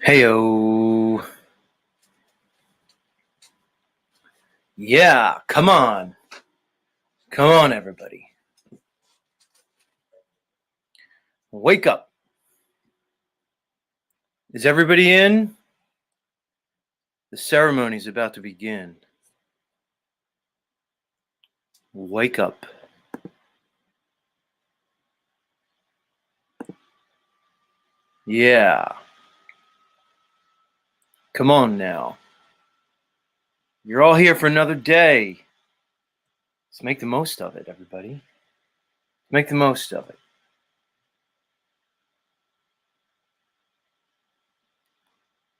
Heyo. Yeah, come on. Come on, everybody. Wake up. Is everybody in? The ceremony's about to begin. Wake up. Yeah. Come on now. You're all here for another day. Let's make the most of it, everybody. Make the most of it.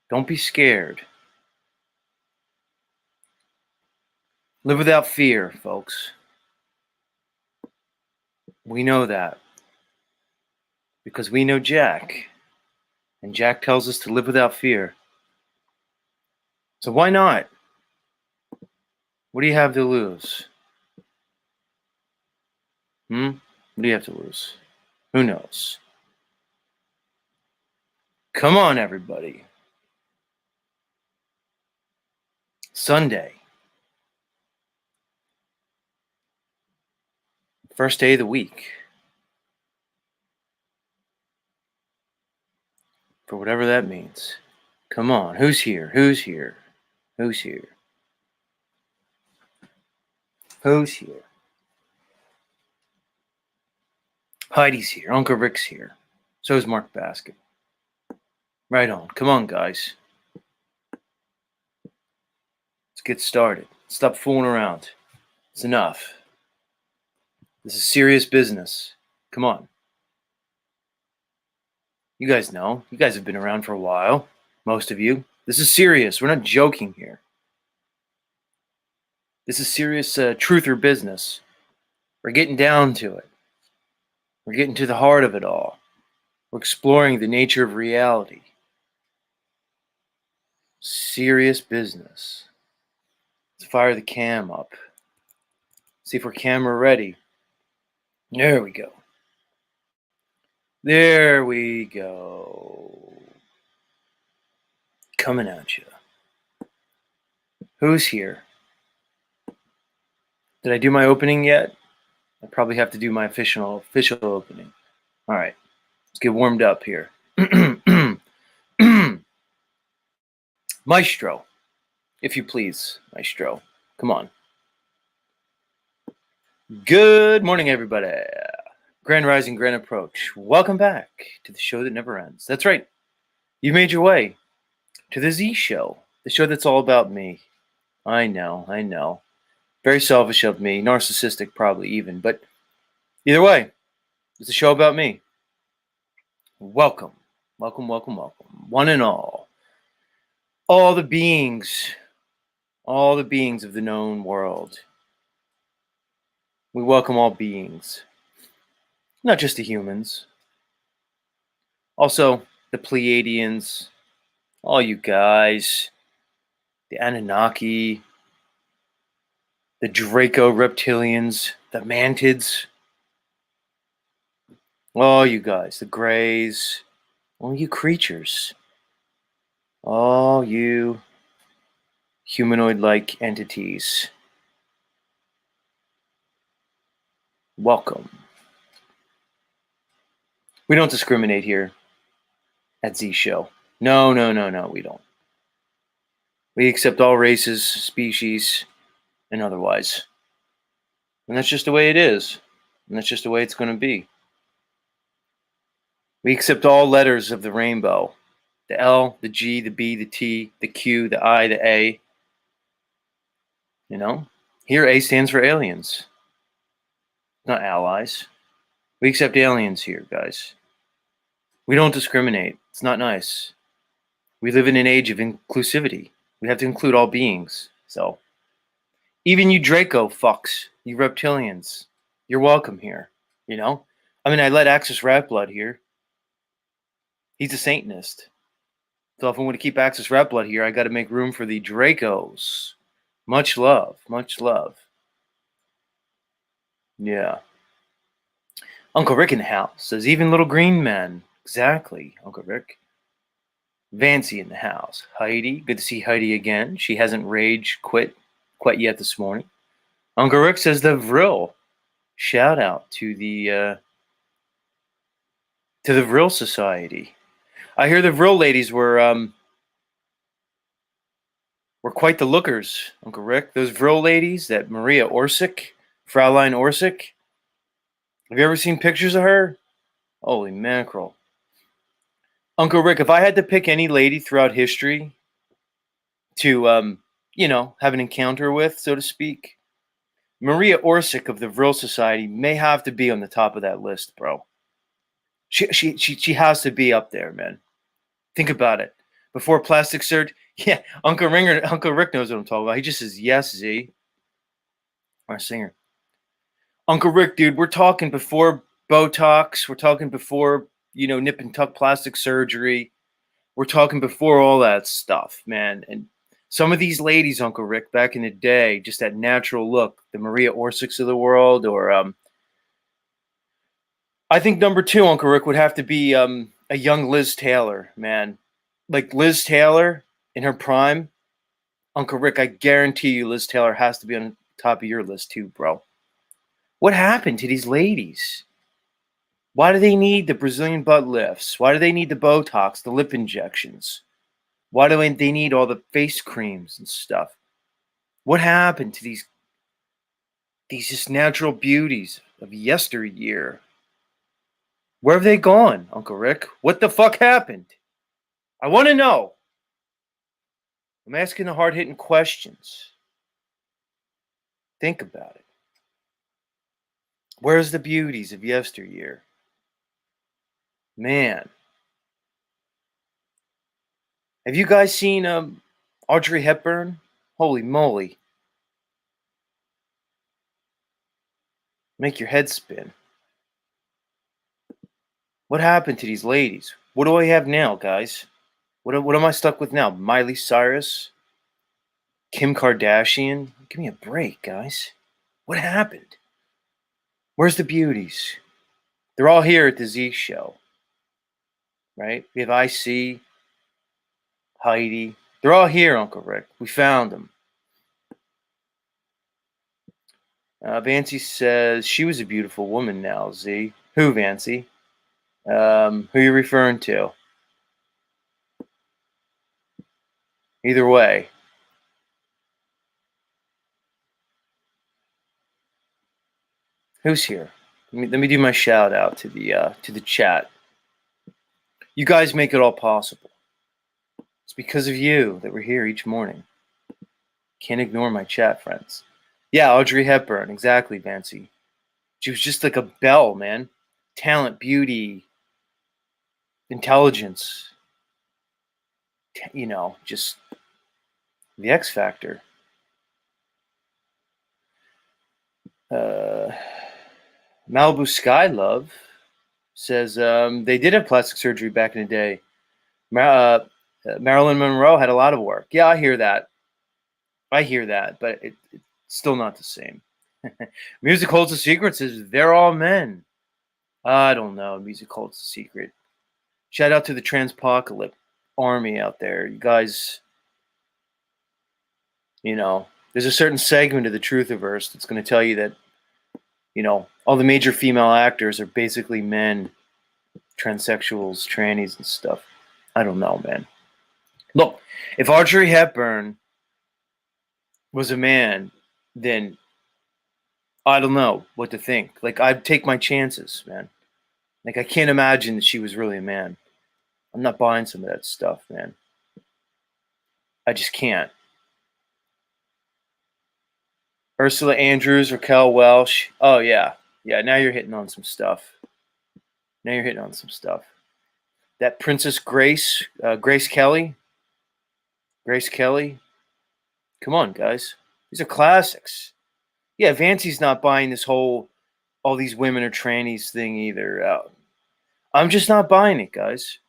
Don't be scared. Live without fear, folks. We know that. Because we know Jack. And Jack tells us to live without fear. So why not? What do you have to lose? What do you have to lose? Who knows? Come on, everybody. Sunday. First day of the week. For whatever that means. Come on. Who's here? Who's here? Who's here? Who's here? Heidi's here. Uncle Rick's here. So is Mark Basket. Right on. Come on, guys. Let's get started. Stop fooling around. It's enough. This is serious business. Come on. You guys know. You guys have been around for a while. Most of you. This is serious. We're not joking here. This is serious truth or business. We're getting down to it. We're getting to the heart of it all. We're exploring the nature of reality. Serious business. Let's fire the cam up. See if we're camera ready. There we go. There we go. Coming at you. Who's here? Did I do my opening yet? I probably have to do my official opening. All right. Let's get warmed up here. Maestro, if you please, Maestro. Come on. Good morning, everybody. Grand Rising, Grand Approach. Welcome back to the show that never ends. That's right. You made your way to the Z Show, the show that's all about me. I know. Very selfish of me, narcissistic probably even, but either way, it's a show about me. Welcome. One and all. All the beings of the known world. We welcome all beings, not just the humans. Also, the Pleiadians, all you guys, the Anunnaki, the Draco reptilians, the Mantids, all you guys, the Greys, all you creatures, all you humanoid-like entities. Welcome. We don't discriminate here at Z Show. No, we don't. We accept all races, species, and otherwise. And that's just the way it is. And that's just the way it's going to be. We accept all letters of the rainbow. The L, the G, the B, the T, the Q, the I, the A. You know? Here A stands for aliens. Not allies. We accept aliens here, guys. We don't discriminate. It's not nice. We live in an age of inclusivity. We have to include all beings. So, even you Draco fucks, you reptilians, you're welcome here. You know? I mean, I let Axis Rat Blood here. He's a Satanist. So if I'm going to keep Axis Rat Blood here, I got to make room for the Dracos. Much love. Yeah. Uncle Rick in the house says, even little green men. Exactly, Uncle Rick. Vancy in the house. Heidi, good to see Heidi again. She hasn't rage quit quite yet this morning. Uncle Rick says the Vril. Shout out to the Vril Society. I hear the Vril ladies were quite the lookers, Uncle Rick. Those Vril ladies, that Maria Orsic, Fraulein Orsic. Have you ever seen pictures of her? Holy mackerel. Uncle Rick, if I had to pick any lady throughout history to, have an encounter with, so to speak, Maria Orsic of the Vril Society may have to be on the top of that list, bro. She has to be up there, man. Think about it. Before plastic surgery, yeah, Uncle Rick knows what I'm talking about. He just says yes, Z. Our singer. Uncle Rick, dude, we're talking before Botox. We're talking before, nip and tuck plastic surgery. We're talking before all that stuff, man. And some of these ladies, Uncle Rick, back in the day, just that natural look, the Maria Orsics of the world, or I think number two, Uncle Rick, would have to be a young Liz Taylor, man. Like Liz Taylor in her prime. Uncle Rick, I guarantee you Liz Taylor has to be on the top of your list too, bro. What happened to these ladies? Why do they need the Brazilian butt lifts? Why do they need the Botox, the lip injections? Why do they need all the face creams and stuff? What happened to these just natural beauties of yesteryear? Where have they gone, Uncle Rick? What the fuck happened? I want to know. I'm asking the hard-hitting questions. Think about it. Where's the beauties of yesteryear? Man. Have you guys seen Audrey Hepburn? Holy moly. Make your head spin. What happened to these ladies? What do I have now, guys? What am I stuck with now? Miley Cyrus? Kim Kardashian? Give me a break, guys. What happened? Where's the beauties? They're all here at the Z show, right? We have IC, Heidi. They're all here, Uncle Rick. We found them. Vancy says she was a beautiful woman now, Z. Who, Vancy? Who are you referring to? Either way. Who's here? Let me do my shout out to the chat. You guys make it all possible. It's because of you that we're here each morning. Can't ignore my chat friends. Yeah, Audrey Hepburn, exactly, Vancy. She was just like a belle, man. Talent, beauty, intelligence. Just the X Factor. Malibu Sky Love says they did have plastic surgery back in the day. Marilyn Monroe had a lot of work. Yeah, I hear that, but it's still not the same. Music holds a secret says they're all men. I don't know. Music holds a secret. Shout out to the Transpocalypse army out there. You guys, there's a certain segment of the Truthiverse that's going to tell you that, all the major female actors are basically men, transsexuals, trannies, and stuff. I don't know, man. Look, if Audrey Hepburn was a man, then I don't know what to think. Like, I'd take my chances, man. Like, I can't imagine that she was really a man. I'm not buying some of that stuff, man. I just can't. Ursula Andrews, Raquel Welch. Oh, yeah. Yeah, now you're hitting on some stuff. That Princess Grace, Grace Kelly. Come on, guys. These are classics. Yeah, Vancy's not buying this whole all these women are trannies thing either. I'm just not buying it, guys.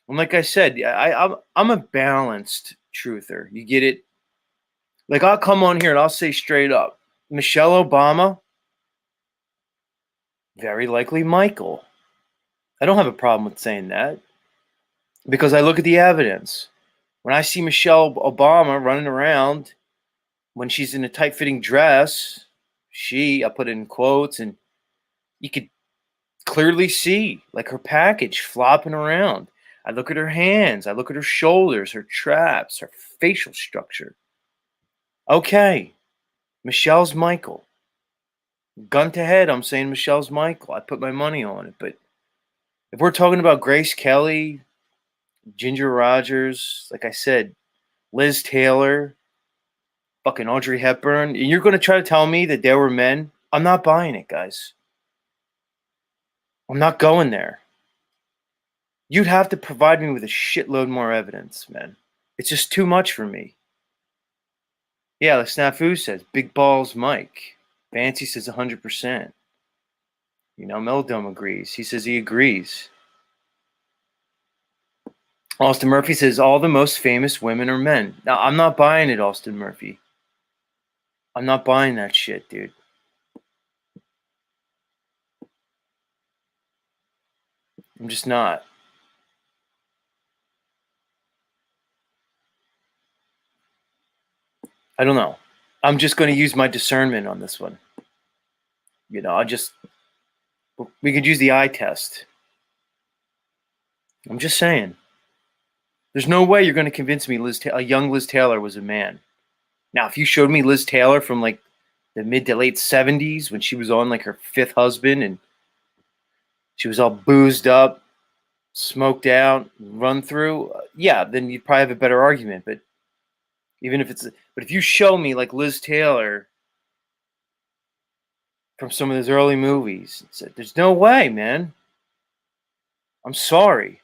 And like I said, I'm a balanced truther. You get it? Like, I'll come on here and I'll say straight up, Michelle Obama, very likely Michael. I don't have a problem with saying that. because I look at the evidence. When I see Michelle Obama running around when she's in a tight-fitting dress, I put it in quotes, and you could clearly see like her package flopping around. I look at her hands, I look at her shoulders, her traps, her facial structure. Okay, Michelle's Michael. Gun to head, I'm saying Michelle's Michael. I put my money on it. But if we're talking about Grace Kelly, Ginger Rogers, like I said, Liz Taylor, fucking Audrey Hepburn, and you're going to try to tell me that there were men? I'm not buying it, guys. I'm not going there. You'd have to provide me with a shitload more evidence, man. It's just too much for me. Yeah, like Snafu says, big balls Mike. Fancy says 100%. Meldome agrees. He says he agrees. Austin Murphy says all the most famous women are men. Now, I'm not buying it, Austin Murphy. I'm not buying that shit, dude. I'm just not. I don't know. I'm just going to use my discernment on this one. We could use the eye test. I'm just saying. There's no way you're going to convince me a young Liz Taylor was a man. Now, if you showed me Liz Taylor from like the mid to late 70s when she was on like her fifth husband and she was all boozed up, smoked out, run through, yeah, then you'd probably have a better argument. But if you show me like Liz Taylor from some of those early movies, there's no way, man. I'm sorry.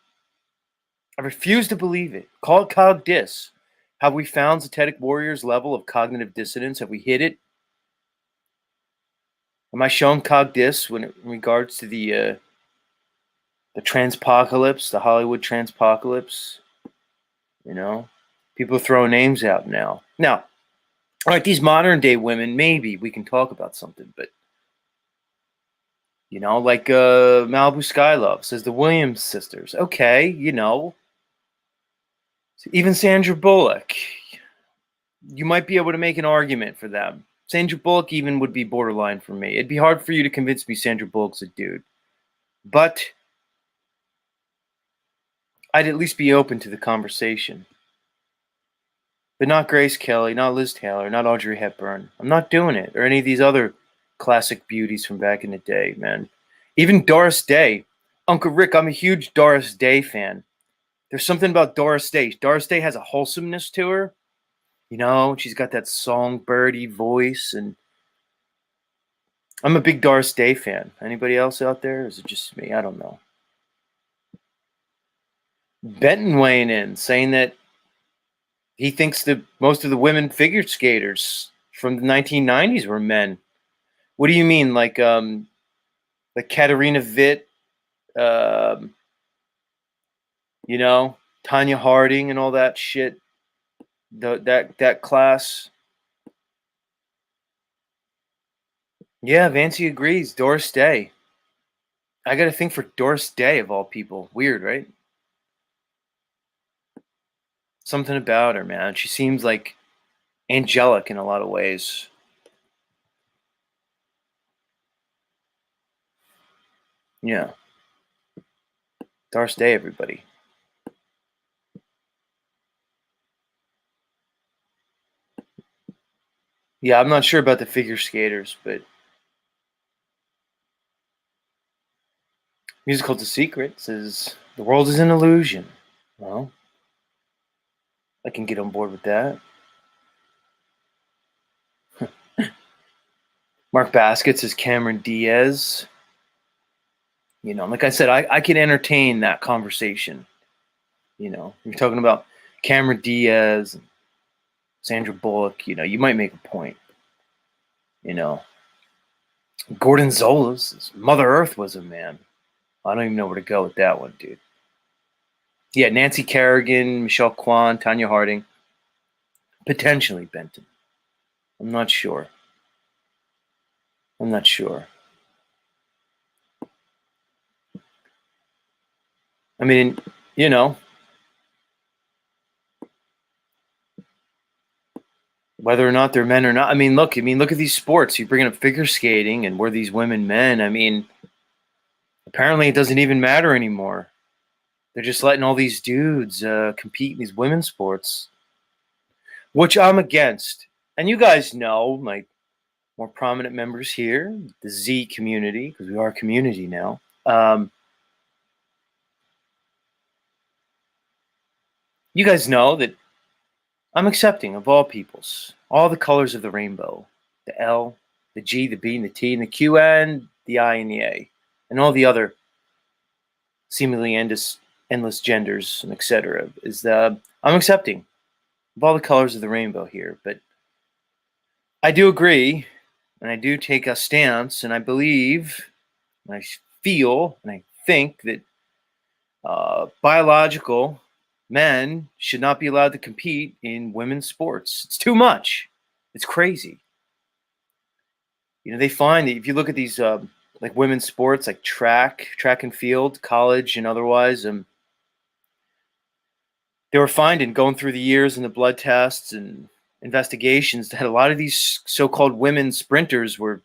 I refuse to believe it. Call it cog dis. Have we found Zetetic Warrior's level of cognitive dissonance? Have we hit it? Am I showing cog dis in regards to the transpocalypse, the Hollywood transpocalypse? People are throwing names out now. Now, all right, these modern day women, maybe we can talk about something, but like Malibu Skylove says the Williams sisters. Okay, even Sandra Bullock, you might be able to make an argument for them. Sandra Bullock even would be borderline for me. It'd be hard for you to convince me Sandra Bullock's a dude, but I'd at least be open to the conversation. But not Grace Kelly, not Liz Taylor, not Audrey Hepburn. I'm not doing it, or any of these other classic beauties from back in the day, man. Even Doris Day. Uncle Rick, I'm a huge Doris Day fan. There's something about Doris Day. Doris Day has a wholesomeness to her. She's got that songbirdy voice, and I'm a big Doris Day fan. Anybody else out there? Or is it just me? I don't know. Benton weighing in, saying that he thinks that most of the women figure skaters from the 1990s were men. What do you mean, like Katarina Witt, um, Tanya Harding and all that shit? That class. Yeah, Vancy agrees. Doris Day. I got to think for Doris Day of all people. Weird, right? Something about her, man. She seems like angelic in a lot of ways. Yeah. Doris Day, everybody. Yeah, I'm not sure about the figure skaters, but Musical to Secret says the world is an illusion. Well, I can get on board with that. Mark Basket says Cameron Diaz. Like I said, I can entertain that conversation. You're talking about Cameron Diaz and Sandra Bullock. You might make a point. Gordon Zola says Mother Earth was a man. I don't even know where to go with that one, dude. Yeah, Nancy Kerrigan, Michelle Kwan, Tanya Harding. Potentially Benton. I'm not sure. I mean, whether or not they're men or not. I mean, look at these sports. You bring up figure skating, and were these women men? I mean, apparently it doesn't even matter anymore. They're just letting all these dudes compete in these women's sports, which I'm against. And you guys know, my more prominent members here, the Z community, because we are a community now. You guys know that I'm accepting of all peoples, all the colors of the rainbow, the L, the G, the B, and the T, and the Q, and the I, and the A, and all the other seemingly endless genders and etc. I'm accepting of all the colors of the rainbow here, but I do agree, and I do take a stance, and I believe, and I feel, and I think that biological men should not be allowed to compete in women's sports. It's too much. It's crazy. They find that if you look at these like women's sports, like track and field, college, and otherwise, they were finding going through the years and the blood tests and investigations that a lot of these so-called women sprinters were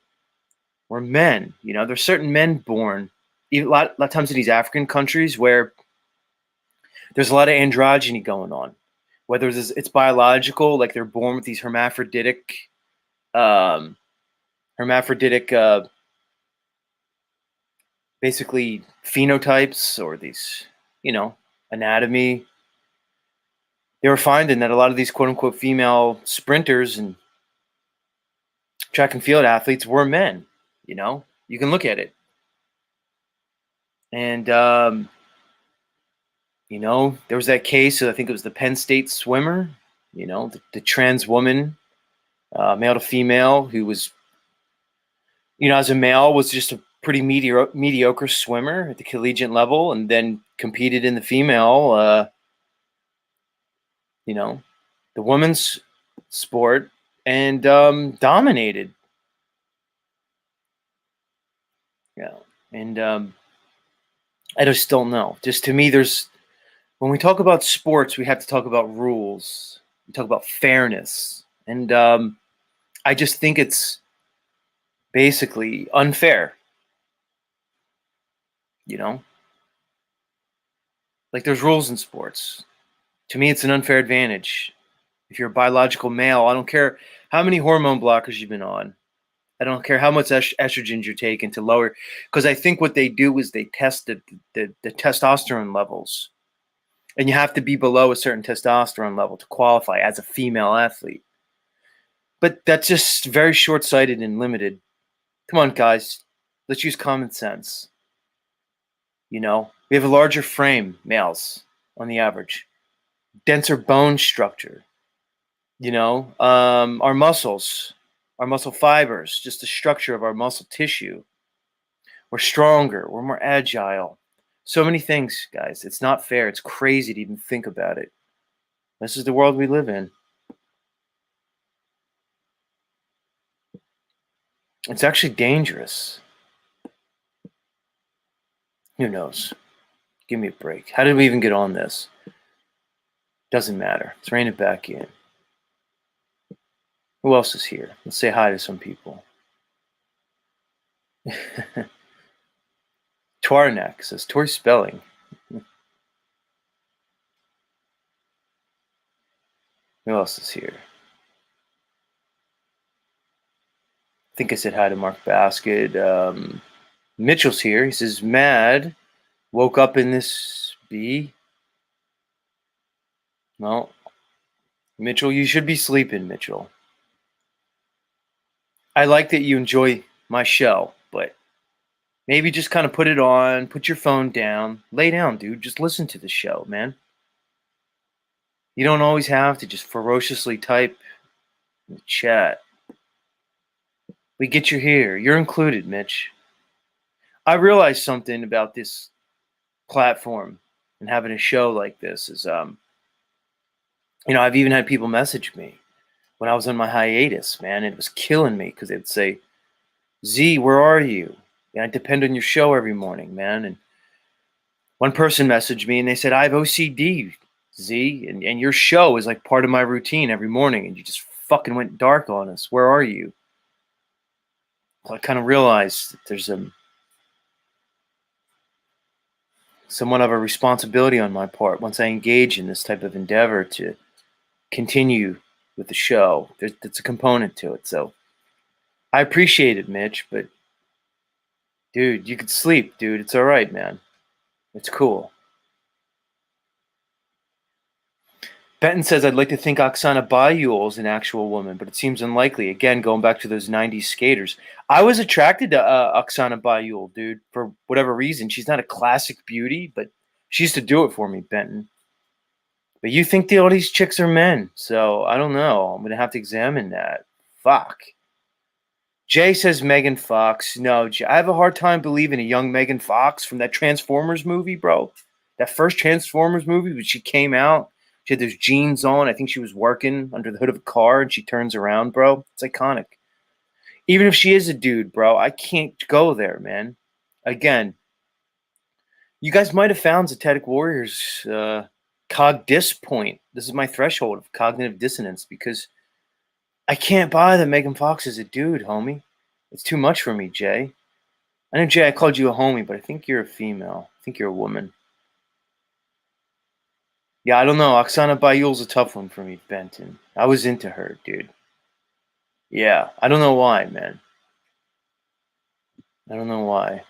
men. There's certain men born a lot of times in these African countries where there's a lot of androgyny going on. Whether it's biological, like they're born with these um, hermaphroditic, basically phenotypes or these, anatomy. They were finding that a lot of these quote unquote female sprinters and track and field athletes were men. You can look at it. And, there was that case, I think it was the Penn State swimmer, the trans woman, male to female, who was, as a male was just a pretty mediocre swimmer at the collegiate level, and then competed in the female, the women's sport, and dominated. Yeah. And I just don't know. Just to me, when we talk about sports, we have to talk about rules. We talk about fairness. And I just think it's basically unfair. Like there's rules in sports. To me, it's an unfair advantage. If you're a biological male, I don't care how many hormone blockers you've been on. I don't care how much estrogens you're taking to lower, because I think what they do is they test the testosterone levels, and you have to be below a certain testosterone level to qualify as a female athlete. But that's just very short-sighted and limited. Come on, guys, let's use common sense. We have a larger frame, males, on the average, denser bone structure. Our muscles, our muscle fibers, just the structure of our muscle tissue. We're stronger. We're more agile. So many things, guys. It's not fair. It's crazy to even think about it. This is the world we live in. It's actually dangerous. Who knows? Give me a break. How did we even get on this? Doesn't matter. Let's rein it back in. Who else is here? Let's say hi to some people. Twarnak says, Tori spelling. Who else is here? I think I said hi to Mark Basket. Mitchell's here. He says, mad. Woke up in this bee. Well, Mitchell, you should be sleeping, Mitchell. I like that you enjoy my show, but maybe just kind of put it on, put your phone down, lay down, dude. Just listen to the show, man. You don't always have to just ferociously type in the chat. We get you here. You're included, Mitch. I realized something about this platform and having a show like this is, I've even had people message me when I was on my hiatus, man. It was killing me because they'd say, Z, where are you? And I depend on your show every morning, man. And one person messaged me and they said, I have OCD, Z, and your show is like part of my routine every morning. And you just fucking went dark on us. Where are you? Well, I kind of realized that there's somewhat of a responsibility on my part once I engage in this type of endeavor to continue with the show. That's a component to it. So I appreciate it, Mitch, but dude, you could sleep, dude. It's all right, man. It's cool. Benton says, I'd like to think Oksana Bayul is an actual woman, but it seems unlikely. Again, going back to those 90s skaters. I was attracted to Oksana Bayul, dude, for whatever reason. She's not a classic beauty, but she used to do it for me, Benton. But you think all these chicks are men, so I don't know. I'm going to have to examine that. Fuck. Jay says Megan Fox. No, I have a hard time believing a young Megan Fox from that Transformers movie, bro. That first Transformers movie when she came out. She had those jeans on. I think she was working under the hood of a car and she turns around, bro. It's iconic. Even if she is a dude, bro, I can't go there, man. Again, you guys might have found Zetetic Warriors cog-dis point. This is my threshold of cognitive dissonance because I can't buy that Megan Fox is a dude, homie. It's too much for me, Jay. I know, Jay, I called you a homie, but I think you're a female. I think you're a woman. Yeah, I don't know. Oksana Bayul's a tough one for me, Benton. I was into her, dude. Yeah, I don't know why, man. I don't know why.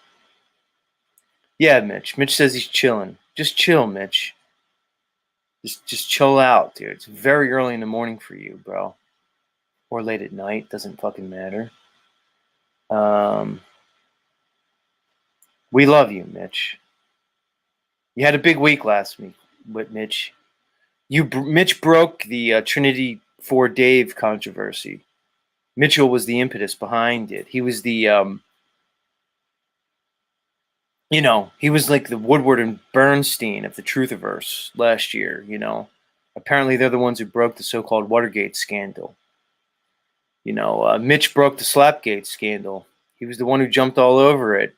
Yeah, Mitch. Mitch says he's chilling. Just chill, Mitch. Just chill out, dude. It's very early in the morning for you, bro. Or late at night. Doesn't fucking matter. We love you, Mitch. You had a big week last week with Mitch. Mitch broke the Trinity for Dave controversy. Mitchell was the impetus behind it. He was the he was like the Woodward and Bernstein of the Truthiverse last year, Apparently they're the ones who broke the so-called Watergate scandal. Mitch broke the Slapgate scandal. He was the one who jumped all over it.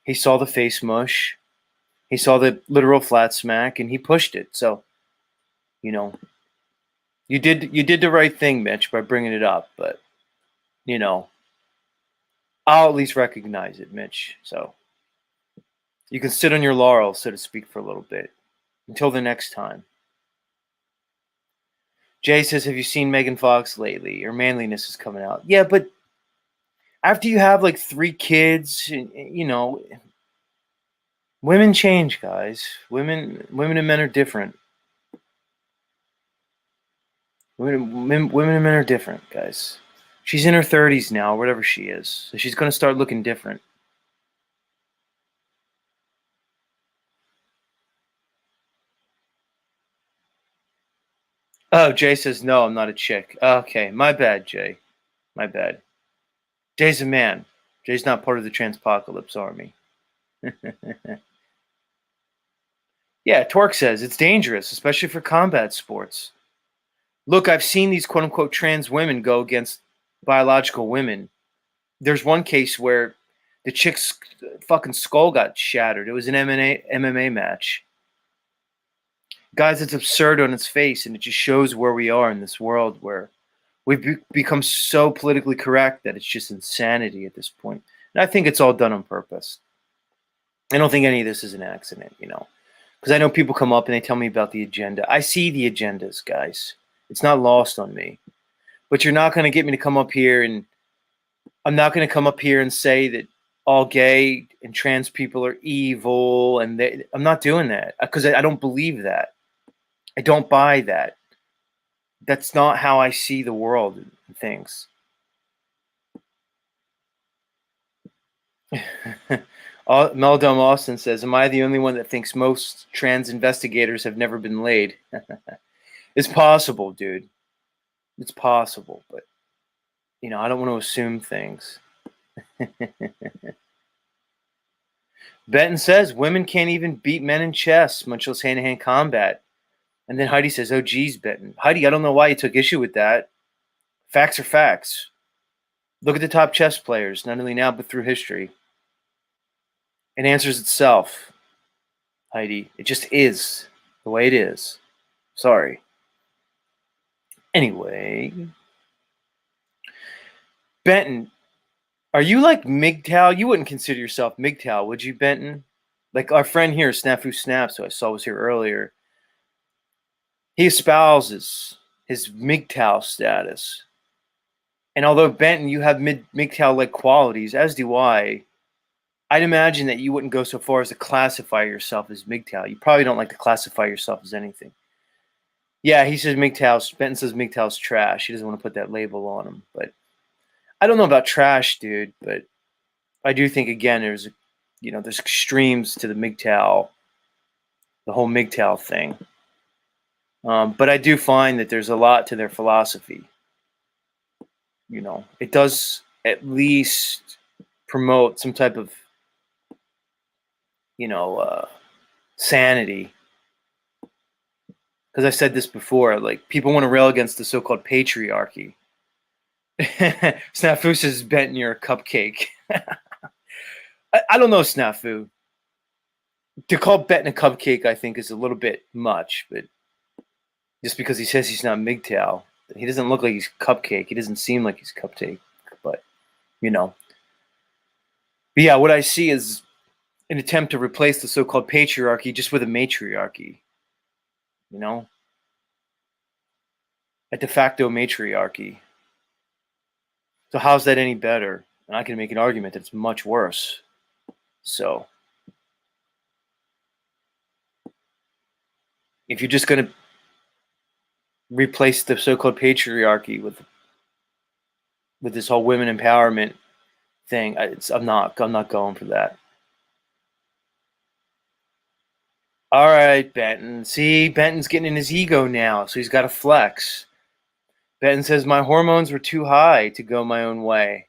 He saw the face mush. He saw the literal flat smack, and he pushed it. So, you know, you did the right thing, Mitch, by bringing it up. But, I'll at least recognize it, Mitch. So you can sit on your laurels, so to speak, for a little bit. Until the next time. Jay says, have you seen Megan Fox lately? Her manliness is coming out. Yeah, but after you have like 3 kids, women change, guys. Women and men are different. Women and men are different, guys. She's in her 30s now, whatever she is. So she's going to start looking different. Oh, Jay says, no, I'm not a chick. Okay, my bad, Jay. My bad. Jay's a man. Jay's not part of the Transpocalypse army. Yeah, Torque says, it's dangerous, especially for combat sports. Look, I've seen these quote-unquote trans women go against biological women. There's one case where the chick's fucking skull got shattered. It was an MMA match. Guys, it's absurd on its face, and it just shows where we are in this world where we've become so politically correct that it's just insanity at this point. And I think it's all done on purpose. I don't think any of this is an accident, because I know people come up and they tell me about the agenda. I see the agendas, guys. It's not lost on me. But you're not going to get me to come up here and I'm not going to come up here and say that all gay and trans people are evil. And I'm not doing that because I don't believe that. I don't buy that. That's not how I see the world and things. Meldom Austin says, am I the only one that thinks most trans investigators have never been laid? It's possible, dude. It's possible, but I don't want to assume things. Benton says women can't even beat men in chess, much less hand-to-hand combat. And then Heidi says, oh, geez, Benton. Heidi, I don't know why you took issue with that. Facts are facts. Look at the top chess players, not only now, but through history. It answers itself, Heidi. It just is the way it is. Sorry. Anyway, Benton, are you like MGTOW? You wouldn't consider yourself MGTOW, would you, Benton? Like our friend here, Snafu Snaps, who I saw was here earlier, he espouses his MGTOW status. And although, Benton, you have MGTOW-like qualities, as do I'd imagine that you wouldn't go so far as to classify yourself as MGTOW. You probably don't like to classify yourself as anything. Yeah, he says MGTOW's, Benton says MGTOW's trash. He doesn't want to put that label on him. But I don't know about trash, dude, but I do think, again, there's extremes to the MGTOW, the whole MGTOW thing. But I do find that there's a lot to their philosophy. It does at least promote some type of, sanity. Because I said this before, like, people want to rail against the so-called patriarchy. Snafu says, Benton, you're a cupcake. I don't know, Snafu. To call Benton a cupcake, I think, is a little bit much, but just because he says he's not MGTOW, he doesn't look like he's cupcake. He doesn't seem like he's cupcake, but. But yeah, what I see is an attempt to replace the so-called patriarchy just with a matriarchy. A de facto matriarchy. So how's that any better? And I can make an argument that it's much worse. So if you're just going to replace the so-called patriarchy with this whole women empowerment thing, I'm not going for that. All right, Benton. See, Benton's getting in his ego now, so he's got to flex. Benton says, my hormones were too high to go my own way.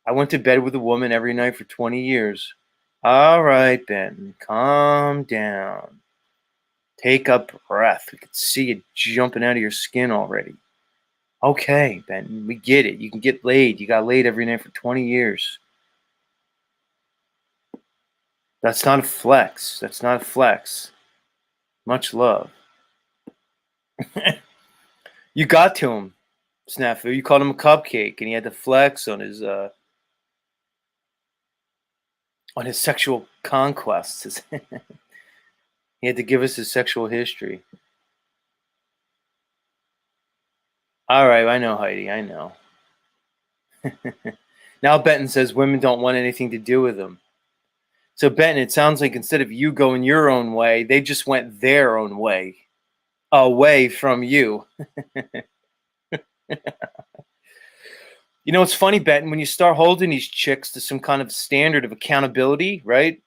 I went to bed with a woman every night for 20 years. All right, Benton, calm down. Take a breath. We can see it jumping out of your skin already. Okay, Benton, we get it. You can get laid. You got laid every night for 20 years. That's not a flex. That's not a flex. Much love. You got to him, Snafu. You called him a cupcake, and he had to flex on his sexual conquests. He had to give us his sexual history. All right, I know, Heidi. I know. Now Benton says women don't want anything to do with him. So, Benton, it sounds like instead of you going your own way, they just went their own way, away from you. It's funny, Benton, when you start holding these chicks to some kind of standard of accountability, right?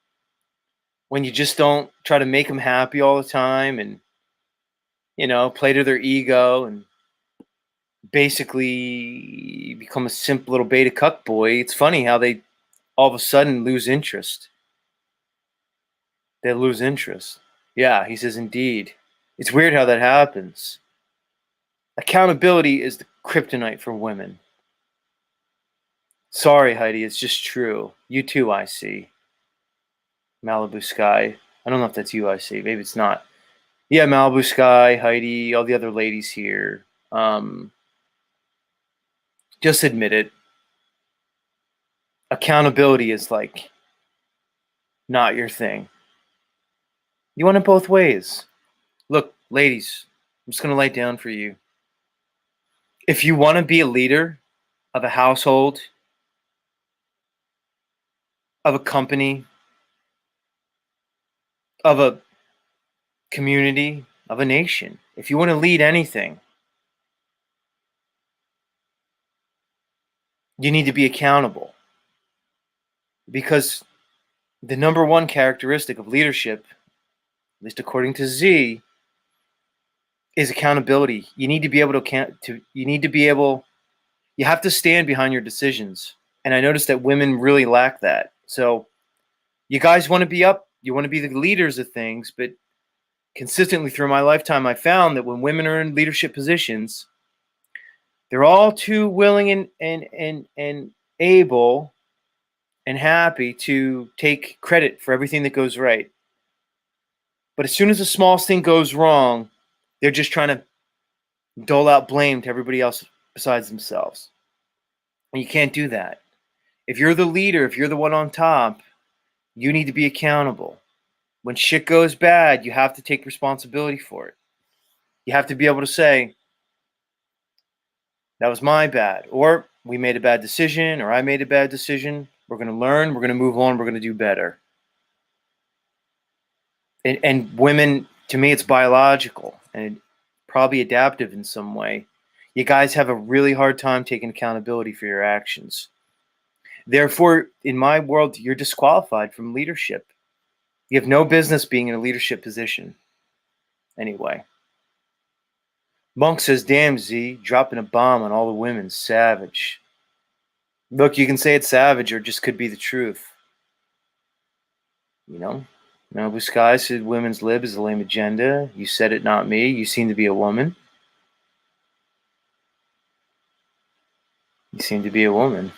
When you just don't try to make them happy all the time and, play to their ego and basically become a simp little beta cuck boy, it's funny how they all of a sudden lose interest. They lose interest. Yeah, he says, indeed. It's weird how that happens. Accountability is the kryptonite for women. Sorry, Heidi, it's just true. You too, I see. Malibu Sky. I don't know if that's you, I see. Maybe it's not. Yeah, Malibu Sky, Heidi, all the other ladies here. Just admit it. Accountability is like not your thing. You want it both ways. Look, ladies, I'm just going to lay down for you. If you want to be a leader of a household, of a company, of a community, of a nation, if you want to lead anything, you need to be accountable. Because the number one characteristic of leadership, at least according to Z, is accountability. You need to be able you have to stand behind your decisions. And I noticed that women really lack that. So you guys want to be up, you want to be the leaders of things, but consistently through my lifetime, I found that when women are in leadership positions, they're all too willing and able and happy to take credit for everything that goes right. But as soon as the smallest thing goes wrong, they're just trying to, dole out blame to everybody else besides themselves. And you can't do that. If you're the leader, if you're the one on top, you need to be accountable. When shit goes bad, you have to take responsibility for it. You have to be able to say, that was my bad, or we made a bad decision, or I made a bad decision. We're going to learn, we're going to move on, we're going to do better. And women, to me, it's biological and probably adaptive in some way. You guys have a really hard time taking accountability for your actions. Therefore, in my world, you're disqualified from leadership. You have no business being in a leadership position. Anyway. Monk says, damn, Z, dropping a bomb on all the women. Savage. Look, you can say it's savage or it just could be the truth. You know? Nobu Sky said women's lib is a lame agenda. You said it, not me. You seem to be a woman. You seem to be a woman.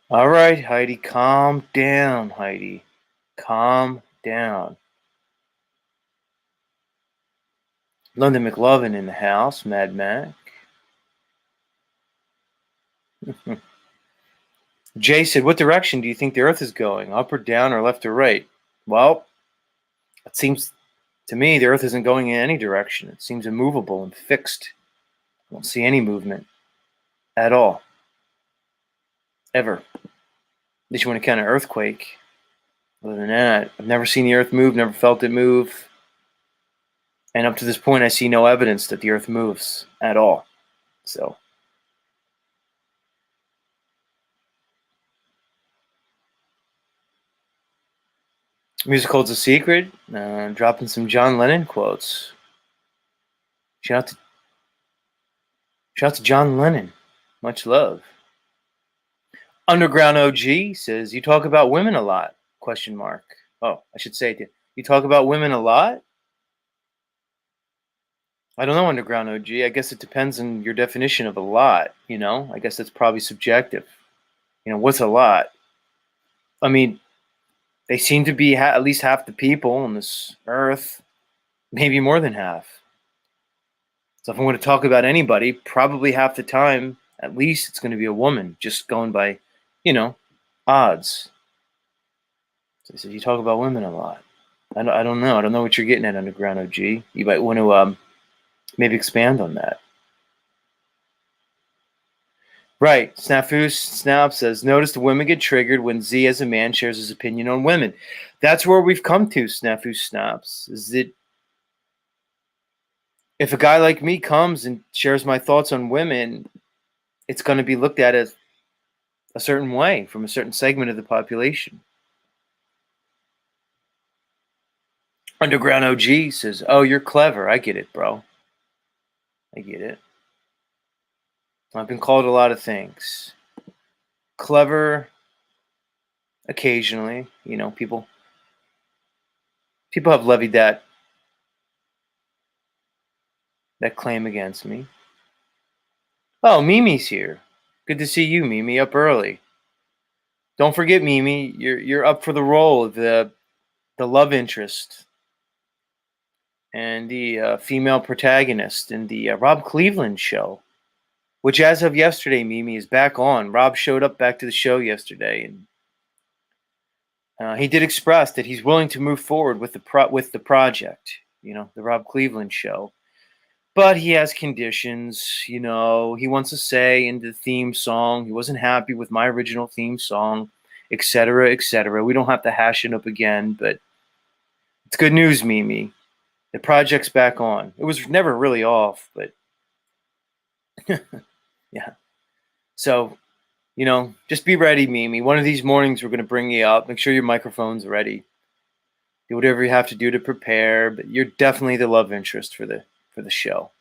All right, Heidi, calm down, Heidi. Calm down. London McLovin in the house, Mad Mac. Jay said, what direction do you think the Earth is going? Up or down or left or right? Well, it seems to me the Earth isn't going in any direction. It seems immovable and fixed. I don't see any movement at all. Ever. At least you want to count an earthquake. Other than that, I've never seen the Earth move, never felt it move. And up to this point, I see no evidence that the Earth moves at all. So. Music holds a secret. Dropping some John Lennon quotes. Shout out to John Lennon. Much love. Underground OG says, you talk about women a lot? Question mark. Oh, I should say it. You talk about women a lot? I don't know, Underground OG. I guess it depends on your definition of a lot, you know? I guess that's probably subjective. You know, what's a lot? I mean, they seem to be at least half the people on this earth, maybe more than half. So if I'm going to talk about anybody, probably half the time, at least it's going to be a woman, just going by, you know, odds. So he said, you talk about women a lot. I don't know. I don't know what you're getting at, Underground OG. You might want to maybe expand on that. Right. Snafu Snap says, notice the women get triggered when Z as a man shares his opinion on women. That's where we've come to, Snafu Snaps. Is that if a guy like me comes and shares my thoughts on women, it's going to be looked at as a certain way from a certain segment of the population. Underground OG says, oh, you're clever. I get it, bro. I get it. I've been called a lot of things. Clever, occasionally, you know, people have levied that claim against me. Oh, Mimi's here. Good to see you, Mimi, up early. Don't forget, Mimi, you're up for the role of the love interest and the female protagonist in the Rob Cleveland show, which as of yesterday, Mimi, is back on. Rob showed up back to the show yesterday, and he did express that he's willing to move forward with the project, you know, the Rob Cleveland show. But he has conditions, you know, he wants to say in the theme song, he wasn't happy with my original theme song, etc., etc. We don't have to hash it up again, but it's good news, Mimi. The project's back on. It was never really off, but yeah. So, you know, just be ready, Mimi. One of these mornings we're going to bring you up. Make sure your microphone's ready. Do whatever you have to do to prepare, but you're definitely the love interest for the show.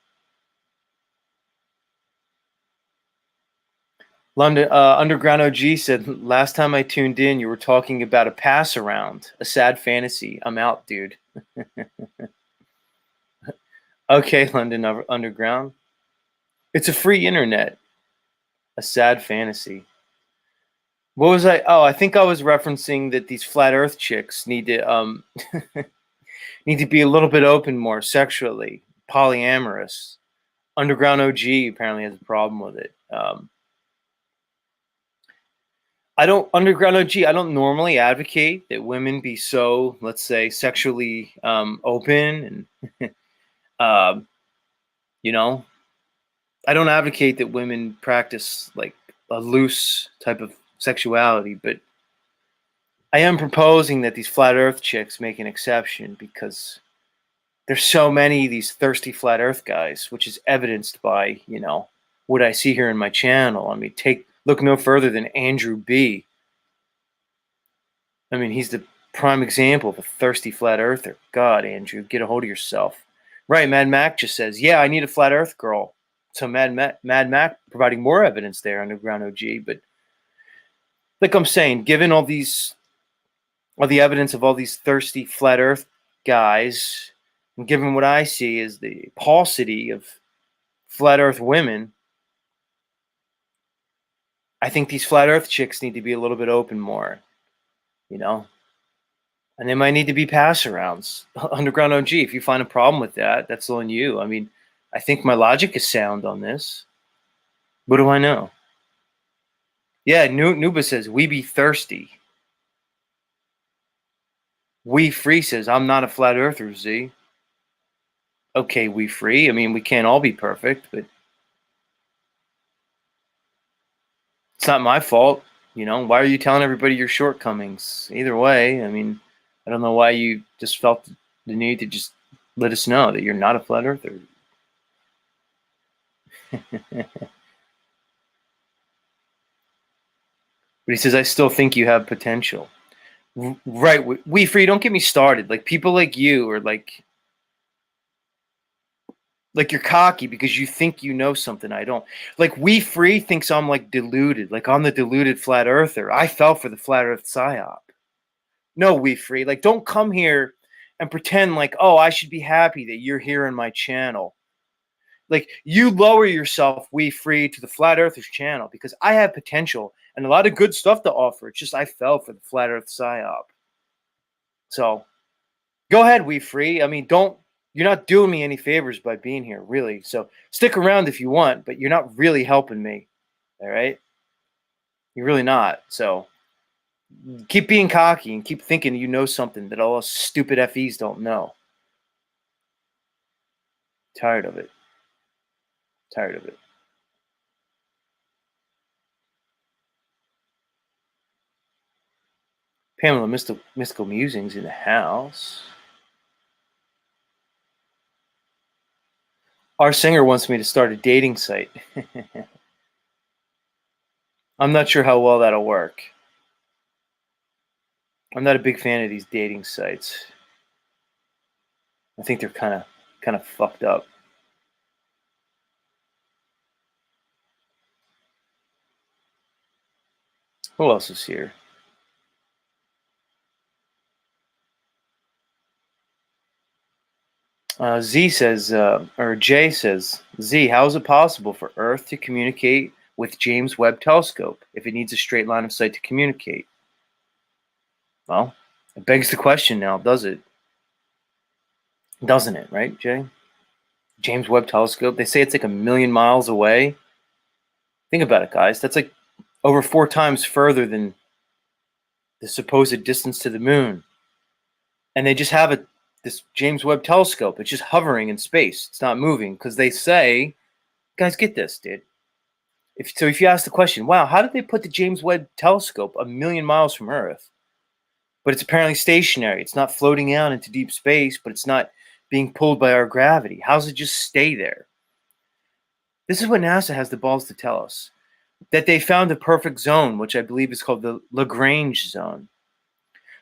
London Underground OG said, last time I tuned in, you were talking about a pass around, a sad fantasy. I'm out, dude. Okay, London Underground. It's a free internet. A sad fantasy. What was I? Oh, I think I was referencing that these flat Earth chicks need to need to be a little bit open more sexually, polyamorous. Underground OG apparently has a problem with it. I don't Underground OG. I don't normally advocate that women be so, let's say, sexually open, and um, you know, I don't advocate that women practice like a loose type of sexuality, but I am proposing that these flat Earth chicks make an exception because there's so many of these thirsty flat Earth guys, which is evidenced by what I see here in my channel. I mean, look no further than Andrew B. I mean, he's the prime example of a thirsty flat earther. God, Andrew, get a hold of yourself. Right, Mad Mac just says, yeah, I need a flat earth girl. So Mad Mac providing more evidence there, Underground OG. But like I'm saying, given all the evidence of all these thirsty flat earth guys, and given what I see as the paucity of flat earth women, I think these flat earth chicks need to be a little bit open more, you know? And they might need to be pass arounds. Underground OG, if you find a problem with that, that's on you. I mean, I think my logic is sound on this. What do I know? Yeah, Nuba says, we be thirsty. We Free says, I'm not a flat earther, Z. Okay, we Free. I mean, we can't all be perfect, but it's not my fault. Why are you telling everybody your shortcomings? Either way, I mean, I don't know why you just felt the need to just let us know that you're not a flat earther. But he says, I still think you have potential. Right. We Free, don't get me started. Like, people like you are like you're cocky because you think you know something I don't. Like, We Free thinks I'm like deluded. Like, I'm the deluded flat earther. I fell for the flat earth psyop. No, We Free. Like, don't come here and pretend like, oh, I should be happy that you're here in my channel. Like, you lower yourself, We Free, to the flat earthers channel because I have potential and a lot of good stuff to offer. It's just I fell for the flat earth psyop. So go ahead, We Free. I mean, you're not doing me any favors by being here, really. So stick around if you want, but you're not really helping me. All right? You're really not. So keep being cocky and keep thinking you know something that all us stupid FEs don't know. Tired of it. Tired of it. Pamela, Mystical Musings in the house. Our singer wants me to start a dating site. I'm not sure how well that'll work. I'm not a big fan of these dating sites. I think they're kind of fucked up. Who else is here? Z says, or Jay says, Z, how is it possible for Earth to communicate with James Webb Telescope if it needs a straight line of sight to communicate? Well, it begs the question now, does it? Doesn't it, right, Jay? James Webb Telescope, they say it's like 1,000,000 miles away. Think about it, guys. That's like over 4 times further than the supposed distance to the moon. And they just have this James Webb Telescope. It's just hovering in space. It's not moving because they say, guys, get this, dude. If you ask the question, wow, how did they put the James Webb Telescope 1,000,000 miles from Earth? But it's apparently stationary. It's not floating out into deep space, but it's not being pulled by our gravity. How does it just stay there? This is what NASA has the balls to tell us. That they found a perfect zone, which I believe is called the Lagrange zone,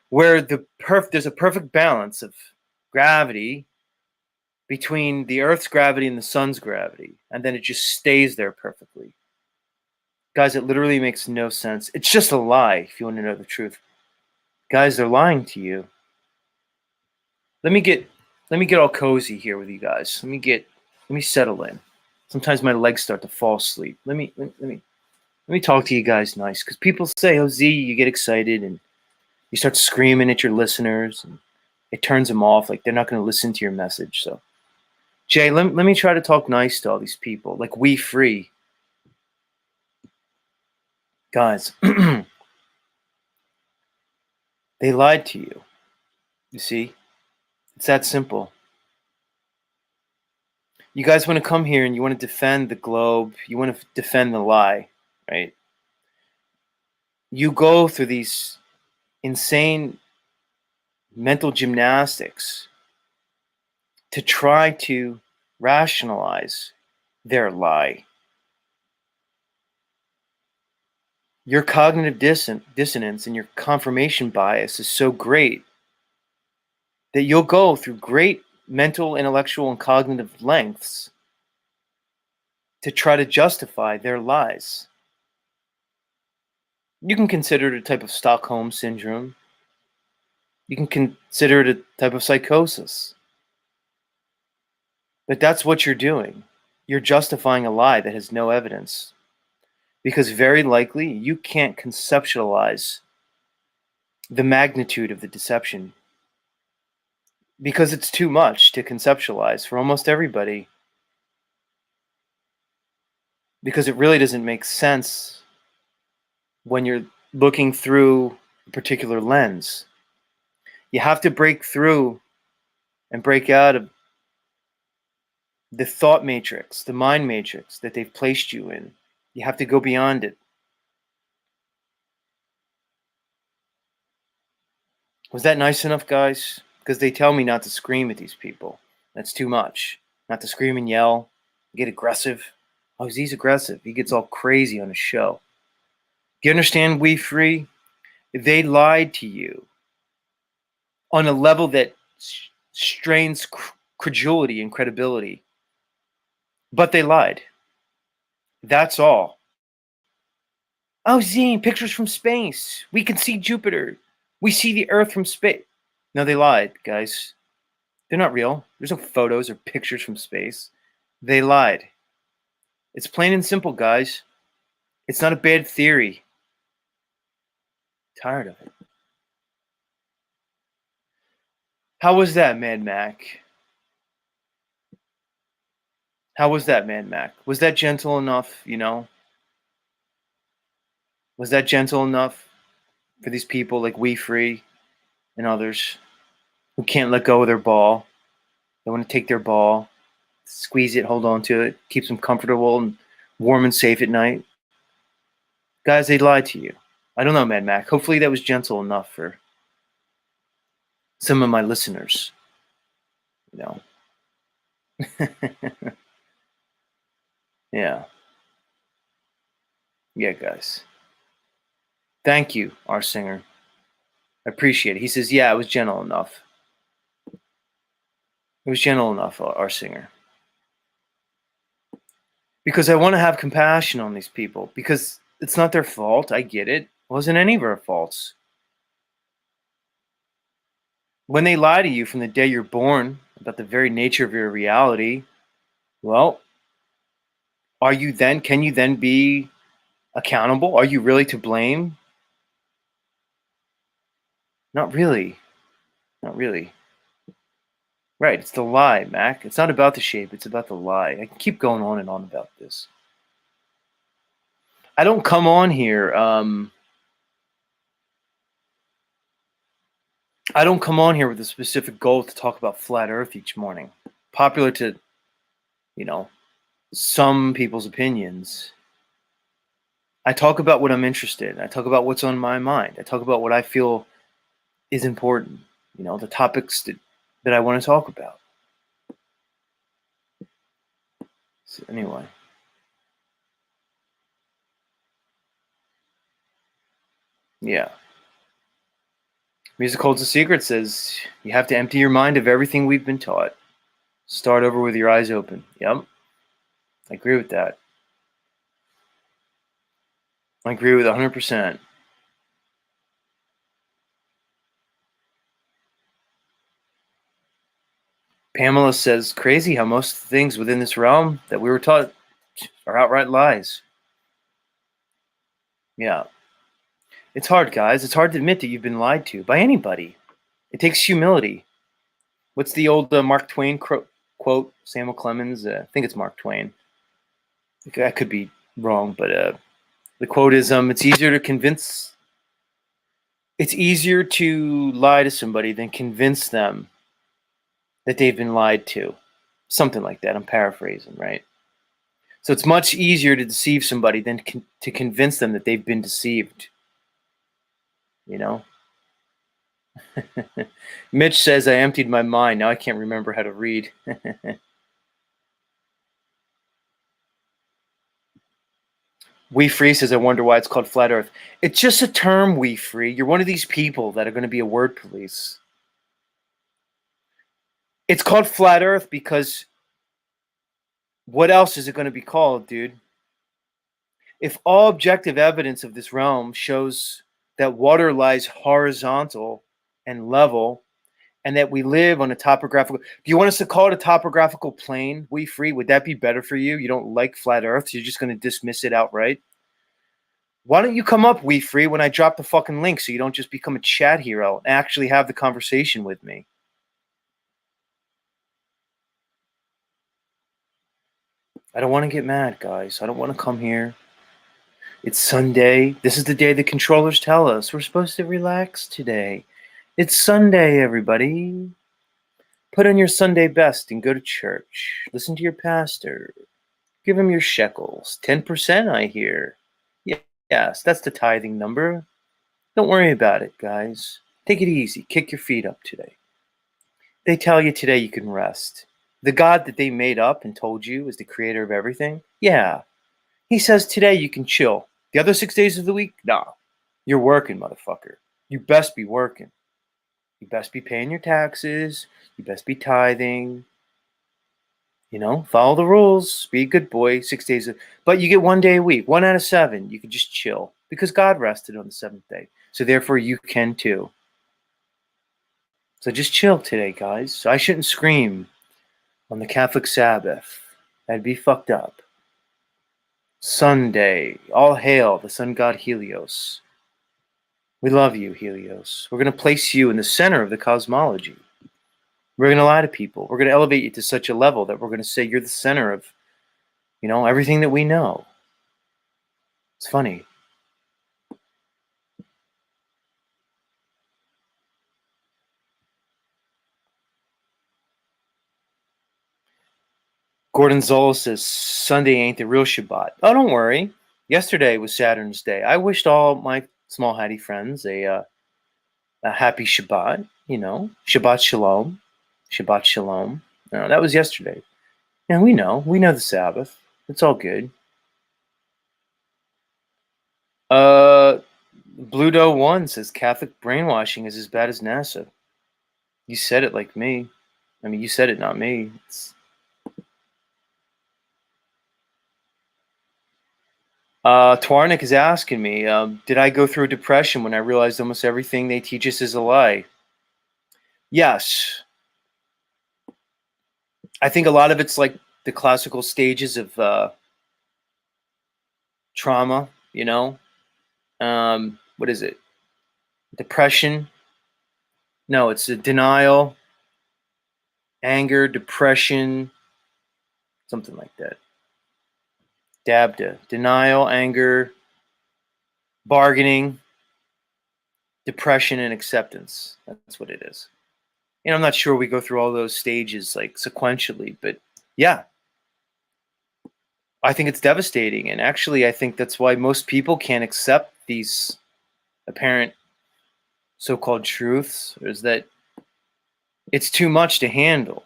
where there's a perfect balance of gravity between the Earth's gravity and the sun's gravity, and then it just stays there perfectly. Guys, it literally makes no sense. It's just a lie, if you want to know the truth. Guys, they're lying to you. Let me get all cozy here with you guys. Let me settle in. Sometimes my legs start to fall asleep. Let me talk to you guys nice, because people say, "Oh, Z, you get excited and you start screaming at your listeners, and it turns them off. Like they're not going to listen to your message. So, Jay, let me try to talk nice to all these people. Like, we free. Guys, they lied to you. You see? It's that simple. You guys want to come here and you want to defend the globe. You want to defend the lie, right? You go through these insane mental gymnastics to try to rationalize their lie. Your cognitive dissonance and your confirmation bias is so great that you'll go through great mental, intellectual, and cognitive lengths to try to justify their lies. You can consider it a type of Stockholm syndrome. You can consider it a type of psychosis. But that's what you're doing. You're justifying a lie that has no evidence. Because very likely you can't conceptualize the magnitude of the deception. Because it's too much to conceptualize for almost everybody. Because it really doesn't make sense when you're looking through a particular lens. You have to break through and break out of the thought matrix, the mind matrix that they've placed you in. You have to go beyond it. Was that nice enough, guys? Because they tell me not to scream at these people. That's too much. Not to scream and yell, get aggressive. Oh, he's aggressive. He gets all crazy on his show. Do you understand, We Free? They lied to you on a level that strains credulity and credibility. But they lied. That's all. Oh, Zine, pictures from space. We can see Jupiter. We see the Earth from space. No, they lied, guys. They're not real. There's no photos or pictures from space. They lied. It's plain and simple, guys. It's not a bad theory. Tired of it. How was that, Mad Mac? How was that, Mad Mac? Was that gentle enough, you know? Was that gentle enough for these people like We Free and others who can't let go of their ball? They want to take their ball, squeeze it, hold on to it, keeps them comfortable and warm and safe at night. Guys, they lied to you. I don't know, Mad Mac. Hopefully that was gentle enough for some of my listeners. You know. Yeah. Yeah, guys. Thank you, our singer. I appreciate it. He says, yeah, it was gentle enough. It was gentle enough, our singer. Because I want to have compassion on these people. Because it's not their fault. I get it. It wasn't any of our faults. When they lie to you from the day you're born about the very nature of your reality, well, can you then be accountable? Are you really to blame? Not really. Not really. Right, it's the lie, Mac. It's not about the shape, it's about the lie. I can keep going on and on about this. I don't come on here. I don't come on here with a specific goal to talk about flat Earth each morning. Popular to, some people's opinions. I talk about what I'm interested in. I talk about what's on my mind. I talk about what I feel is important. The topics that I want to talk about. So anyway. Yeah. Music Holds a Secret says you have to empty your mind of everything we've been taught. Start over with your eyes open. Yep. I agree with that. I agree with 100%. Pamela says, crazy how most things within this realm that we were taught are outright lies. Yeah. It's hard, guys. It's hard to admit that you've been lied to by anybody. It takes humility. What's the old Mark Twain quote? Samuel Clemens, I think it's Mark Twain. I could be wrong, but the quote is, it's easier to lie to somebody than convince them that they've been lied to. Something like that. I'm paraphrasing, right? So it's much easier to deceive somebody than to convince them that they've been deceived. You know? Mitch says, I emptied my mind. Now I can't remember how to read. We Free says, I wonder why it's called Flat Earth. It's just a term, We Free. You're one of these people that are going to be a word police. It's called Flat Earth because what else is it going to be called, dude? If all objective evidence of this realm shows that water lies horizontal and level, and that we live on a topographical. Do you want us to call it a topographical plane? We Free. Would that be better for you? You don't like flat Earth, so you're just going to dismiss it outright. Why don't you come up, We Free, when I drop the fucking link, so you don't just become a chat hero and actually have the conversation with me? I don't want to get mad, guys. I don't want to come here. It's Sunday. This is the day the controllers tell us we're supposed to relax today. It's Sunday, everybody. Put on your Sunday best and go to church. Listen to your pastor. Give him your shekels. 10%, I hear. Yes, that's the tithing number. Don't worry about it, guys. Take it easy. Kick your feet up today. They tell you today you can rest. The God that they made up and told you is the creator of everything? Yeah. He says today you can chill. The other 6 days of the week? Nah. You're working, motherfucker. You best be working. You best be paying your taxes. You best be tithing. You know, follow the rules. Be a good boy. 6 days. But you get 1 day a week. 1 out of 7. You can just chill. Because God rested on the 7th day. So therefore you can too. So just chill today, guys. So I shouldn't scream on the Catholic Sabbath. That'd be fucked up. Sunday. All hail the sun god Helios. We love you, Helios. We're going to place you in the center of the cosmology. We're going to lie to people. We're going to elevate you to such a level that we're going to say you're the center of, everything that we know. It's funny. Gordon Zola says Sunday ain't the real Shabbat. Oh, don't worry. Yesterday was Saturn's day. I wished all my small hatty friends a happy Shabbat. Shabbat Shalom. Shabbat Shalom. No, that was yesterday. And we know the Sabbath. It's all good. Bluto One says Catholic brainwashing is as bad as NASA. You said it like me. I mean, you said it, not me. Twarnik is asking me, did I go through a depression when I realized almost everything they teach us is a lie? Yes. I think a lot of it's like the classical stages of trauma, what is it? Depression? No, it's a denial, anger, depression, something like that. DABDA. Denial, anger, bargaining, depression, and acceptance. That's what it is. And I'm not sure we go through all those stages like sequentially, but yeah, I think it's devastating. And actually, I think that's why most people can't accept these apparent so-called truths, is that it's too much to handle.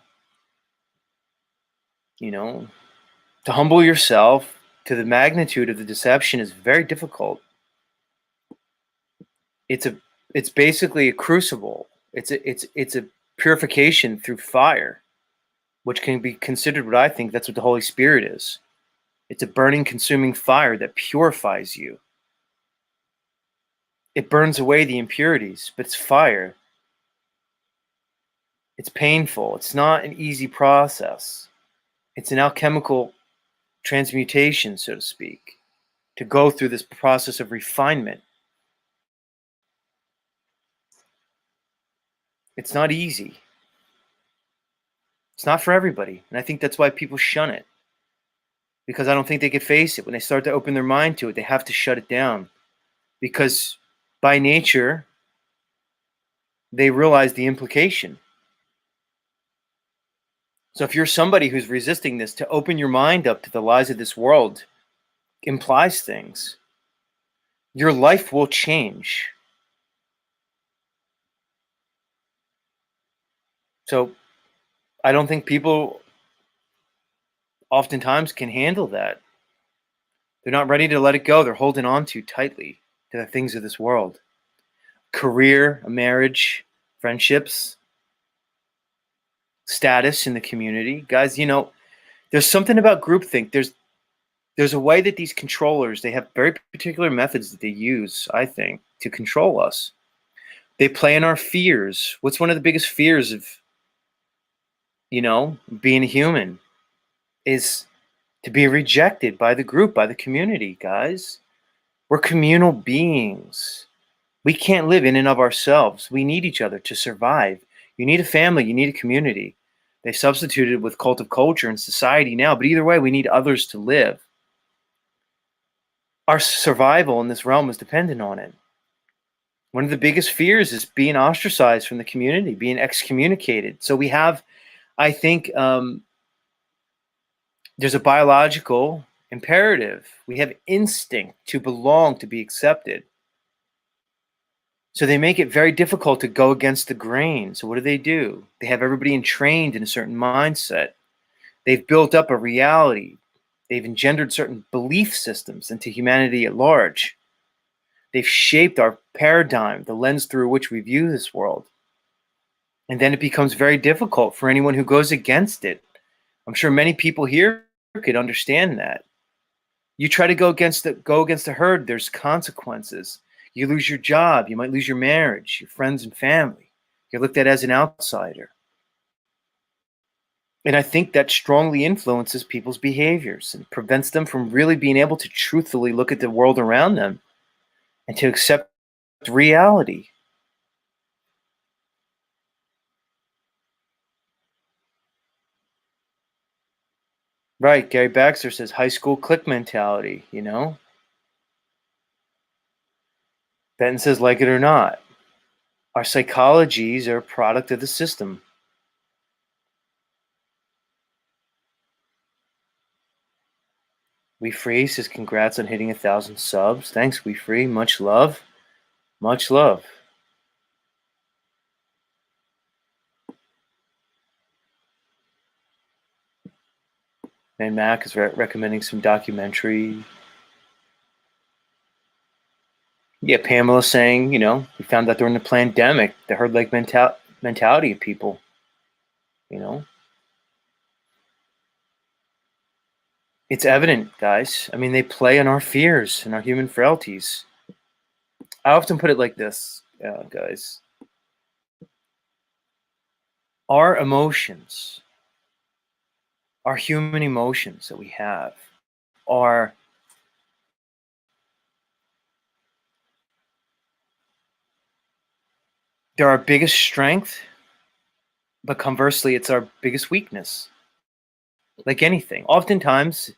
To humble yourself to the magnitude of the deception is very difficult. It's basically a crucible. It's a purification through fire, which can be considered what I think that's what the Holy Spirit is. It's a burning, consuming fire that purifies you. It burns away the impurities, but it's fire. It's painful. It's not an easy process. It's an alchemical transmutation, so to speak, to go through this process of refinement. It's not easy. It's not for everybody. And I think that's why people shun it, because I don't think they could face it. When they start to open their mind to it, they have to shut it down, because by nature, they realize the implication. So if you're somebody who's resisting this, to open your mind up to the lies of this world implies things. Your life will change. So I don't think people oftentimes can handle that. They're not ready to let it go. They're holding on too tightly to the things of this world. Career, a marriage, friendships, status in the community. Guys, there's something about groupthink. There's a way that these controllers, they have very particular methods that they use, I think, to control us. They play in our fears. What's one of the biggest fears of, being a human? Is to be rejected by the group, by the community, guys. We're communal beings. We can't live in and of ourselves. We need each other to survive. You need a family, you need a community. They substituted with cult of culture and society now, but either way, we need others to live. Our survival in this realm is dependent on it. One of the biggest fears is being ostracized from the community, being excommunicated. So we have, I think, there's a biological imperative. We have instinct to belong, to be accepted. So they make it very difficult to go against the grain. So what do? They have everybody entrained in a certain mindset. They've built up a reality. They've engendered certain belief systems into humanity at large. They've shaped our paradigm, the lens through which we view this world. And then it becomes very difficult for anyone who goes against it. I'm sure many people here could understand that. You try to go against the herd, there's consequences. You lose your job, you might lose your marriage, your friends and family. You're looked at as an outsider. And I think that strongly influences people's behaviors and prevents them from really being able to truthfully look at the world around them and to accept reality. Right, Gary Baxter says high school clique mentality. Benton says like it or not. Our psychologies are a product of the system. We Free says congrats on hitting 1,000 subs. Thanks, We Free. Much love. Much love. And Mac is recommending some documentary. Yeah, Pamela saying, we found out during the pandemic, the herd like mentality of people, you know. It's evident, guys. I mean, they play on our fears and our human frailties. I often put it like this, guys. Our emotions, our human emotions that we have, are they're our biggest strength, but conversely, it's our biggest weakness. Like anything. Oftentimes,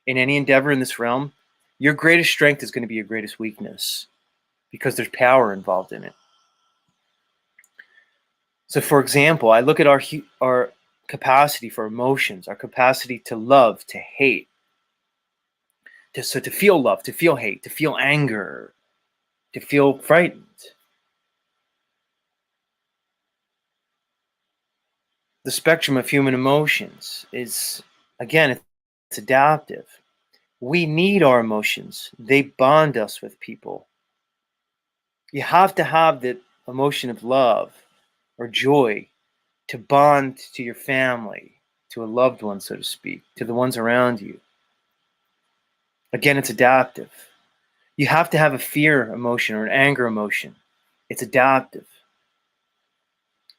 in any endeavor in this realm, your greatest strength is going to be your greatest weakness because there's power involved in it. So, for example, I look at our capacity for emotions, our capacity to love, to hate, to feel love, to feel hate, to feel anger, to feel frightened. The spectrum of human emotions is, again, it's adaptive. We need our emotions. They bond us with people. You have to have the emotion of love or joy to bond to your family, to a loved one, so to speak, to the ones around you. Again, it's adaptive. You have to have a fear emotion or an anger emotion. It's adaptive.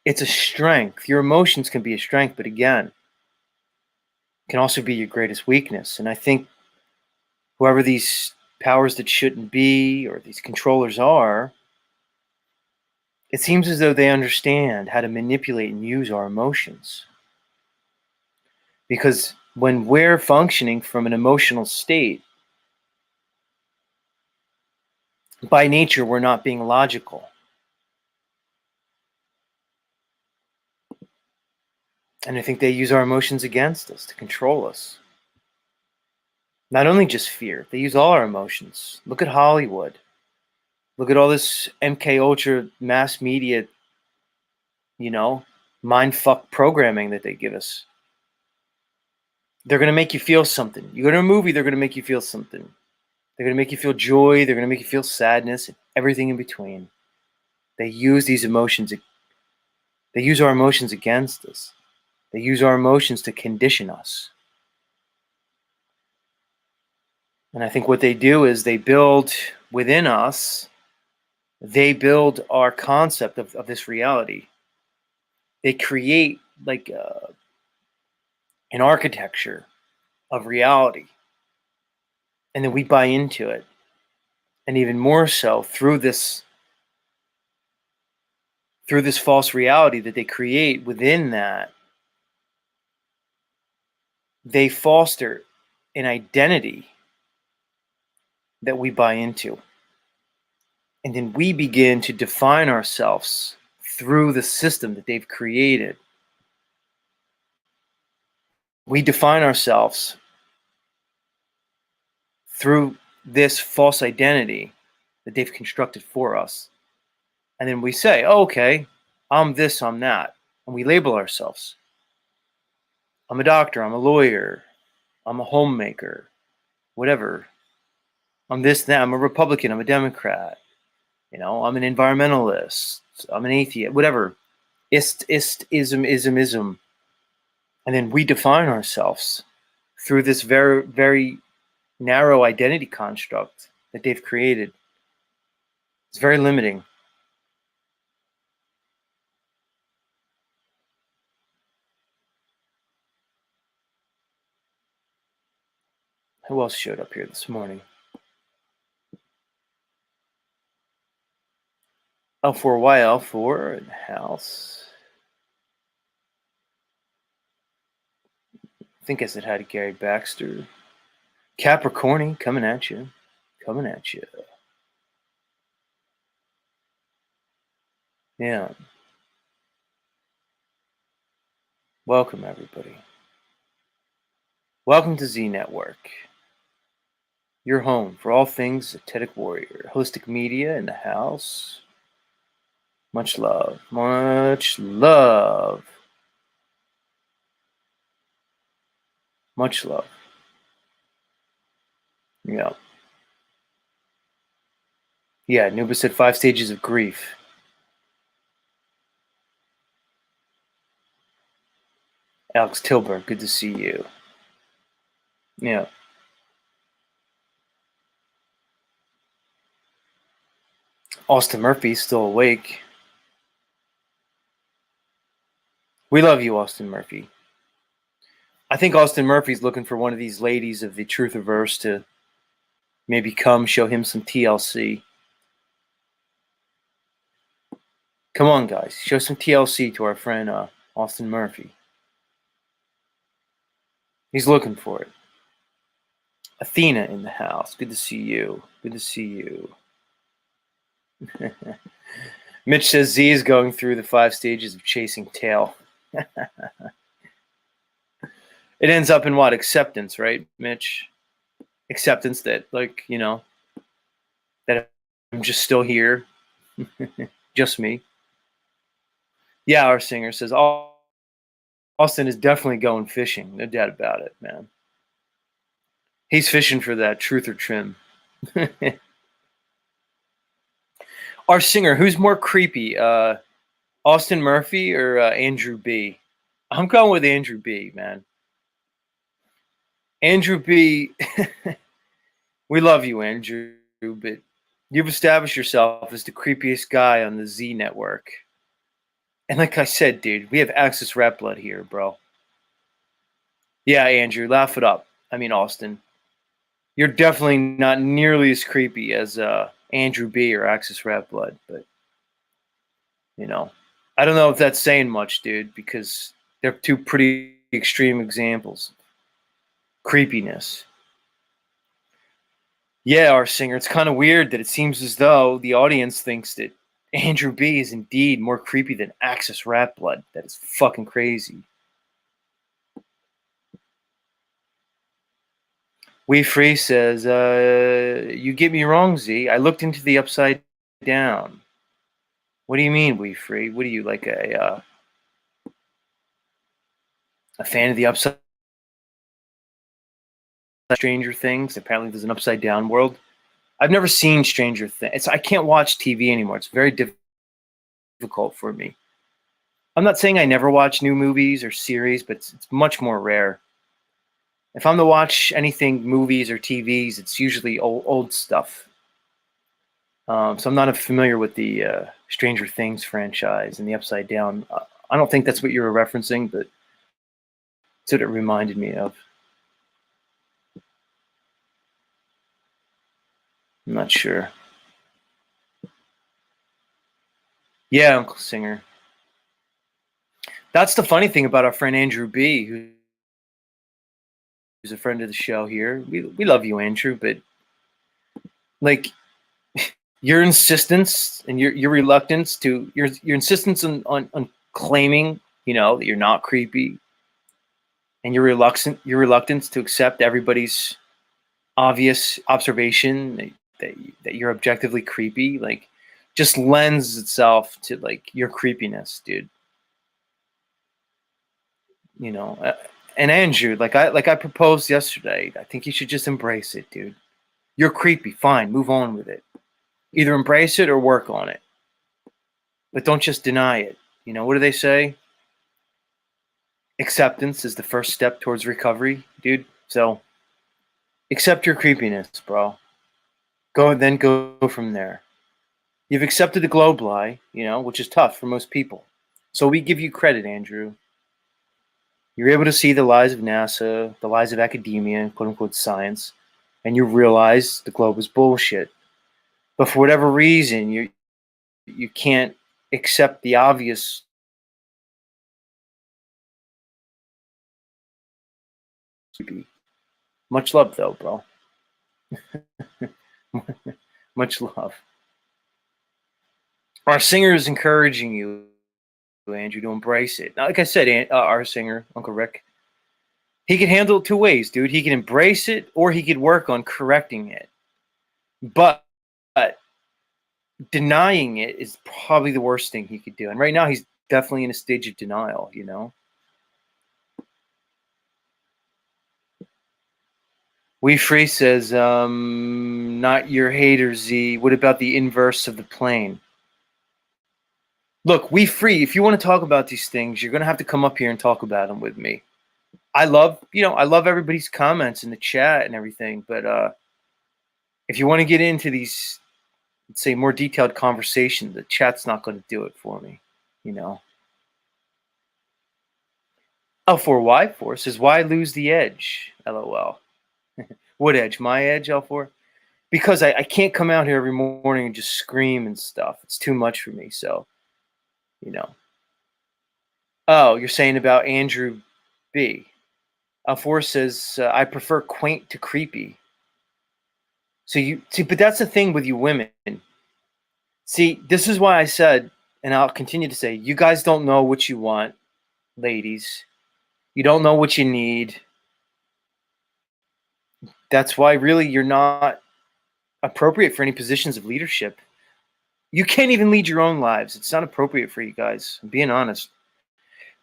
It's a strength. Your emotions can be a strength, but again, can also be your greatest weakness. And I think whoever these powers that shouldn't be or these controllers are, it seems as though they understand how to manipulate and use our emotions. Because when we're functioning from an emotional state, by nature, we're not being logical. And I think they use our emotions against us to control us. Not only just fear, they use all our emotions. Look at Hollywood. Look at all this MK Ultra mass media, you know, mind fuck programming that they give us. They're going to make you feel something. You go to a movie, they're going to make you feel something. They're going to make you feel joy. They're going to make you feel sadness, and everything in between. They use these emotions. They use our emotions against us. They use our emotions to condition us. And I think what they do is they build within us, they build our concept of this reality. They create like an architecture of reality. And then we buy into it. And even more so through this false reality that they create within that, they foster an identity that we buy into. And then we begin to define ourselves through the system that they've created. We define ourselves through this false identity that they've constructed for us. And then we say, oh, okay, I'm this, I'm that. And we label ourselves. I'm a doctor, I'm a lawyer, I'm a homemaker, whatever. I'm this, that, I'm a Republican, I'm a Democrat. I'm an environmentalist, I'm an atheist, whatever. Ism. And then we define ourselves through this very, very narrow identity construct that they've created. It's very limiting. Who else showed up here this morning? L4Y, L4 in the house. I think I said hi to Gary Baxter. Capricorny coming at you. Coming at you. Yeah. Welcome, everybody. Welcome to Z Network. Your home for all things Aesthetic Warrior. Holistic Media in the house. Much love. Much love. Much love. Yeah. Yeah, Nuba said 5 stages of grief. Alex Tilburg, good to see you. Yeah. Austin Murphy's still awake. We love you, Austin Murphy. I think Austin Murphy's looking for one of these ladies of the Truthiverse to maybe come show him some TLC. Come on, guys. Show some TLC to our friend Austin Murphy. He's looking for it. Athena in the house. Good to see you. Good to see you. Mitch says Z is going through the 5 stages of chasing tail. It ends up in what? Acceptance, right, Mitch? Acceptance that, that I'm just still here. Just me. Yeah, our singer says, Austin is definitely going fishing. No doubt about it, man. He's fishing for that truth or trim. Our singer, who's more creepy, Austin Murphy or Andrew B? I'm going with Andrew B, man. Andrew B, we love you, Andrew, but you've established yourself as the creepiest guy on the Z network. And like I said, dude, we have Axis rap blood here, bro. Yeah, Andrew, laugh it up. I mean, Austin. You're definitely not nearly as creepy as Andrew B or Axis rap blood, but, I don't know if that's saying much, dude, because they're two pretty extreme examples. Creepiness. Yeah, our singer. It's kind of weird that it seems as though the audience thinks that Andrew B is indeed more creepy than Axis Rat Blood. That is fucking crazy. We Free says, you get me wrong, Z. I looked into the upside down. What do you mean, We Free? What are you, like a fan of the upside Stranger Things? Apparently there's an upside down world. I've never seen Stranger Things. I can't watch TV anymore. It's very difficult for me. I'm not saying I never watch new movies or series, but it's much more rare. If I'm to watch anything, movies or TVs, it's usually old stuff. So I'm not familiar with the Stranger Things franchise and the Upside Down. I don't think that's what you were referencing, but that's what it reminded me of. I'm not sure. Yeah, Uncle Singer. That's the funny thing about our friend Andrew B, who's a friend of the show here. We love you, Andrew, but like your insistence and your reluctance to your insistence on claiming, that you're not creepy, and your reluctance to accept everybody's obvious observation that you're objectively creepy, like, just lends itself to like your creepiness, dude. You know, and Andrew, like I proposed yesterday, I think you should just embrace it, dude. You're creepy, fine, move on with it. Either embrace it or work on it, but don't just deny it. What do they say? Acceptance is the first step towards recovery, dude. So accept your creepiness, bro. Go from there. You've accepted the globe lie, which is tough for most people. So we give you credit, Andrew. You're able to see the lies of NASA, the lies of academia, quote unquote science, and you realize the globe is bullshit. But for whatever reason, you can't accept the obvious. Much love, though, bro. Much love. Our singer is encouraging you, Andrew, to embrace it. Now, like I said, our singer, Uncle Rick, he can handle it two ways, dude. He can embrace it or he could work on correcting it. But denying it is probably the worst thing he could do. And right now, he's definitely in a stage of denial, We Free says, not your hater, Z. What about the inverse of the plane? Look, We Free, if you want to talk about these things, you're going to have to come up here and talk about them with me. I love everybody's comments in the chat and everything, but if you want to get into these, let's say, more detailed conversation, the chat's not going to do it for me, L4Y4 says, why lose the edge? LOL. What edge? My edge, L4? Because I can't come out here every morning and just scream and stuff. It's too much for me, so, Oh, you're saying about Andrew B. L4 says, I prefer quaint to creepy. So you see, but that's the thing with you women. See, this is why I said, and I'll continue to say, you guys don't know what you want, ladies. You don't know what you need. That's why really you're not appropriate for any positions of leadership. You can't even lead your own lives. It's not appropriate for you guys. I'm being honest.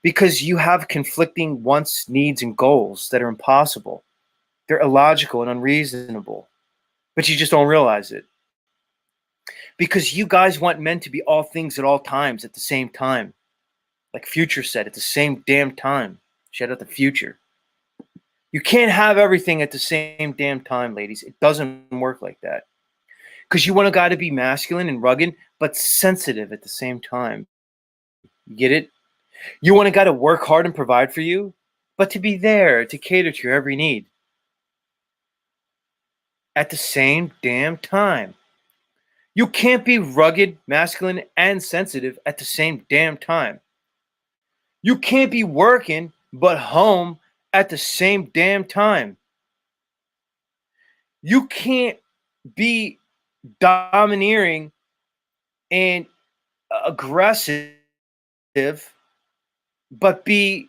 Because you have conflicting wants, needs, and goals that are impossible. They're illogical and unreasonable. But you just don't realize it. Because you guys want men to be all things at all times at the same time. Like Future said, at the same damn time. Shout out to Future. You can't have everything at the same damn time, ladies. It doesn't work like that. Because you want a guy to be masculine and rugged, but sensitive at the same time. You get it? You want a guy to work hard and provide for you, but to be there to cater to your every need. At the same damn time. You can't be rugged, masculine, and sensitive at the same damn time. You can't be working but home at the same damn time. You can't be domineering and aggressive, but be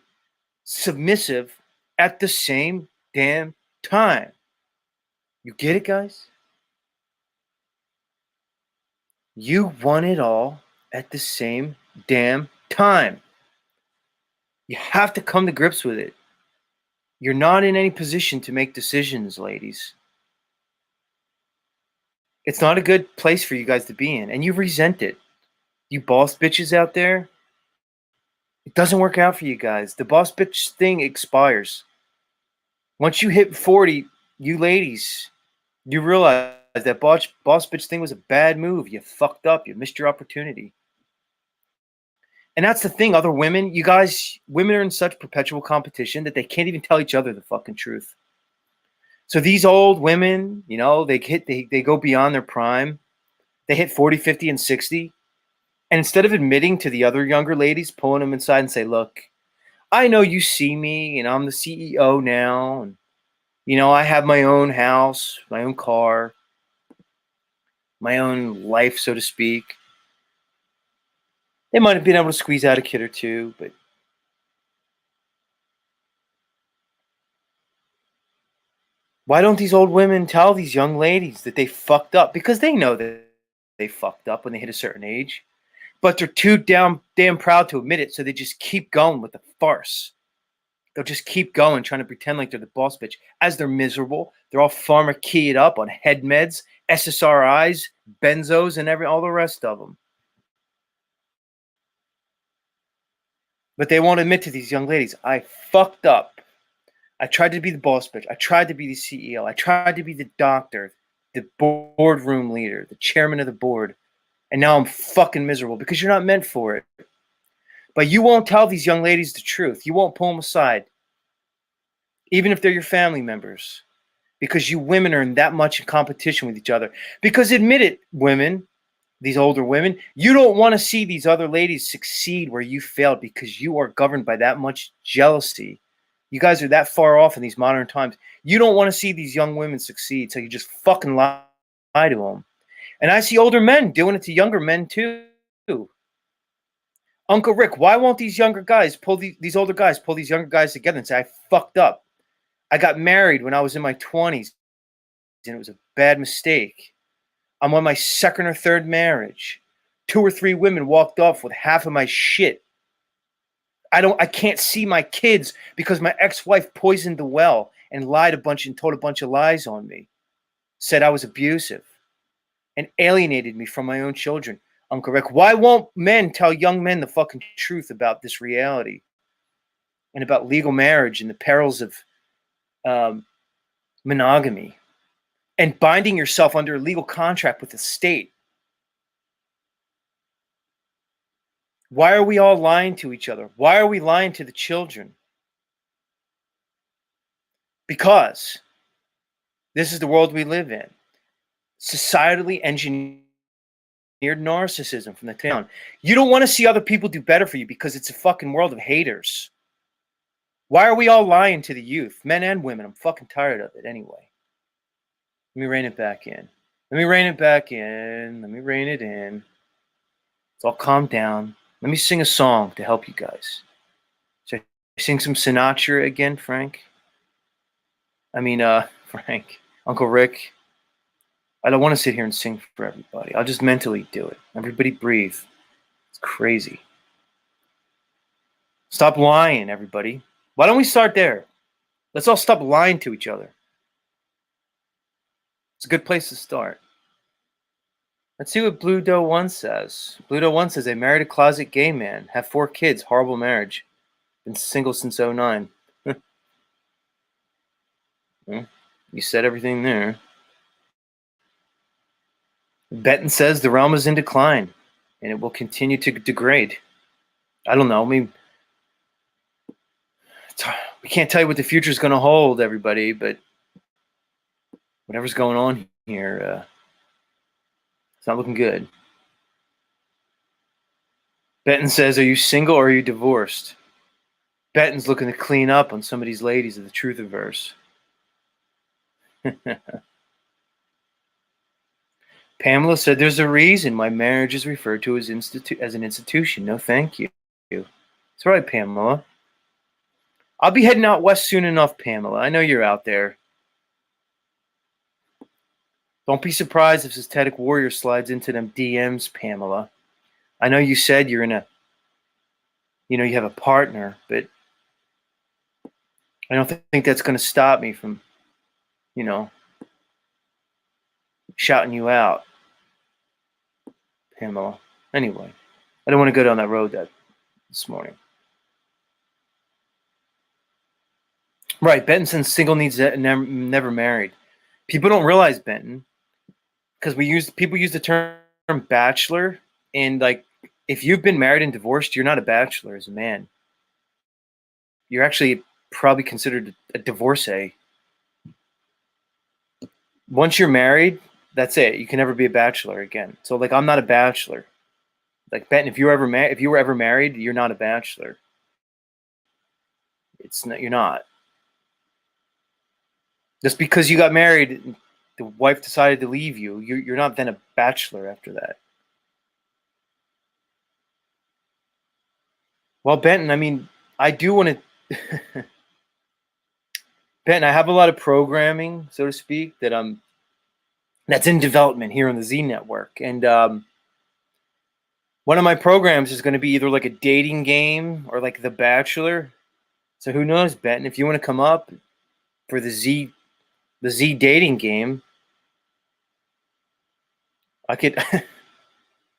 submissive at the same damn time. You get it, guys? You want it all at the same damn time. You have to come to grips with it. You're not in any position to make decisions, ladies. It's not a good place for you guys to be in, and you resent it. You boss bitches out there, it doesn't work out for you guys. The boss bitch thing expires. Once you hit 40, you ladies, you realize that boss bitch thing was a bad move. You fucked up. You missed your opportunity. And that's the thing, other women, you guys, women are in such perpetual competition that they can't even tell each other the fucking truth. So these old women, they go beyond their prime. They hit 40, 50, and 60. And instead of admitting to the other younger ladies, pulling them inside and say, look, I know you see me, and I'm the CEO now. And, I have my own house, my own car, my own life, so to speak. They might have been able to squeeze out a kid or two, but why don't these old women tell these young ladies that they fucked up? Because they know that they fucked up when they hit a certain age, but they're too damn proud to admit it, so they just keep going with the farce. They'll just keep going, trying to pretend like they're the boss bitch. As they're miserable, they're all pharma-keyed up on head meds, SSRIs, benzos, and all the rest of them. But they won't admit to these young ladies, I fucked up. I tried to be the boss bitch. I tried to be the CEO. I tried to be the doctor, the boardroom leader, the chairman of the board. And now I'm fucking miserable because you're not meant for it. But you won't tell these young ladies the truth. You won't pull them aside, even if they're your family members, because you women are in that much in competition with each other. Because admit it, women, these older women, you don't want to see these other ladies succeed where you failed because you are governed by that much jealousy. You guys are that far off in these modern times. You don't want to see these young women succeed, so you just fucking lie to them. And I see older men doing it to younger men too. Uncle Rick, why won't these younger guys pull these older guys pull these younger guys together and say, I fucked up. I got married when I was in my 20s and it was a bad mistake. I'm on my second or third marriage. 2 or 3 women walked off with half of my shit. I can't see my kids because my ex-wife poisoned the well and lied a bunch and told a bunch of lies on me. Said I was abusive and alienated me from my own children. Uncle Rick, why won't men tell young men the fucking truth about this reality and about legal marriage and the perils of monogamy and binding yourself under a legal contract with the state? Why are we all lying to each other? Why are we lying to the children? Because this is the world we live in. Societally engineered narcissism from the town. You don't want to see other people do better for you because it's a fucking world of haters. Why are we all lying to the youth, men and women? I'm fucking tired of it anyway. Let me rein it back in. Let me rein it back in. Let me rein it in. Let's all calm down. Let me sing a song to help you guys. Should I sing some Sinatra again, Frank? Frank. Uncle Rick. I don't want to sit here and sing for everybody. I'll just mentally do it. Everybody breathe. It's crazy. Stop lying, everybody. Why don't we start there? Let's all stop lying to each other. It's a good place to start. Let's see what Blue Doe 1 says. Blue Doe 1 says, I married a closet gay man, have 4 kids, horrible marriage. Been single since 09. Well, you said everything there. Benton says the realm is in decline and it will continue to degrade. I don't know. I mean, we can't tell you what the future is going to hold, everybody, but whatever's going on here, it's not looking good. Benton says, are you single or are you divorced? Benton's looking to clean up on some of these ladies of the Truthiverse. Pamela said there's a reason my marriage is referred to as an institution. No, thank you. That's right, Pamela. I'll be heading out west soon enough, Pamela. I know you're out there. Don't be surprised if Aesthetic Warrior slides into them DMs, Pamela. I know you said you're in you have a partner, but I don't think that's going to stop me from, shouting you out, Pamela. Anyway, I don't want to go down that road this morning. Right, Benton's single, needs never married. People don't realize, Benton, because people use the term bachelor, and like if you've been married and divorced, you're not a bachelor as a man. You're actually probably considered a divorcee. Once you're married, that's it. You can never be a bachelor again. So like I'm not a bachelor. Like Benton, if you were ever married, you're not a bachelor. It's not. You're not. Just because you got married, the wife decided to leave you. You're not then a bachelor after that. Well, Benton, I mean, I do want to. Benton, I have a lot of programming, so to speak, that's in development here on the Z Network, and one of my programs is going to be either like a dating game or like The Bachelor. So who knows, Benton? If you want to come up for the Z dating game, I could.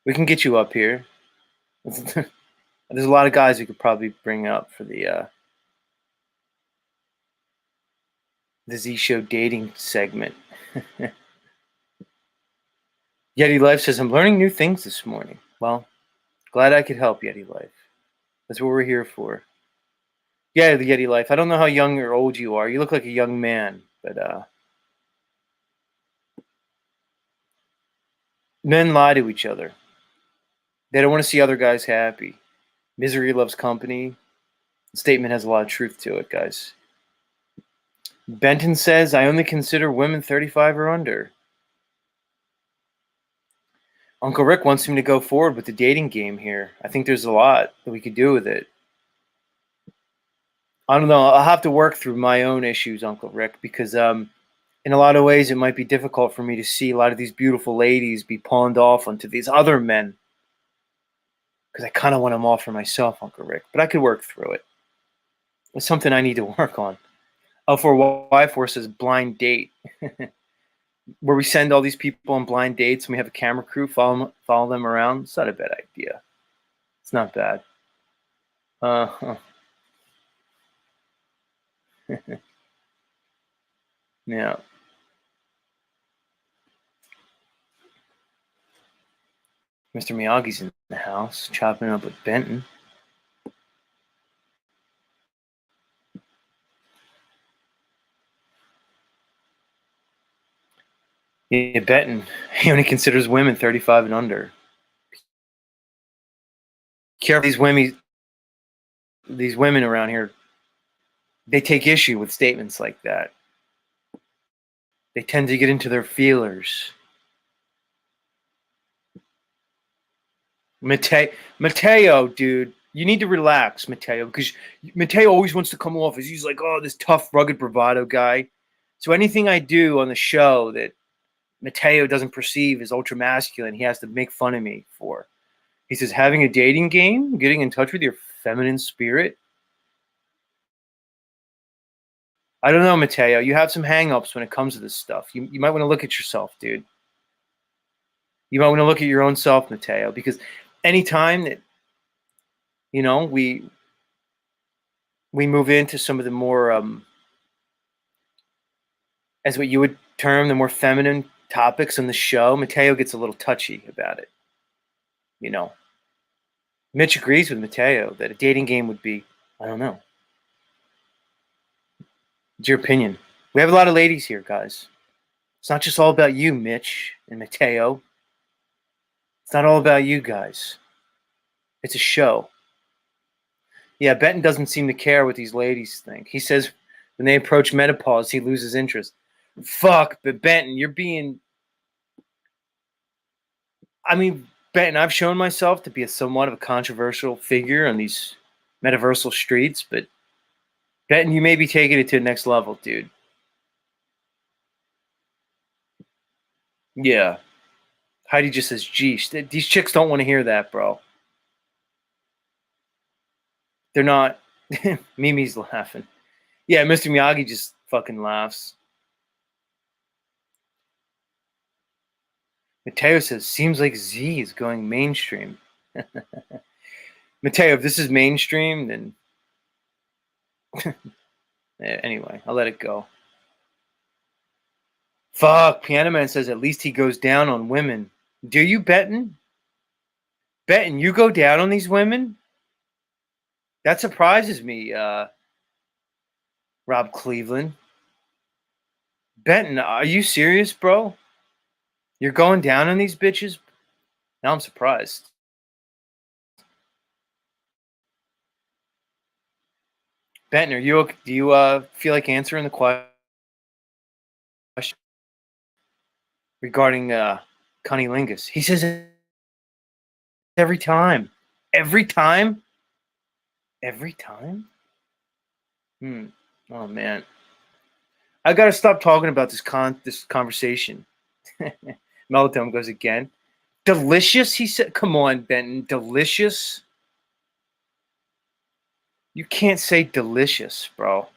We can get you up here. There's a lot of guys we could probably bring up for the Z Show dating segment. Yeti Life says, I'm learning new things this morning. Well, glad I could help, Yeti Life. That's what we're here for. Yeah, the Yeti Life. I don't know how young or old you are. You look like a young man, but men lie to each other. They don't want to see other guys happy. Misery loves company. The statement has a lot of truth to it, guys. Benton says, I only consider women 35 or under. Uncle Rick wants me to go forward with the dating game here. I think there's a lot that we could do with it. I don't know. I'll have to work through my own issues, Uncle Rick, because in a lot of ways it might be difficult for me to see a lot of these beautiful ladies be pawned off onto these other men. Because I kind of want them all for myself, Uncle Rick. But I could work through it. It's something I need to work on. L4Y4 says blind date. Where we send all these people on blind dates and we have a camera crew follow them around. It's not a bad idea. It's not bad. Yeah. Mr. Miyagi's in the house, chopping up with Benton. Yeah, Benton. He only considers women 35 and under. Careful, these women around here, they take issue with statements like that. They tend to get into their feelers. Mateo, dude, you need to relax, Mateo, because Mateo always wants to come off as he's like, oh, this tough, rugged bravado guy. So anything I do on the show that Mateo doesn't perceive as ultra masculine, he has to make fun of me for. He says, having a dating game, getting in touch with your feminine spirit. I don't know, Mateo. You have some hang-ups when it comes to this stuff. You might want to look at yourself, dude. You might want to look at your own self, Mateo, because anytime that, we move into some of the more, as what you would term, the more feminine topics on the show, Mateo gets a little touchy about it. Mitch agrees with Mateo that a dating game would be, I don't know. It's your opinion. We have a lot of ladies here, guys. It's not just all about you, Mitch and Mateo. It's not all about you guys. It's a show. Yeah, Benton doesn't seem to care what these ladies think. He says when they approach menopause, he loses interest. Fuck, but Benton, you're being. I mean, Benton, I've shown myself to be somewhat of a controversial figure on these metaversal streets, but Benton, you may be taking it to the next level, dude. Yeah. Heidi just says, geesh. These chicks don't want to hear that, bro. They're not. Mimi's laughing. Yeah, Mr. Miyagi just fucking laughs. Mateo says, seems like Z is going mainstream. Mateo, if this is mainstream, then anyway, I'll let it go. Fuck, Piano Man says at least he goes down on women. Do you, Benton? Benton, you go down on these women? That surprises me, Rob Cleveland. Benton, are you serious, bro? You're going down on these bitches? Now I'm surprised. Benton, do you feel like answering the question regarding cunnilingus? He says every time. Every time? Every time? Oh man. I gotta stop talking about this conversation. Meltdown goes again. Delicious, he said. Come on, Benton. Delicious? You can't say delicious, bro.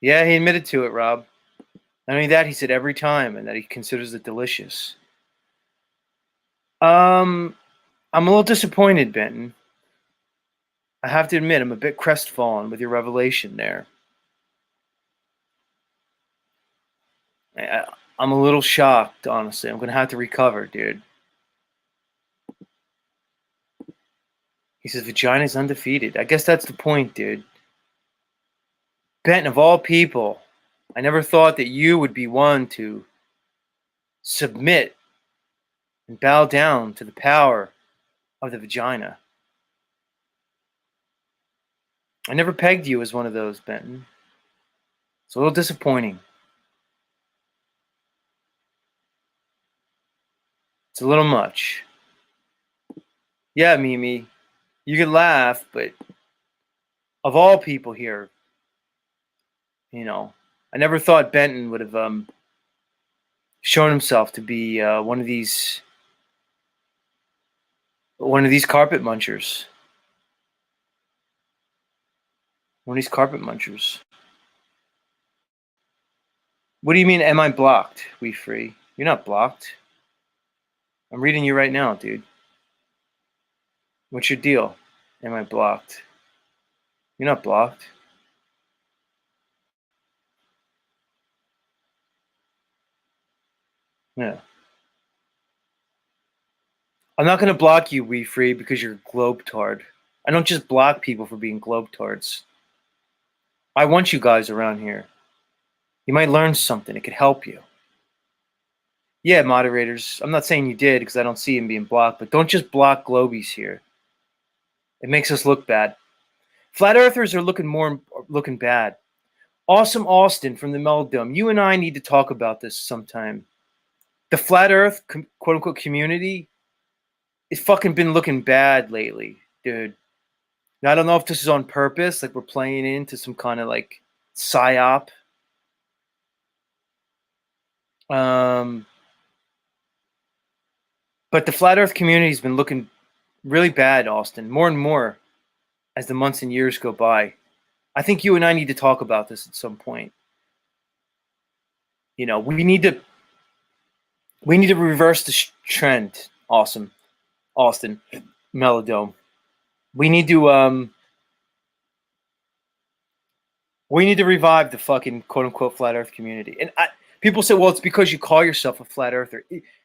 Yeah, he admitted to it, Rob. Not only that, he said every time, and that he considers it delicious. I'm a little disappointed, Benton. I have to admit, I'm a bit crestfallen with your revelation there. I'm a little shocked, honestly. I'm going to have to recover, dude. He says, vagina's undefeated. I guess that's the point, dude. Benton, of all people, I never thought that you would be one to submit and bow down to the power of the vagina. I never pegged you as one of those, Benton. It's a little disappointing. It's a little much. Yeah, Mimi, you can laugh, but of all people here, I never thought Benton would have shown himself to be one of these carpet munchers. One of these carpet munchers. What do you mean, am I blocked? We free. You're not blocked. I'm reading you right now, dude. What's your deal? Am I blocked? You're not blocked. Yeah. I'm not going to block you, We Free, because you're globetard. I don't just block people for being globetards. I want you guys around here. You might learn something. It could help you. Yeah, moderators. I'm not saying you did because I don't see him being blocked, but don't just block globies here. It makes us look bad. Flat Earthers are looking bad. Awesome Austin from the Meldome. You and I need to talk about this sometime. The Flat Earth quote unquote community is fucking been looking bad lately, dude. Now, I don't know if this is on purpose, like we're playing into some kind of like psyop. But the Flat Earth community has been looking really bad, Austin, more and more as the months and years go by. I think you and I need to talk about this at some point. We need to reverse the trend. Awesome, Austin, Melodome. We need to revive the fucking quote unquote flat Earth community. And people say, well, it's because you call yourself a flat earther.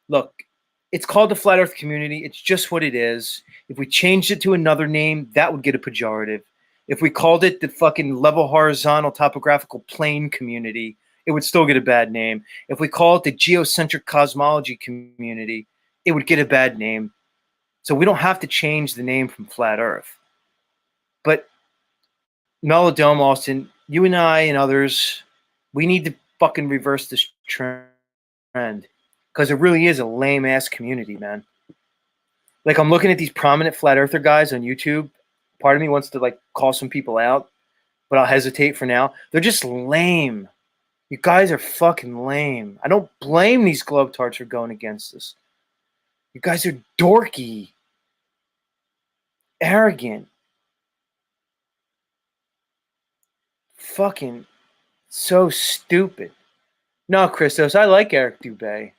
Look, it's called the flat Earth community. It's just what it is. If we changed it to another name, that would get a pejorative. If we called it the fucking level horizontal topographical plane community, it would still get a bad name. If we call it the geocentric cosmology community, it would get a bad name. So we don't have to change the name from Flat Earth. But Melodome, Austin, you and I and others, we need to fucking reverse this trend because it really is a lame ass community, man. Like I'm looking at these prominent flat earther guys on YouTube. Part of me wants to like call some people out, but I'll hesitate for now. They're just lame. You guys are fucking lame. I don't blame these globetards for going against us. You guys are dorky, arrogant, fucking so stupid. No, Christos, I like Eric Dubé.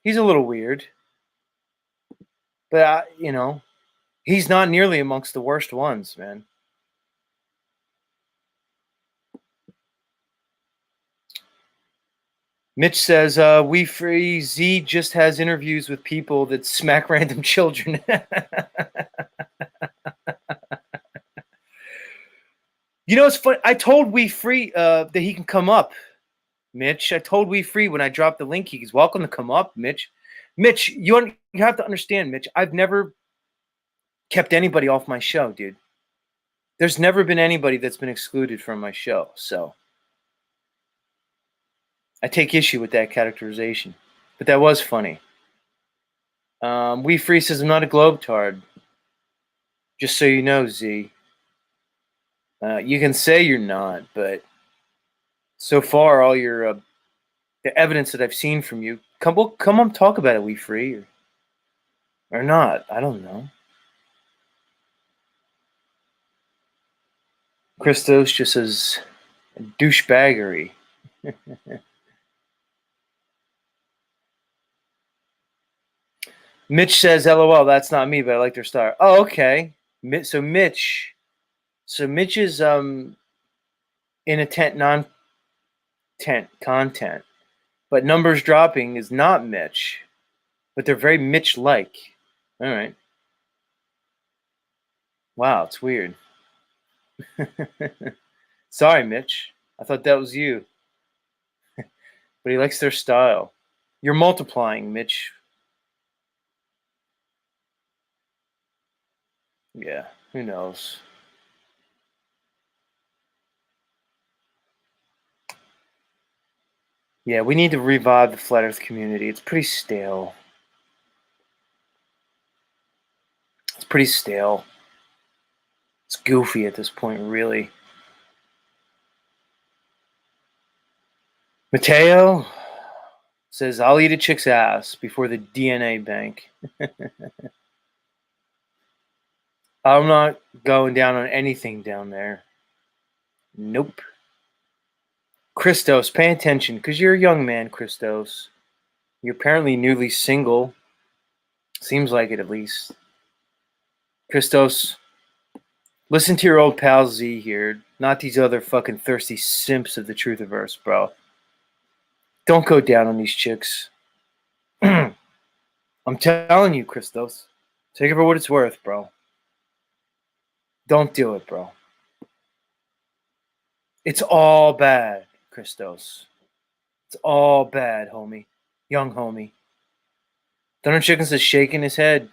He's a little weird, but he's not nearly amongst the worst ones, man. Mitch says, "We free Z just has interviews with people that smack random children." It's funny. I told We Free that he can come up. Mitch, I told We Free when I dropped the link. He's welcome to come up, Mitch. Mitch, you have to understand, Mitch. I've never kept anybody off my show, dude. There's never been anybody that's been excluded from my show, so I take issue with that characterization. But that was funny. We Free says I'm not a globetard. Just so you know, Z. You can say you're not, but so far all your the evidence that I've seen from you, come on, talk about it. We Free or not? I don't know. Christos just says douchebaggery. Mitch says, "LOL, that's not me, but I like their style." Oh, okay. So Mitch is in non-tent content, but numbers dropping is not Mitch, but they're very Mitch-like. All right. Wow, it's weird. Sorry, Mitch. I thought that was you. But he likes their style. You're multiplying, Mitch. Yeah, who knows? Yeah, we need to revive the flat earth community. It's pretty stale. It's pretty stale. It's goofy at this point, really. Mateo says, "I'll eat a chick's ass before the DNA bank." I'm not going down on anything down there. Nope. Christos, pay attention, because you're a young man, Christos. You're apparently newly single. Seems like it, at least. Christos, listen to your old pal Z here, not these other fucking thirsty simps of the Truthiverse, bro. Don't go down on these chicks. I'm telling you, Christos. Take it for what it's worth, bro. Don't do it, bro. It's all bad, Christos. It's all bad, homie. Young homie. Thunder Chickens is shaking his head.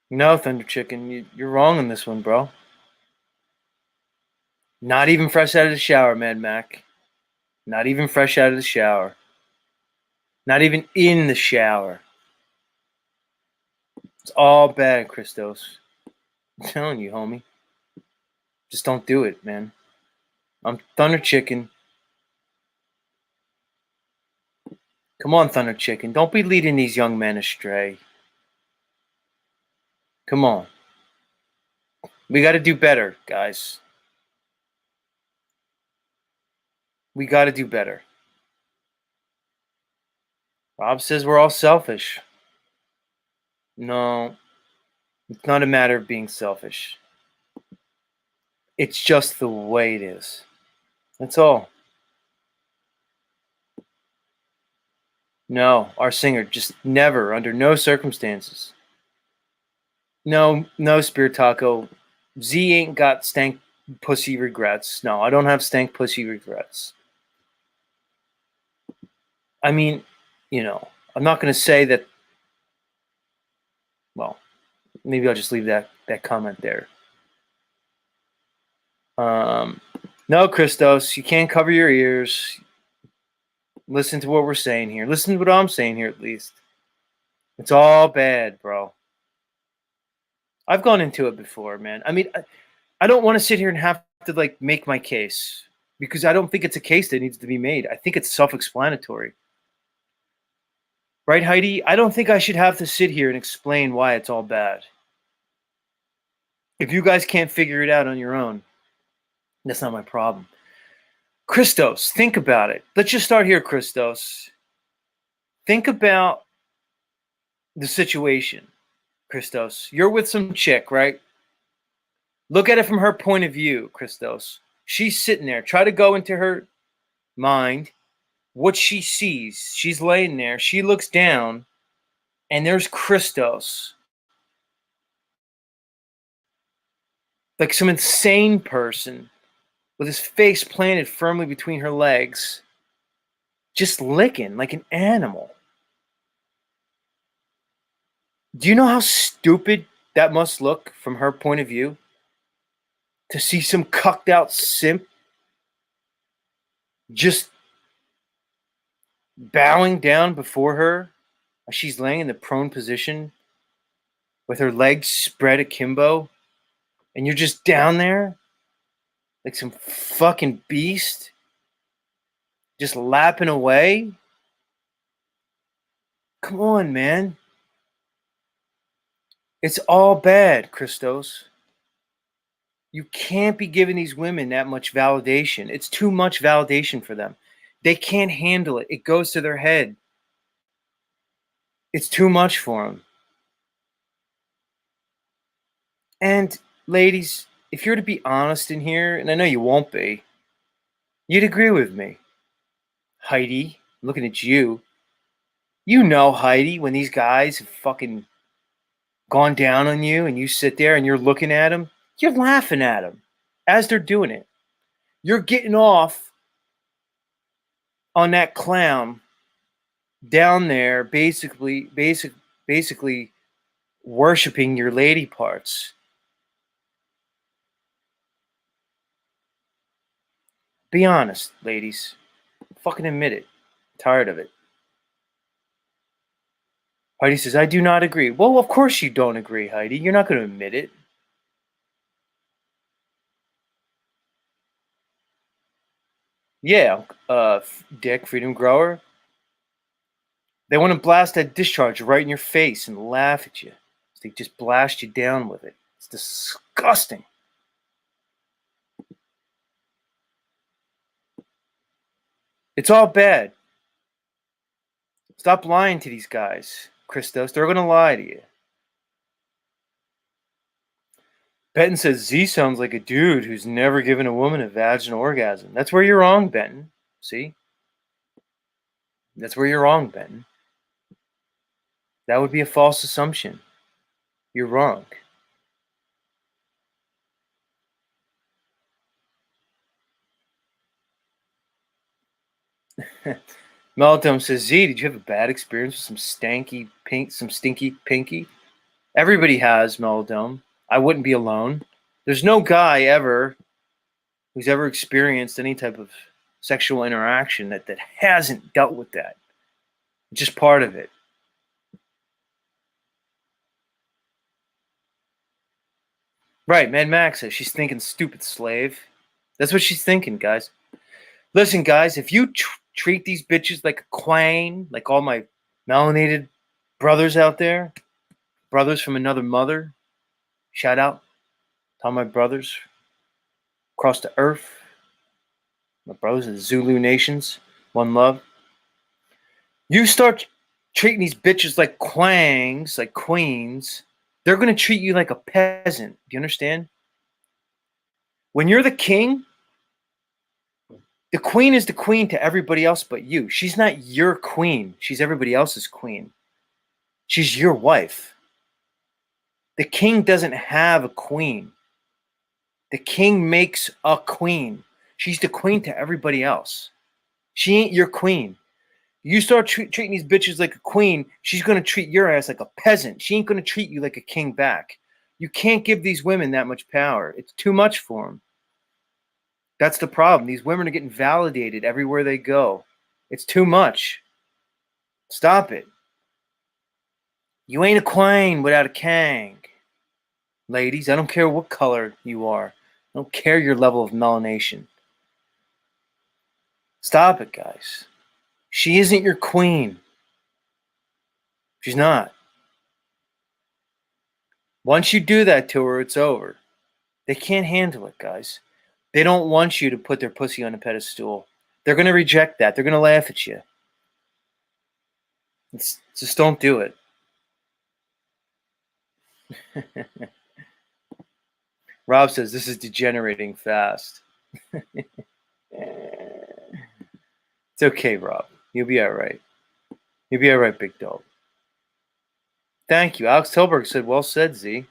No, Thunder Chicken, you're wrong on this one, bro. Not even fresh out of the shower, Mad Mac. Not even fresh out of the shower. Not even in the shower. It's all bad, Christos. I'm telling you, homie. Just don't do it, man. I'm Thunder Chicken. Come on, Thunder Chicken. Don't be leading these young men astray. Come on. We got to do better, guys. We got to do better. Rob says we're all selfish. No, it's not a matter of being selfish. It's just the way it is. That's all. No, our singer just never, under no circumstances. No, Spirit Taco. Z ain't got stank pussy regrets. No, I don't have stank pussy regrets. I mean, I'm not going to say that. Well, maybe I'll just leave that comment there. No, Christos, you can't cover your ears. Listen to what we're saying here. Listen to what I'm saying here, at least. It's all bad, bro. I've gone into it before, man. I mean, I don't want to sit here and have to like make my case because I don't think it's a case that needs to be made. I think it's self-explanatory. Right, Heidi? I don't think I should have to sit here and explain why it's all bad. If you guys can't figure it out on your own, that's not my problem. Christos, think about it. Let's just start here, Christos. Think about the situation, Christos. You're with some chick, right? Look at it from her point of view, Christos. She's sitting there. Try to go into her mind what she sees. She's laying there. She looks down, and there's Christos. Like some insane person with his face planted firmly between her legs, just licking like an animal. Do you know how stupid that must look from her point of view? To see some cucked out simp just bowing down before her as she's laying in the prone position with her legs spread akimbo, and you're just down there like some fucking beast just lapping away. Come on, man. It's all bad, Christos. You can't be giving these women that much validation. It's too much validation for them. They can't handle it. It goes to their head. It's too much for them. And ladies, if you're to be honest in here, and I know you won't be, you'd agree with me. Heidi, I'm looking at you. You know, Heidi, when these guys have fucking gone down on you and you sit there and you're looking at them, you're laughing at them as they're doing it. You're getting off on that clown down there, basically worshiping your lady parts. Be honest, ladies. Fucking admit it. Tired of it. Heidi says, I do not agree. Well, of course you don't agree, Heidi. You're not going to admit it. Yeah, Dick, Freedom Grower. They want to blast that discharge right in your face and laugh at you. They just blast you down with it. It's disgusting. It's all bad. Stop lying to these guys, Christos. They're going to lie to you. Benton says Z sounds like a dude who's never given a woman a vaginal orgasm. That's where you're wrong, Benton. See? That's where you're wrong, Benton. That would be a false assumption. You're wrong. Meltdown says, Z, did you have a bad experience with some stinky pinky? Everybody has, Meltdown. I wouldn't be alone. There's no guy ever who's ever experienced any type of sexual interaction that hasn't dealt with that. It's just part of it. Right, Mad Max says she's thinking stupid slave. That's what she's thinking, guys. Listen, guys, if you treat these bitches like a queen, like all my melanated brothers out there, brothers from another mother, shout out to all my brothers across the earth, my brothers in the Zulu nations, one love. You start treating these bitches like quangs, like queens, they're going to treat you like a peasant. Do you understand? When you're the king, the queen is the queen to everybody else but you. She's not your queen. She's everybody else's queen. She's your wife. The king doesn't have a queen. The king makes a queen. She's the queen to everybody else. She ain't your queen. You start treating these bitches like a queen, she's going to treat your ass like a peasant. She ain't going to treat you like a king back. You can't give these women that much power. It's too much for them. That's the problem. These women are getting validated everywhere they go. It's too much. Stop it. You ain't a queen without a king. Ladies, I don't care what color you are. I don't care your level of melanation. Stop it, guys. She isn't your queen. She's not. Once you do that to her, it's over. They can't handle it, guys. They don't want you to put their pussy on a pedestal. They're going to reject that. They're going to laugh at you. Just don't do it. Rob says this is degenerating fast. It's okay, Rob. You'll be all right. You'll be all right, big dog. Thank you. Alex Tilburg said, well said, Z.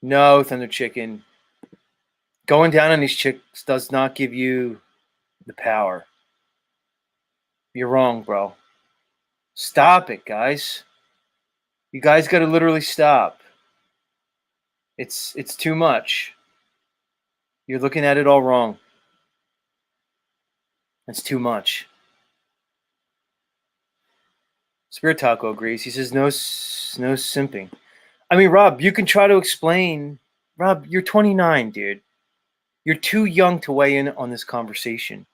No, Thunder Chicken. Going down on these chicks does not give you the power. You're wrong, bro. Stop it, guys. You guys got to literally stop. It's too much. You're looking at it all wrong. It's too much. Spirit Taco agrees. He says no simping. I mean, Rob, you can try to explain. Rob, you're 29, dude. You're too young to weigh in on this conversation.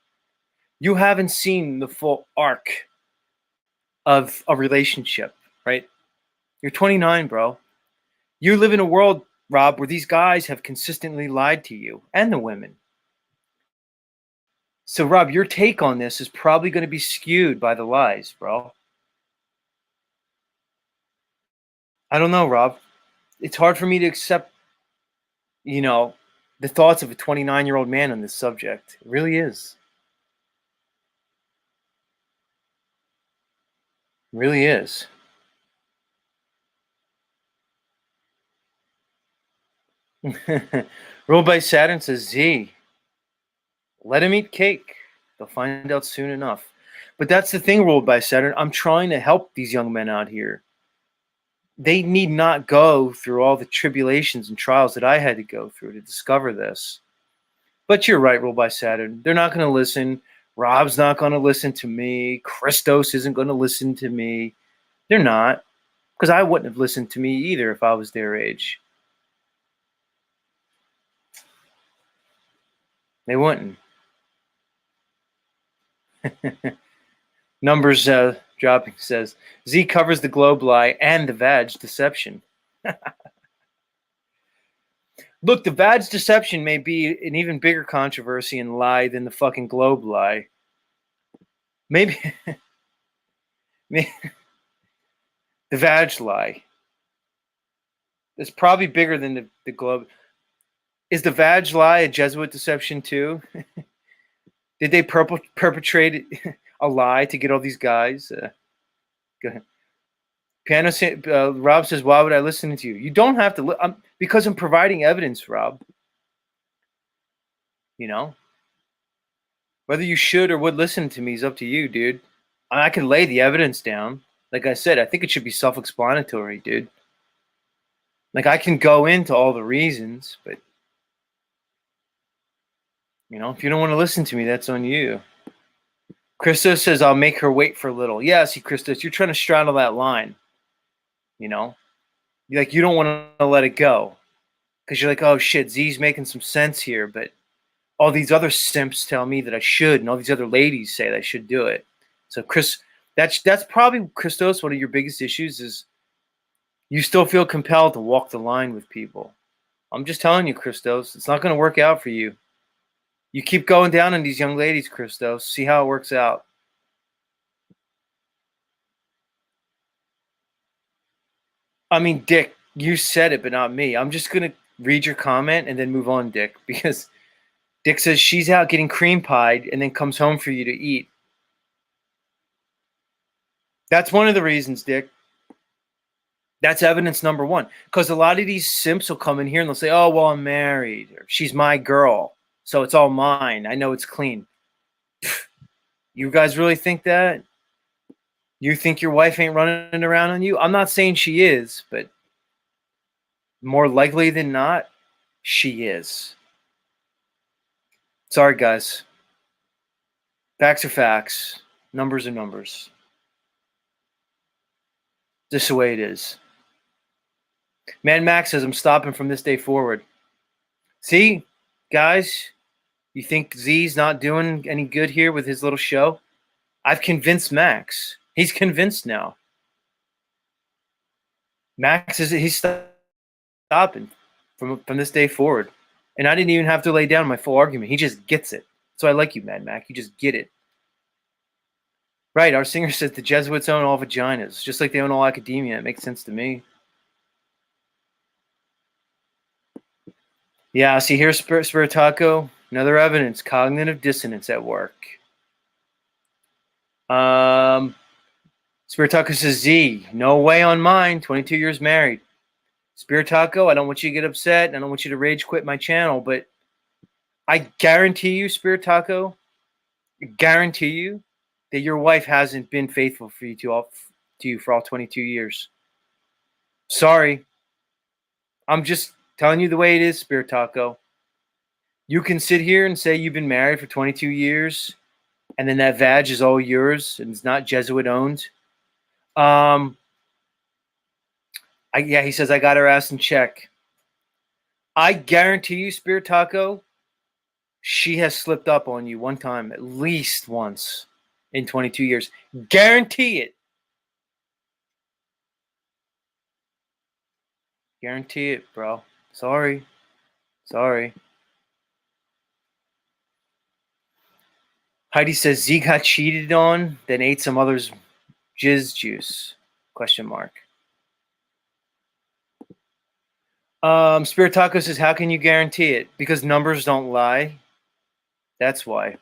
You haven't seen the full arc of a relationship, right? You're 29, bro. You live in a world, Rob, where these guys have consistently lied to you and the women. So, Rob, your take on this is probably going to be skewed by the lies, bro. I don't know, Rob. It's hard for me to accept, the thoughts of a 29-year-old man on this subject. It really is. It really is. Ruled by Saturn says, Z, let him eat cake. They'll find out soon enough. But that's the thing, Ruled by Saturn. I'm trying to help these young men out here. They need not go through all the tribulations and trials that I had to go through to discover this. But you're right, Ruled by Saturn. They're not going to listen. Rob's not going to listen to me. Christos isn't going to listen to me. They're not. Because I wouldn't have listened to me either if I was their age. They wouldn't. Numbers dropping says, Z covers the globe lie and the vag deception. Look, the vag deception may be an even bigger controversy and lie than the fucking globe lie. Maybe the vag lie. It's probably bigger than the globe. Is the vag lie a Jesuit deception too? Did they perpetrate a lie to get all these guys? Go ahead. Piano Rob says, why would I listen to you? You don't have to because I'm providing evidence, Rob. Whether you should or would listen to me is up to you, dude. I can lay the evidence down. Like I said, I think it should be self-explanatory, dude. Like, I can go into all the reasons, but if you don't want to listen to me, that's on you. Christos says, I'll make her wait for a little. Yeah, see, Christos, you're trying to straddle that line. You don't want to let it go. Because you're like, oh, shit, Z's making some sense here. But all these other simps tell me that I should. And all these other ladies say that I should do it. So, Chris, that's probably, Christos, one of your biggest issues is you still feel compelled to walk the line with people. I'm just telling you, Christos, it's not going to work out for you. You keep going down on these young ladies, Christos. See how it works out. I mean, Dick, you said it, but not me. I'm just going to read your comment and then move on, Dick, because Dick says she's out getting cream pied and then comes home for you to eat. That's one of the reasons, Dick. That's evidence number one. Because a lot of these simps will come in here and they'll say, oh, well, I'm married. Or she's my girl. So it's all mine. I know it's clean. You guys really think that? You think your wife ain't running around on you? I'm not saying she is, but more likely than not, she is. Sorry, guys. Facts are facts. Numbers are numbers. Just the way it is. Man Max says, I'm stopping from this day forward. See, guys, you think Z's not doing any good here with his little show? I've convinced Max. He's convinced now. Max he's stopping from this day forward. And I didn't even have to lay down my full argument. He just gets it. So I like you, Mad Mac. You just get it. Right, our singer says the Jesuits own all vaginas, just like they own all academia. It makes sense to me. Yeah, see here's Spiritaco. Another evidence, cognitive dissonance at work. Spiritaco says Z, no way on mine, 22 years married. Spiritaco, I don't want you to get upset. I don't want you to rage quit my channel, but I guarantee you, Spiritaco, guarantee you that your wife hasn't been faithful for you to you for all 22 years. Sorry. I'm just telling you the way it is, Spiritaco. You can sit here and say you've been married for 22 years and then that vag is all yours and it's not Jesuit owned. Yeah, he says I got her ass in check. I guarantee you, Spiritaco, she has slipped up on you one time, at least once in 22 years. Guarantee it. Guarantee it, bro. Sorry. Heidi says Z got cheated on, then ate some other's jizz juice? Question mark. Spirit Taco says, how can you guarantee it? Because numbers don't lie. That's why.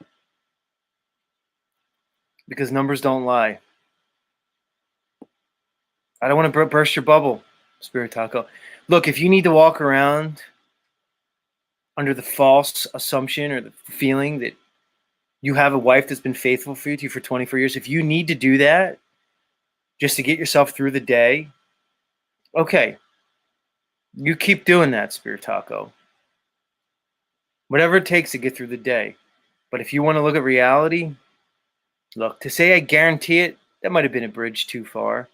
Because numbers don't lie. I don't want to burst your bubble, Spirit Taco. Look, if you need to walk around under the false assumption or the feeling that you have a wife that's been faithful for you for 24 years, if you need to do that just to get yourself through the day, okay, you keep doing that, Spirit Taco. Whatever it takes to get through the day. But if you want to look at reality, look, to say I guarantee it, that might have been a bridge too far.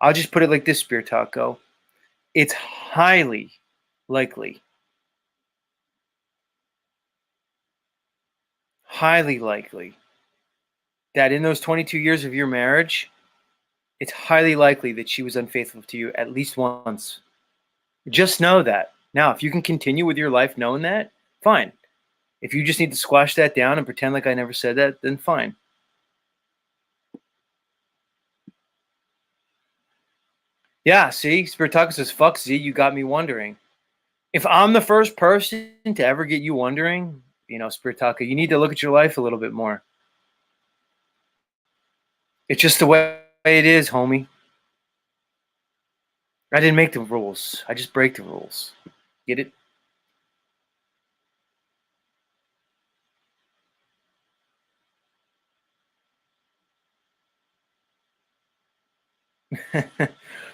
I'll just put it like this, Spirit Taco. It's highly likely that in those 22 years of your marriage, it's highly likely that she was unfaithful to you at least once. Just know that. Now, if you can continue with your life knowing that, fine. If you just need to squash that down and pretend like I never said that, then fine. Yeah, see, Spirit Taco says, fuck Z, you got me wondering. If I'm the first person to ever get you wondering, Spirit Taco, you need to look at your life a little bit more. It's just the way it is, homie. I didn't make the rules. I just break the rules. Get it?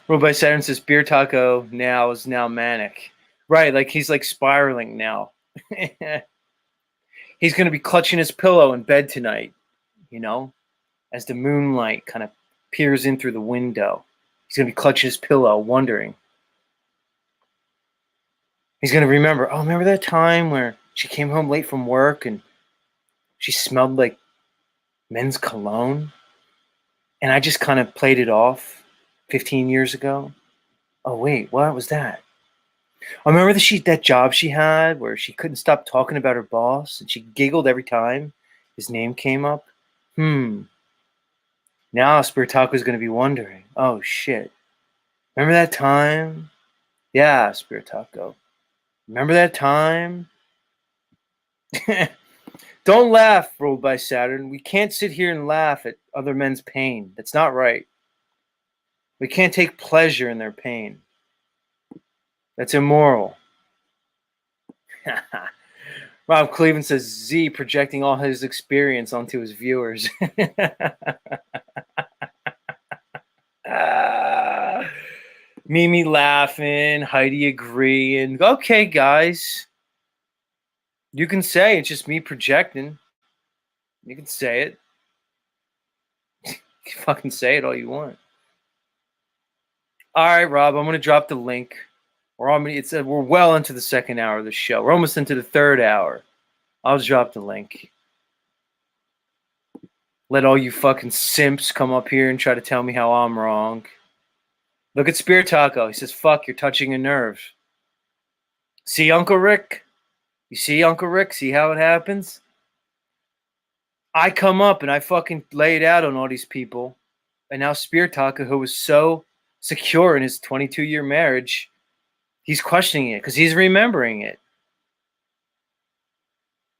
Ruled by Saturn says Beer Taco now is now manic. Right, like he's like spiraling now. He's gonna be clutching his pillow in bed tonight, as the moonlight kind of peers in through the window. He's gonna be clutching his pillow, wondering. He's gonna remember that time where she came home late from work and she smelled like men's cologne? And I just kind of played it off 15 years ago. Oh, wait, what was that? I remember that job she had where she couldn't stop talking about her boss and she giggled every time his name came up. Now Spiritaco is going to be wondering, oh, shit. Remember that time? Yeah, Spiritaco. Remember that time? Don't laugh, ruled by Saturn. We can't sit here and laugh at other men's pain. That's not right. We can't take pleasure in their pain. That's immoral. Rob Cleveland says Z projecting all his experience onto his viewers. Mimi laughing, Heidi agreeing. Okay, guys. You can say it's just me projecting. You can say it. You can fucking say it all you want. All right, Rob, I'm going to drop the link. We're well into the second hour of the show. We're almost into the third hour. I'll drop the link. Let all you fucking simps come up here and try to tell me how I'm wrong. Look at Spear Taco. He says, fuck, you're touching a nerve. See, Uncle Rick? You see, Uncle Rick? See how it happens? I come up and I fucking lay it out on all these people. And now Spear Taco, who was so secure in his 22-year marriage, he's questioning it because he's remembering it.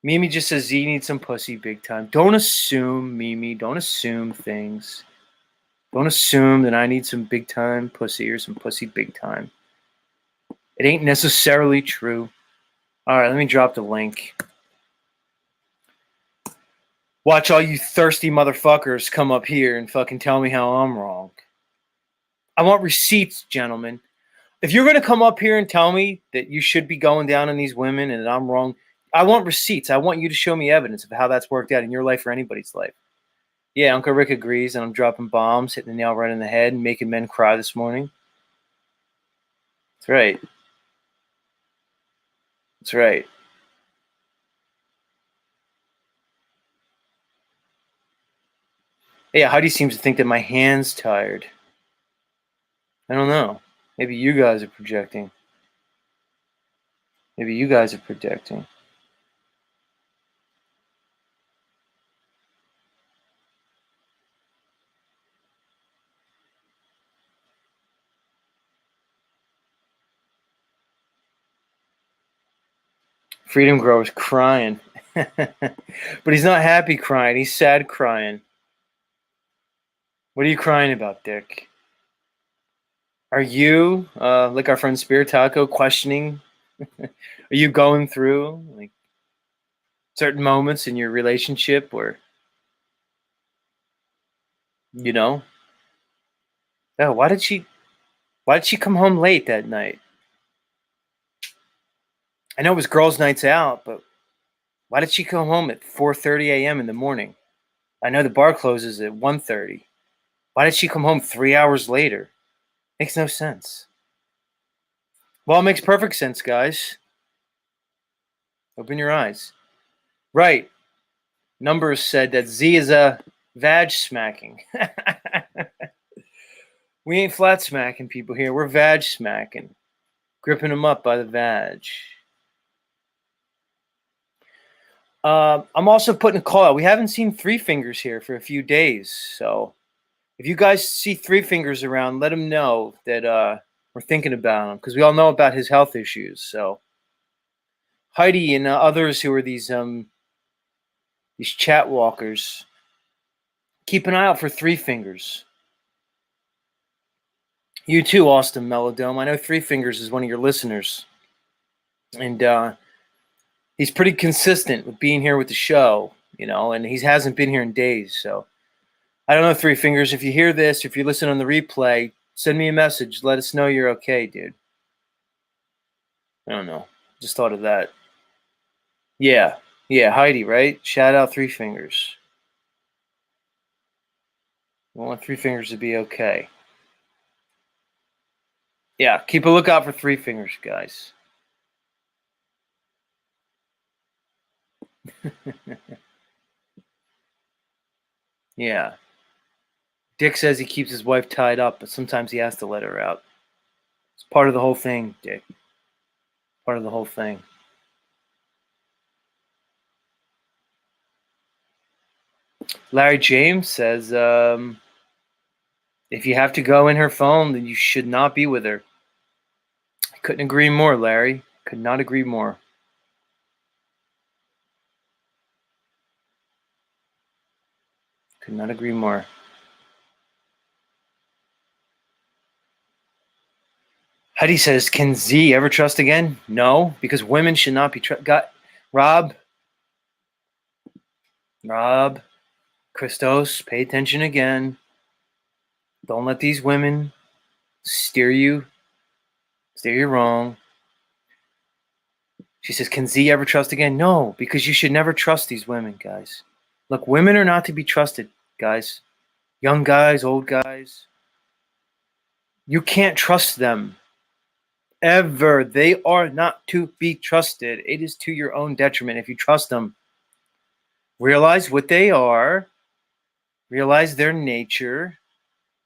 Mimi just says Z needs some pussy big time. Don't assume, Mimi. Don't assume things. Don't assume that I need some big time pussy or some pussy big time. It ain't necessarily true. All right, let me drop the link. Watch all you thirsty motherfuckers come up here and fucking tell me how I'm wrong. I want receipts, gentlemen. If you're going to come up here and tell me that you should be going down on these women and that I'm wrong, I want receipts. I want you to show me evidence of how that's worked out in your life or anybody's life. Yeah, Uncle Rick agrees, and I'm dropping bombs, hitting the nail right in the head, and making men cry this morning. That's right. That's right. Yeah, Heidi seems to think that my hand's tired. I don't know. Maybe you guys are projecting. Maybe you guys are projecting. Freedom Grower's crying. But he's not happy crying. He's sad crying. What are you crying about, Dick? Are you, like our friend Spirit Taco, questioning? Are you going through like certain moments in your relationship where, you know, oh, why did she come home late that night? I know it was girls' nights out, but why did she come home at 4:30 a.m. in the morning? I know the bar closes at 1:30. Why did she come home 3 hours later? Makes no sense. Well, it makes perfect sense, guys. Open your eyes. Right. Numbers said that Z is a vag smacking. We ain't flat smacking people here. We're vag smacking. Gripping them up by the vag. I'm also putting a call out. We haven't seen Three Fingers here for a few days. So if you guys see Three Fingers around, let him know that we're thinking about him because we all know about his health issues. So Heidi and others who are these chat walkers, keep an eye out for Three Fingers. You too, Austin Melodome. I know Three Fingers is one of your listeners. And he's pretty consistent with being here with the show, you know, and he hasn't been here in days. So I don't know, Three Fingers. If you hear this, if you listen on the replay, send me a message. Let us know you're okay, dude. I don't know. Just thought of that. Yeah. Yeah, Heidi, right? Shout out Three Fingers. We want Three Fingers to be okay. Yeah, keep a lookout for Three Fingers, guys. Yeah. Dick says he keeps his wife tied up, but sometimes he has to let her out. It's part of the whole thing, Dick. Part of the whole thing. Larry James says, if you have to go in her phone, then you should not be with her. I couldn't agree more, Larry. Could not agree more. Could not agree more. Heidi says, can Z ever trust again? No, because women should not be trusted. Rob, Christos, pay attention again. Don't let these women steer you wrong. She says, can Z ever trust again? No, because you should never trust these women, guys. Look, women are not to be trusted, guys. Young guys, old guys. You can't trust them. Ever. They are not to be trusted. It is to your own detriment if you trust them. Realize what they are, realize their nature,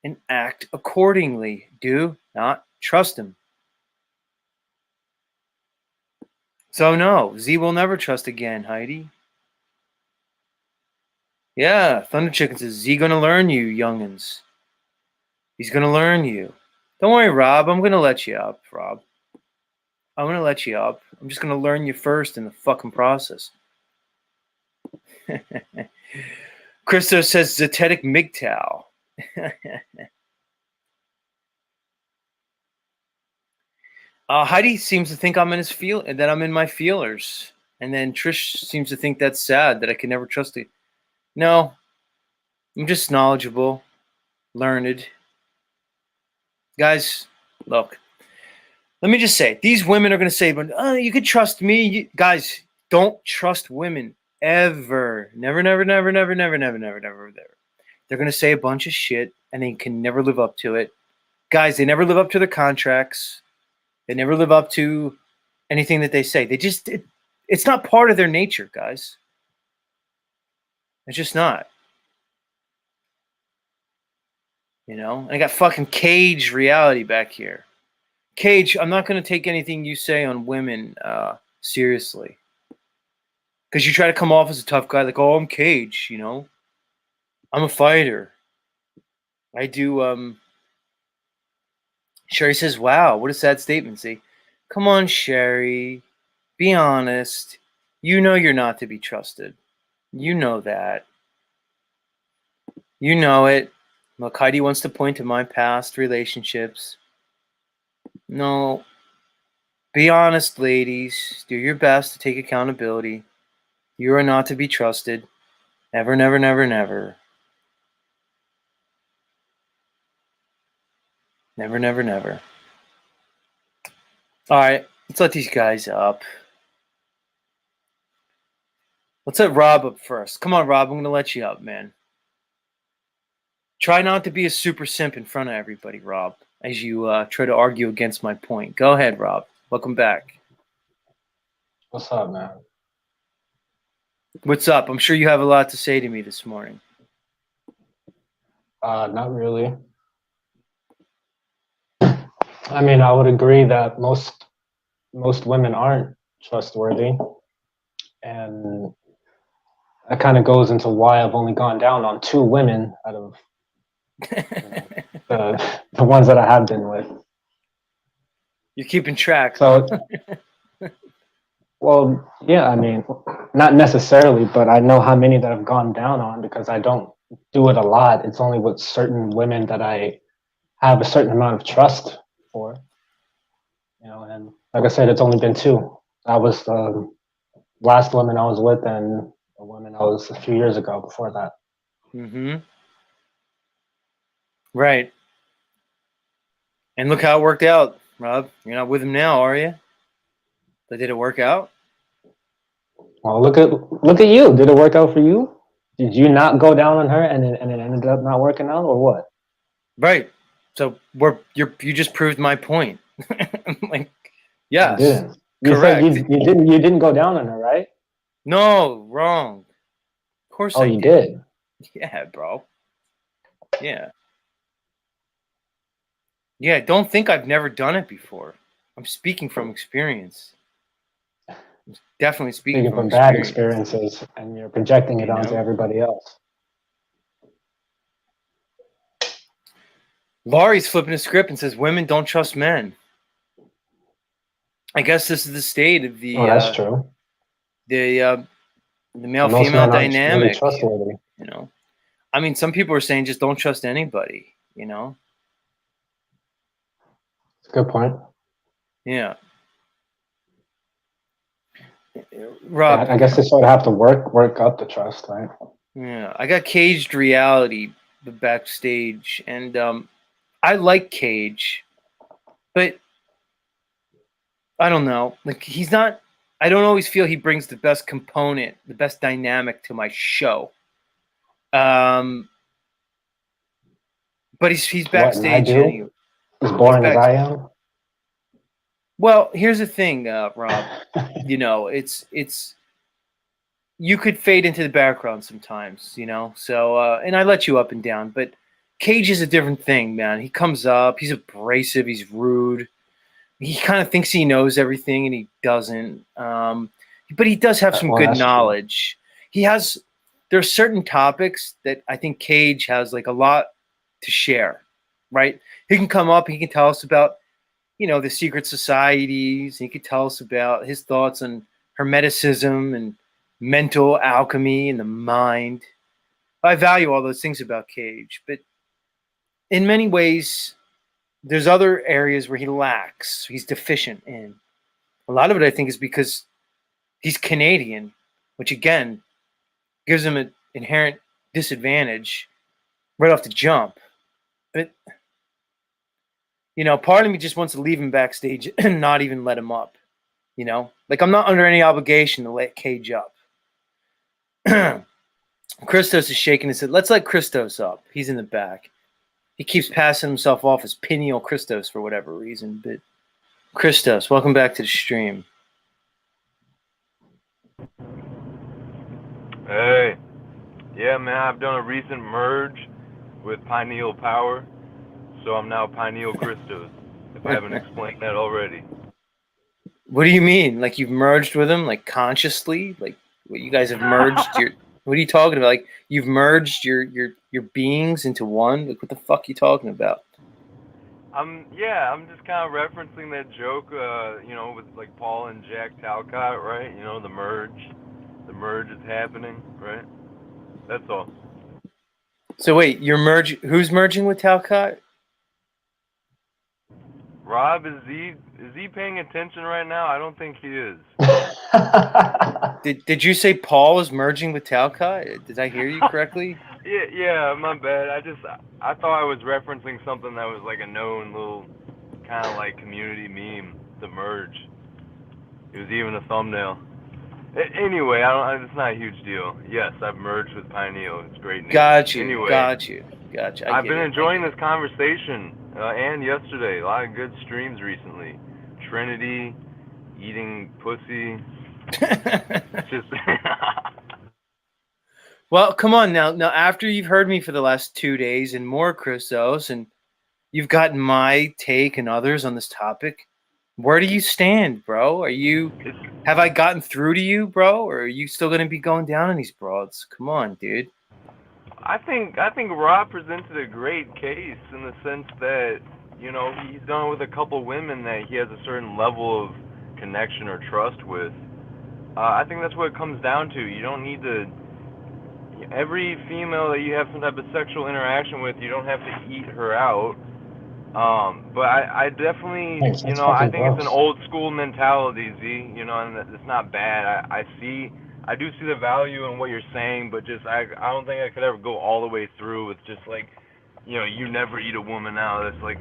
and act accordingly. Do not trust them. So no, Z will never trust again, Heidi. Yeah, Thunder Chicken says, Z gonna learn you, youngins. He's gonna learn you. Don't worry, Rob. I'm gonna let you up, Rob. I'm gonna let you up. I'm just gonna learn you first in the fucking process. Christo says Zetetic MGTOW. Heidi seems to think I'm in that I'm in my feelers, and then Trish seems to think that's sad that I can never trust it. No, I'm just knowledgeable, learned. Guys, look. Let me just say, these women are going to say, "But you could trust me." Guys, don't trust women ever. Never, never, never, never, never, never, never, never, never. They're going to say a bunch of shit, and they can never live up to it. Guys, they never live up to their contracts. They never live up to anything that they say. It's not part of their nature, guys. It's just not. You know? And I got fucking Cage Reality back here. Cage, I'm not going to take anything you say on women seriously. Because you try to come off as a tough guy, like, oh, I'm Cage, you know? I'm a fighter. I do, Sherry says, wow, what a sad statement. See, come on, Sherry. Be honest. You know you're not to be trusted. You know that. You know it. Look, Heidi wants to point to my past relationships. No. Be honest, ladies. Do your best to take accountability. You are not to be trusted. Never, never, never, never. Never, never, never. All right, let's let these guys up. Let's let Rob up first. Come on, Rob. I'm going to let you up, man. Try not to be a super simp in front of everybody, Rob, as you try to argue against my point. Go ahead, Rob. Welcome back. What's up, man? What's up? I'm sure you have a lot to say to me this morning. Not really. I mean, I would agree that most women aren't trustworthy, and that kind of goes into why I've only gone down on 2 women out of the ones that I have been with. You're keeping track, So, huh? well, yeah, I mean, not necessarily, but I know how many that I've gone down on because I don't do it a lot. It's only with certain women that I have a certain amount of trust for. You know, and like I said, it's only been 2. That was the last woman I was with, and the woman I was a few years ago before that. Mm-hmm. Right. And look how it worked out, Rob. You're not with him now, are you? But did it work out? Well, look at you. Did it work out for you? Did you not go down on her, and it ended up not working out, or what? Right. So you just proved my point. Like, I yes, didn't. You said correct. you didn't go down on her, right? No, wrong. Of course Oh, I you did. did. Yeah, bro. Yeah. Yeah, don't think I've never done it before. I'm speaking from experience. I'm definitely speaking Speaking from from bad experience. experiences, and you're projecting it You onto know? everybody else. Laurie's flipping a script and says women don't trust men. I guess this is the state of Oh, that's true. the So male most female men aren't really dynamic, trustworthy. you know. I mean, some people are saying just don't trust anybody, you know. Good point. Yeah. Rob, I guess they sort of have to work up the trust, right? yeah, I got Caged Reality backstage, and I like Cage, but I don't know. Like he's not. I don't always feel he brings the best component, the best dynamic to my show. Um, but he's What, and I backstage anyway. do? As He's boring as back. I am? Well, here's the thing, Rob. You know, it's you could fade into the background sometimes. You know, so and I let you up and down, but Cage is a different thing, man. He comes up. He's abrasive. He's rude. He kind of thinks he knows everything and he doesn't. But he does have some Well, good that's true. knowledge. He has. There's certain topics that I think Cage has like a lot to share, right? He can come up. He can tell us about the secret societies. He could tell us about his thoughts on hermeticism and mental alchemy and the mind. I value all those things about Cage, but in many ways, there's other areas where he lacks. He's deficient in. A lot of it, I think, is because he's Canadian, which again gives him an inherent disadvantage right off the jump. But part of me just wants to leave him backstage and not even let him up. Like I'm not under any obligation to let Cage up. Christos is shaking his head. Let's let Christos up. He's in the back. He keeps passing himself off as Pineal Christos for whatever reason. But Christos, welcome back to the stream. Hey, yeah, man, I've done a recent merge with Pineal Power, so I'm now Pineal Christos, if I haven't explained that already. What do you mean? Like you've merged with him, like consciously? Like what you guys have merged your? What are you talking about? Like you've merged your beings into one? Like what the fuck are you talking about? I'm just kind of referencing that joke, with like Paul and Jack Talcott, right? The merge is happening, right? That's all. So wait, who's merging with Talcott? Rob, is he paying attention right now? I don't think he is. Did you say Paul is merging with Talcott? Did I hear you correctly? Yeah, my bad. I thought I was referencing something that was like a known little kind of like community meme, the merge. It was even a thumbnail. Anyway, it's not a huge deal. Yes, I've merged with Pineal. It's great news. Got you, Anyway, got you, got you. I I've get been it. I enjoying get this conversation, and yesterday, a lot of good streams recently. Trinity, eating pussy. it. It's just. Well, come on now. Now, after you've heard me for the last 2 days and more, Christos, and you've gotten my take and others on this topic, where do you stand, bro? it's, Have I gotten through to you, bro, or are you still gonna be going down on these broads? Come on, dude. I think Rob presented a great case in the sense that he's done it with a couple women that he has a certain level of connection or trust with. I think that's what it comes down to. You don't need to. Every female that you have some type of sexual interaction with, you don't have to eat her out. But I definitely, Thanks, that's I fucking think it's an gross. old school mentality, Z. And it's not bad. I do see the value in what you're saying, but just I don't think I could ever go all the way through with just like, you never eat a woman out. That's like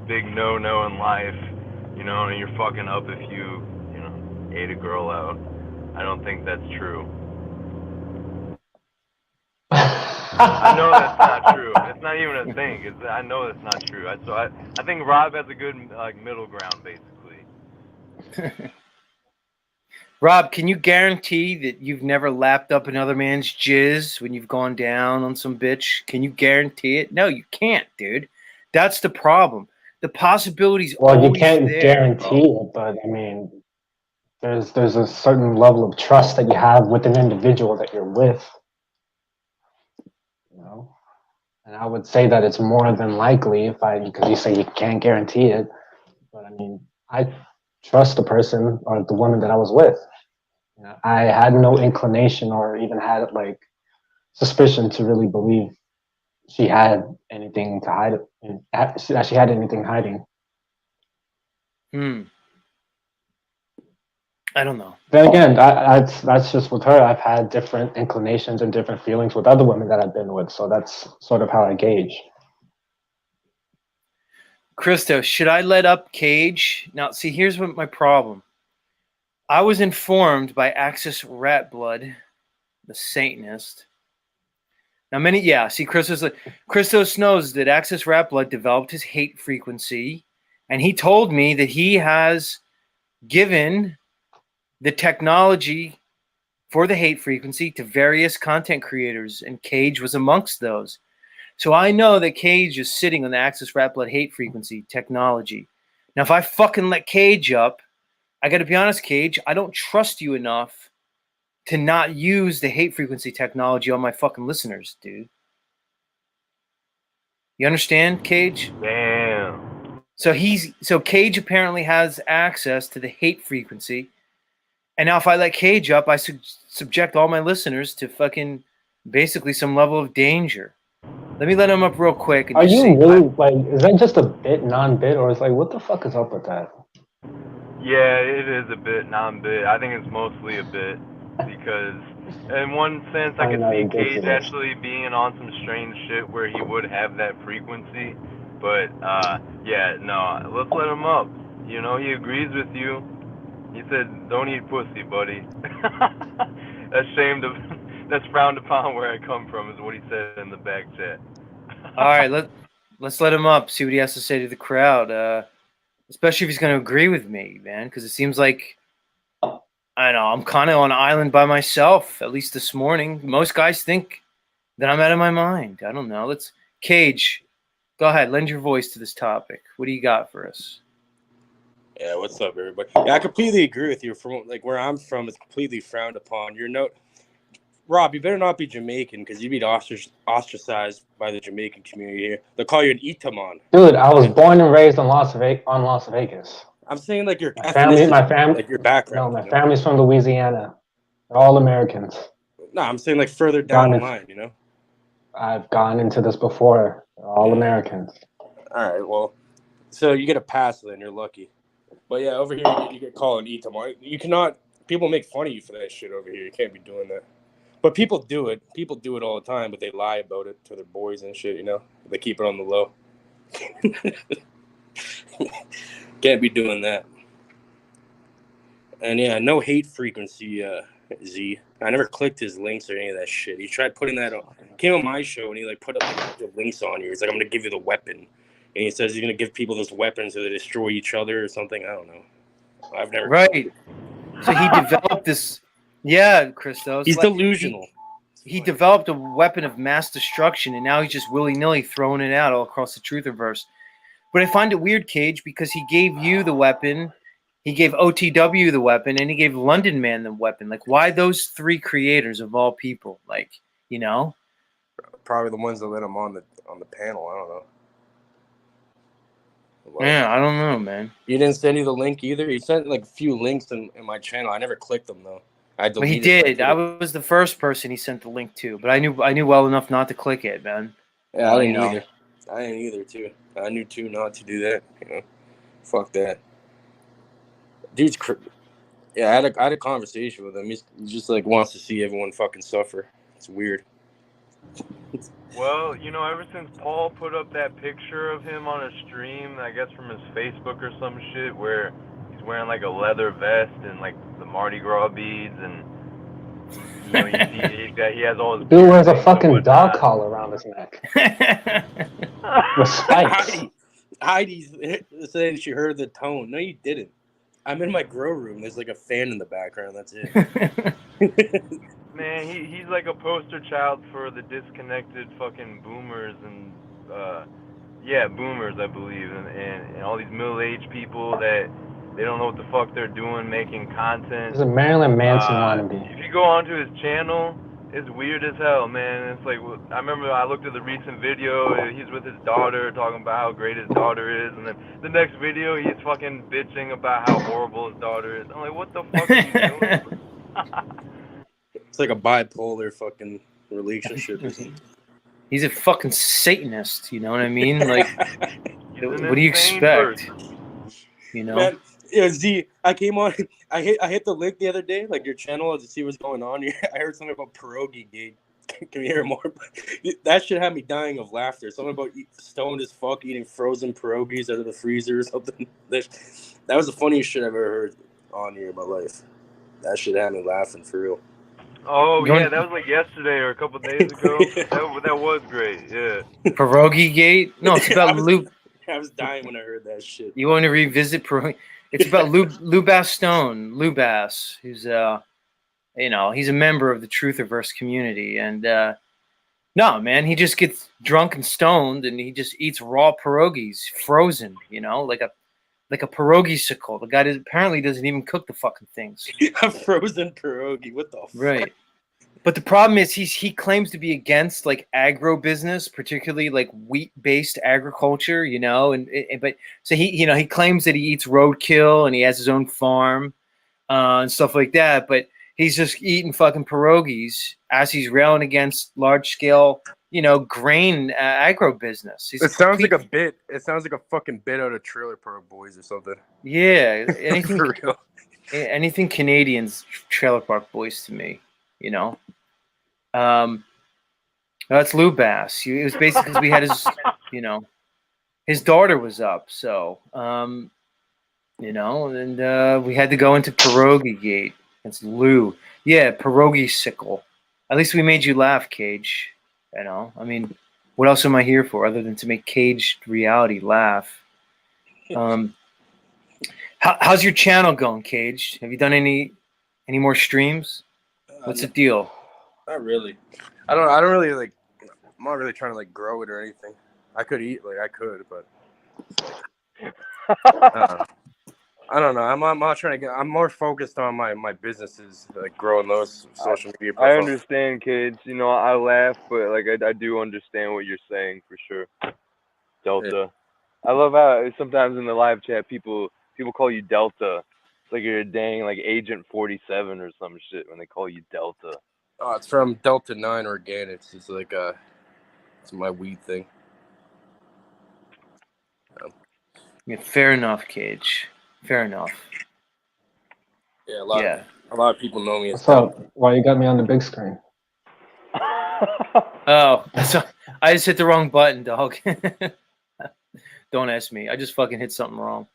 big no in life, and you're fucking up if you ate a girl out. I don't think that's true. I know that's not true. It's not even a thing. I know that's not true. I think Rob has a good like middle ground, basically. Rob, can you guarantee that you've never lapped up another man's jizz when you've gone down on some bitch? Can you guarantee it? No, you can't, dude. That's the problem. The possibility's Well, you always can't there, guarantee bro. it, but I mean, there's a certain level of trust that you have with an individual that you're with, you know. And I would say that it's more than likely because you say you can't guarantee it, but I mean, I trust the person or the woman that I was with. I had no inclination or even had like suspicion to really believe she had anything to hide, that she had anything hiding. Hmm. I don't know. Then again, that's just with her. I've had different inclinations and different feelings with other women that I've been with, so that's sort of how I gauge. Christo, should I let up Cage? Now, see, here's what my problem. I was informed by Axis Ratblood, the Satanist. Now, Christos knows that Axis Ratblood developed his hate frequency, and he told me that he has given the technology for the hate frequency to various content creators, and Cage was amongst those. So I know that Cage is sitting on the Axis Ratblood hate frequency technology. Now, if I fucking let Cage up, I got to be honest, Cage, I don't trust you enough to not use the hate frequency technology on my fucking listeners, dude. You understand, Cage? Damn. So Cage apparently has access to the hate frequency. And now if I let Cage up, I subject all my listeners to fucking basically some level of danger. Let me let him up real quick. And Are just you see, really like? Is that just a bit, non-bit, or is like what the fuck is up with that? Yeah, it is a bit non-bit. I think it's mostly a bit because, in one sense, I Find could that see Cage ridiculous. actually being on some strange shit where he would have that frequency. But yeah, no, let's let him up. You know, he agrees with you. He said, "Don't eat pussy, buddy." That's shamed of. That's frowned upon where I come from, is what he said in the back chat. all right, let's let him up. See what he has to say to the crowd. Especially if he's going to agree with me, man, because it seems like I don't know I'm kind of on an island by myself. At least this morning, most guys think that I'm out of my mind. I don't know. Let's Cage. Go ahead, lend your voice to this topic. What do you got for us? Yeah, what's up, everybody? Yeah, I completely agree with you. From like where I'm from, it's completely frowned upon. Rob, you better not be Jamaican because you'd be ostracized by the Jamaican community here. They'll call you an Itaman. Dude, I was born and raised in Las Vegas. I'm saying like your My ethnicity, family. like your background. No, my family's from Louisiana. They're all Americans. No, I'm saying like further down Gone the in, line. I've gone into this before. They're all Yeah. Americans. All right, well, so you get a pass then. You're lucky. But yeah, over here you get called an Itaman. You cannot. People make fun of you for that shit over here. You can't be doing that. But people do it. People do it all the time, but they lie about it to their boys and shit, They keep it on the low. Can't be doing that. And yeah, no hate frequency, Z. I never clicked his links or any of that shit. He tried putting that on. Came on my show and he like put up like, the links on you. He's like, I'm gonna give you the weapon. And he says he's gonna give people this weapon so they destroy each other or something. I don't know. I've never. Right. So he developed this. Yeah, Christos. He's delusional. He developed a weapon of mass destruction, and now he's just willy-nilly throwing it out all across the Trutherverse. But I find it weird, Cage, because he gave you the weapon, he gave OTW the weapon, and he gave London Man the weapon. Like, why those three creators of all people? Like, Probably the ones that let him on the panel. I don't know. Yeah, I don't know, man. He didn't send you the link either. He sent like a few links in my channel. I never clicked them though. But he did. I was the first person he sent the link to, but I knew well enough not to click it, man. Yeah, I didn't either. I didn't either too. I knew too not to do that. Fuck that. Dude's yeah. I had a conversation with him. He just like wants to see everyone fucking suffer. It's weird. Well, ever since Paul put up that picture of him on a stream, I guess from his Facebook or some shit, where he's wearing like a leather vest and like the Mardi Gras beads, and you see that he has all his. Dude wears a fucking dog collar around his neck with spikes. Heidi's saying she heard the tone. No, you didn't. I'm in my grow room. There's like a fan in the background. That's it. Man, he's like a poster child for the disconnected fucking boomers and boomers, I believe, and all these middle-aged people that they don't know what the fuck they're doing making content. He's a Marilyn Manson wannabe. If you go onto his channel, it's weird as hell, man. It's like, I remember I looked at the recent video, he's with his daughter talking about how great his daughter is, and then the next video he's fucking bitching about how horrible his daughter is. I'm like, what the fuck are you doing? It's like a bipolar fucking relationship. He's a fucking Satanist, you know what I mean? Like, what do you expect? Man, Yeah, Z, I came on. I hit the link the other day, like your channel, to see what's going on here. I heard something about pierogi gate. Can you hear more? That shit had me dying of laughter. Something about stoned as fuck eating frozen pierogies out of the freezer or something. That was the funniest shit I've ever heard on here in my life. That shit had me laughing for real. Oh You yeah, want that was like yesterday or a couple of days ago. That was great. Yeah. pierogi gate? No, it's about Lou. I was dying when I heard that shit. You want to revisit pierogi? It's about Lou Bastone, Lou Bass, who's he's a member of the Trutherverse community, and no, man, he just gets drunk and stoned, and he just eats raw pierogies, frozen, like a pierogi-sicle. The guy apparently doesn't even cook the fucking things. A frozen pierogi. What the fuck? Right. But the problem is he claims to be against like agro business, particularly like wheat-based agriculture, but so he claims that he eats roadkill and he has his own farm and stuff like that, but he's just eating fucking pierogies as he's railing against large-scale, grain agro business. It sounds like a bit. It sounds like a fucking bit out of Trailer Park Boys or something. Yeah, anything For real. anything Canadian's Trailer Park Boys to me, That's Lou Bass. It was basically because we had his daughter was up, so and we had to go into pierogi gate. It's Lou. Yeah, pierogi sickle. At least we made you laugh, Cage. I mean, what else am I here for other than to make Caged Reality laugh? How's your channel going, Cage? Have you done any more streams? What's the deal? Not really. I don't really like. I'm not really trying to like grow it or anything. I could eat I could, but I don't know. I'm not trying to get. I'm more focused on my businesses, like growing those social media I profiles. understand, kids. I laugh, but like I do understand what you're saying for sure. Delta. Yeah. I love how sometimes in the live chat people call you Delta. It's like you're a dang like Agent 47 or some shit when they call you Delta. Oh, it's from Delta 9 Organics. It's like it's my weed thing. Yeah, fair enough, Cage. Fair enough. Yeah, a lot of people know me as What's up? Why you got me on the big screen? Oh, I just hit the wrong button, dog. Don't ask me. I just fucking hit something wrong.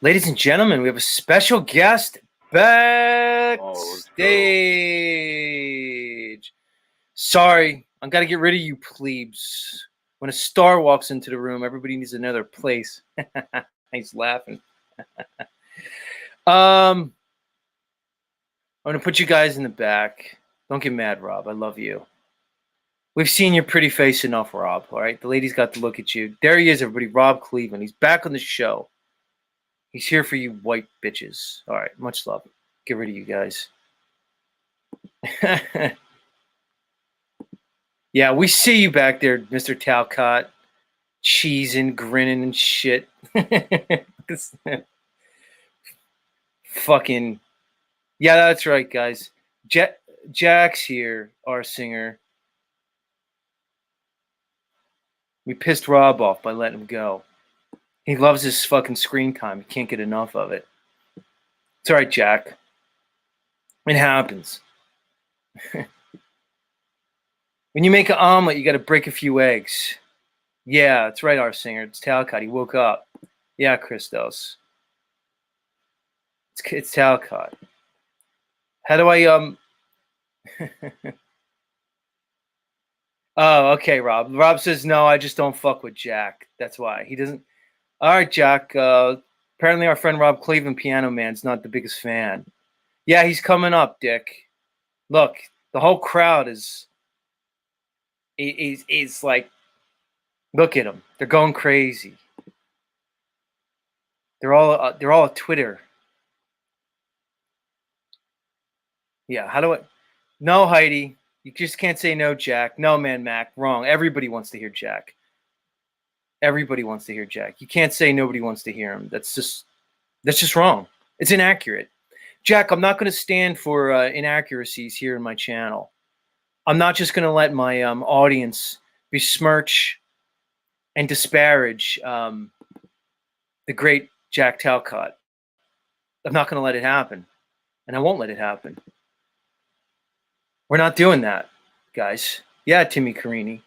Ladies and gentlemen, we have a special guest backstage. Sorry, I've got to get rid of you plebes. When a star walks into the room, everybody needs another place. He's laughing. I'm going to put you guys in the back. Don't get mad, Rob. I love you. We've seen your pretty face enough, Rob. All right? The ladies got to look at you. There he is, everybody. Rob Cleveland. He's back on the show. He's here for you white bitches. All right. Much love. Get rid of you guys. Yeah, we see you back there, Mr. Talcott. Cheesing, grinning, and shit. Fucking. Yeah, that's right, guys. Jack's here, our singer. We pissed Rob off by letting him go. He loves his fucking screen time. He can't get enough of it. It's all right, Jack. It happens. When you make an omelet, you got to break a few eggs. Yeah, that's right, our singer. It's Talcott. He woke up. Yeah, Christos. It's Talcott. How do I Oh, okay, Rob. Rob says no. I just don't fuck with Jack. That's why he doesn't. All right, Jack. Apparently, our friend Rob Cleveland, Piano Man's not the biggest fan. Yeah, he's coming up, Dick. Look, the whole crowd is like, look at them. They're going crazy. They're all at Twitter. Yeah, how do I? No, Heidi. You just can't say no, Jack. No, man, Mac. Wrong. Everybody wants to hear Jack. Everybody wants to hear Jack. You can't say nobody wants to hear him. That's just wrong. It's inaccurate. Jack, I'm not going to stand for inaccuracies here in my channel. I'm not just going to let my audience besmirch and disparage the great Jack Talcott. I'm not going to let it happen, and I won't let it happen. We're not doing that, guys. Yeah, Timmy Carini.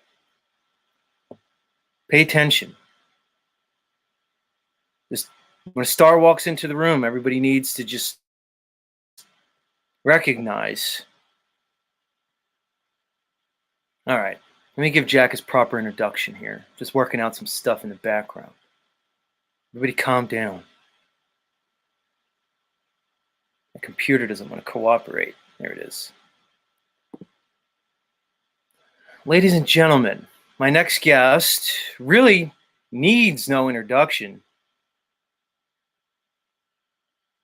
Pay attention. Just when a star walks into the room, everybody needs to just recognize. All right, let me give Jack his proper introduction here. Just working out some stuff in the background. Everybody calm down. The computer doesn't want to cooperate. There it is. Ladies and gentlemen, my next guest really needs no introduction.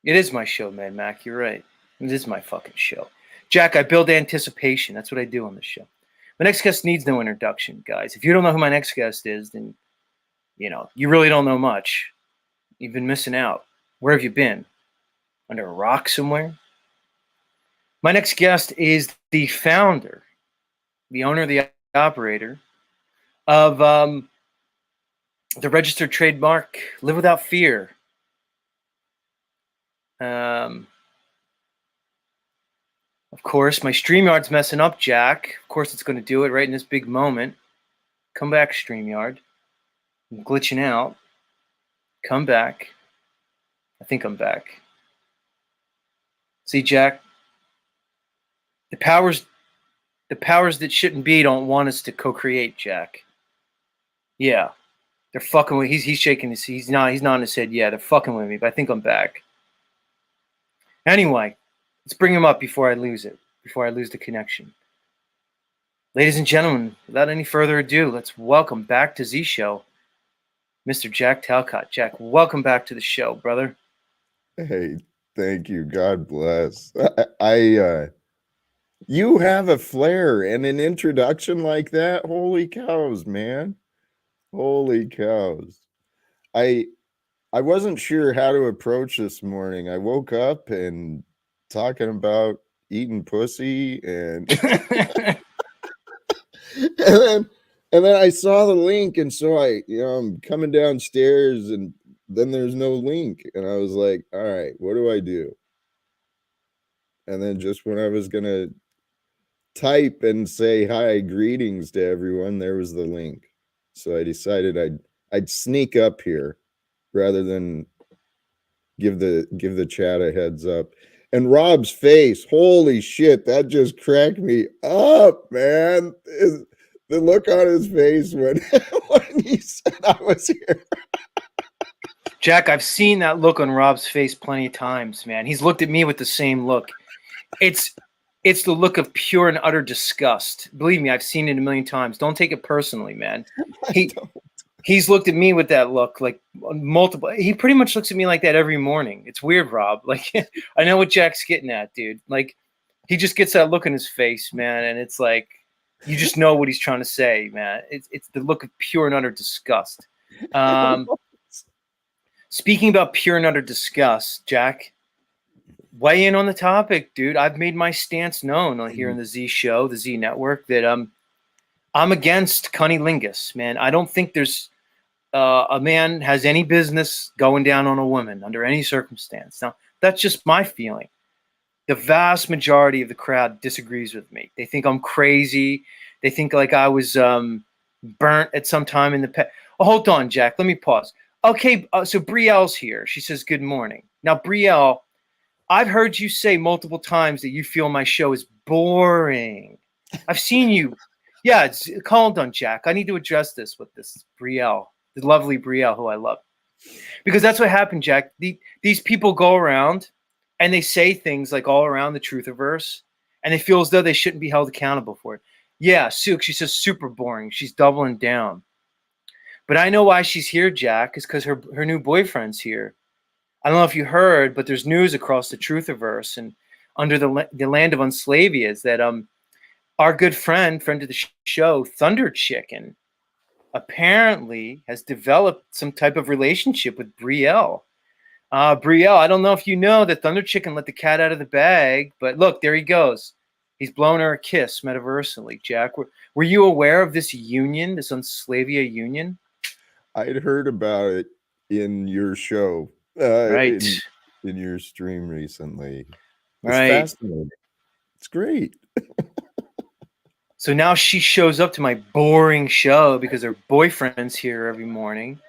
It is my show, Mad Mac. You're right. It is my fucking show. Jack, I build anticipation. That's what I do on this show. My next guest needs no introduction, guys. If you don't know who my next guest is, then, you really don't know much. You've been missing out. Where have you been? Under a rock somewhere? My next guest is the founder, the owner, the operator of the registered trademark Live Without Fear. Of course, my StreamYard's messing up, Jack. Of course, it's going to do it right in this big moment. Come back, StreamYard. I'm glitching out. Come back. I think I'm back. See, Jack, the powers that shouldn't be don't want us to co-create, Jack. Yeah, they're fucking with. He's shaking his. He's nodding his head. Yeah, they're fucking with me, but I think I'm back. Anyway, let's bring him up before I lose it. Before I lose the connection. Ladies and gentlemen, without any further ado, let's welcome back to Z Show, Mr. Jack Talcott. Jack, welcome back to the show, brother. Hey, thank you. God bless. You have a flair and an introduction like that. Holy cows, man. Holy cows. I wasn't sure how to approach this morning. I woke up and talking about eating pussy and and then I saw the link, and so I'm coming downstairs and then there's no link, and I was like, all right, what do I do? And then just when I was gonna type and say hi, greetings to everyone, there was the link. So I decided I'd sneak up here rather than give the chat a heads up. And Rob's face, holy shit, that just cracked me up, man. The look on his face when he said I was here. Jack, I've seen that look on Rob's face plenty of times, man. He's looked at me with the same look. It's the look of pure and utter disgust. Believe me, I've seen it a million times. Don't take it personally, man. He's looked at me with that look like multiple. He pretty much looks at me like that every morning. It's weird, Rob. Like, I know what Jack's getting at, dude. Like, he just gets that look in his face, man, and it's like you just know what he's trying to say, man. It's the look of pure and utter disgust. Speaking about pure and utter disgust, Jack, weigh in on the topic, dude. I've made my stance known here in the Z Show, the Z Network, that I'm against cunnilingus, man. I don't think there's a man has any business going down on a woman under any circumstance. Now, that's just my feeling. The vast majority of the crowd disagrees with me. They think I'm crazy. They think like I was burnt at some time in the past. Oh, hold on, Jack. Let me pause. Okay, so Brielle's here. She says, good morning. Now, Brielle, I've heard you say multiple times that you feel my show is boring. I've seen you. Yeah, hold on, Jack. I need to address this with this Brielle, the lovely Brielle, who I love. Because that's what happened, Jack. These people go around and they say things like all around the truthiverse, and they feel as though they shouldn't be held accountable for it. Yeah, Suk, she says super boring. She's doubling down. But I know why she's here, Jack, is because her new boyfriend's here. I don't know if you heard, but there's news across the truthiverse and under the land of Unslavia is that our good friend of the show, Thunder Chicken, apparently has developed some type of relationship with Brielle. Brielle, I don't know if you know that Thunder Chicken let the cat out of the bag, but look, there he goes. He's blown her a kiss metaversally, Jack. Were you aware of this union, this Unslavia union? I'd heard about it in your show, Right. in your stream recently. It's Right. fascinating. It's great. So now she shows up to my boring show because her boyfriend's here every morning,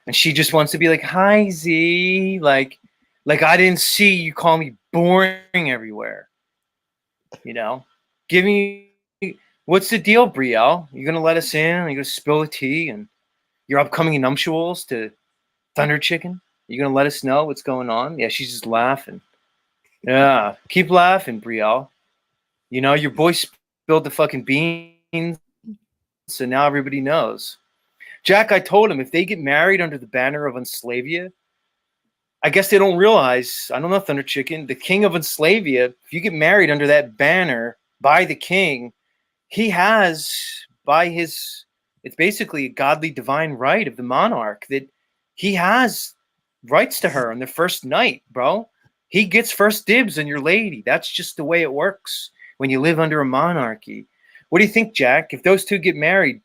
and she just wants to be like, "Hi, Z." Like I didn't see you call me boring everywhere. You know, give me what's the deal, Brielle? You gonna let us in? Are you gonna spill the tea and your upcoming nuptials to Thunder Chicken? You gonna let us know what's going on? Yeah, she's just laughing. Yeah, keep laughing, Brielle. You know, your boy spilled the fucking beans, so now everybody knows. Jack, I told him if they get married under the banner of Unslavia, I guess they don't realize, I don't know, Thunder Chicken, the king of Unslavia, if you get married under that banner by the king, he has, by his, it's basically a godly divine right of the monarch that he has rights to her on their first night, bro. He gets first dibs on your lady. That's just the way it works when you live under a monarchy. What do you think, Jack? If those two get married,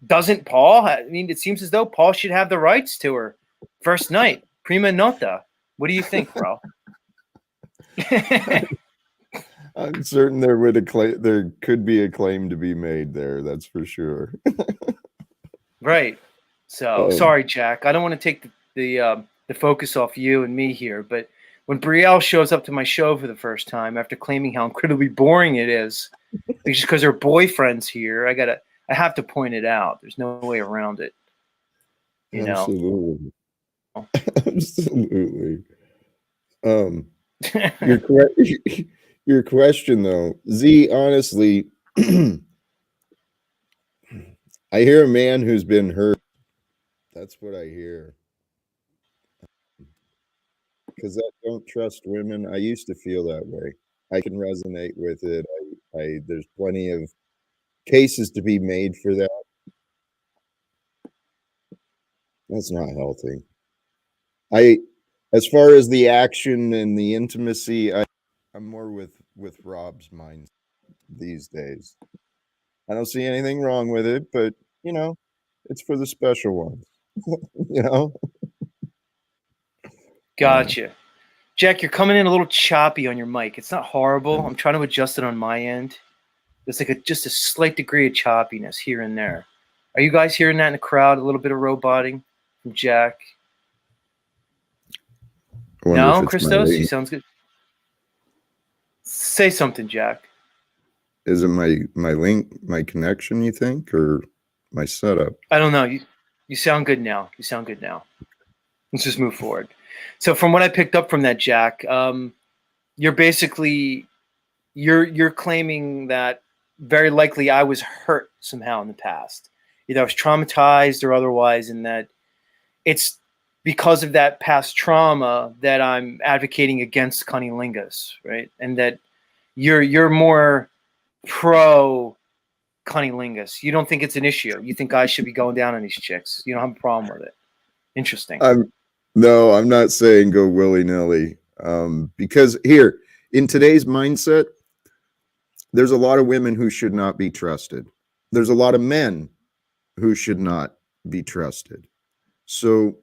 doesn't Paul? I mean, it seems as though Paul should have the rights to her first night, prima nota. What do you think, bro? I'm certain there could be a claim to be made there. That's for sure. Right. So sorry, Jack. I don't want to take the focus off you and me here, but when Brielle shows up to my show for the first time after claiming how incredibly boring it is, just because her boyfriend's here, I have to point it out. There's no way around it. You Absolutely. know. Absolutely. You're correct. Your question though, Z, honestly, I hear a man who's been hurt. That's what I hear. Because I don't trust women. I used to feel that way. I can resonate with it. There's plenty of cases to be made for that. That's not healthy. As far as the action and the intimacy, I'm more with Rob's mind these days. I don't see anything wrong with it, but you know, it's for the special ones. You know. Gotcha. Jack, you're coming in a little choppy on your mic. It's not horrible. I'm trying to adjust it on my end. There's like just a slight degree of choppiness here and there. Are you guys hearing that in the crowd? A little bit of roboting from Jack? No, Christos? He sounds good. Say something, Jack. Is it my link, my connection, you think, or my setup? I don't know. You sound good now. You sound good now. Let's just move forward. So from what I picked up from that, Jack, you're basically you're claiming that very likely I was hurt somehow in the past. Either I was traumatized or otherwise, and that it's because of that past trauma that I'm advocating against cunnilingus, right? And that you're more pro cunnilingus. You don't think it's an issue. You think guys should be going down on these chicks. You don't have a problem with it. Interesting. No, I'm not saying go willy-nilly. Because here, in today's mindset, there's a lot of women who should not be trusted. There's a lot of men who should not be trusted. So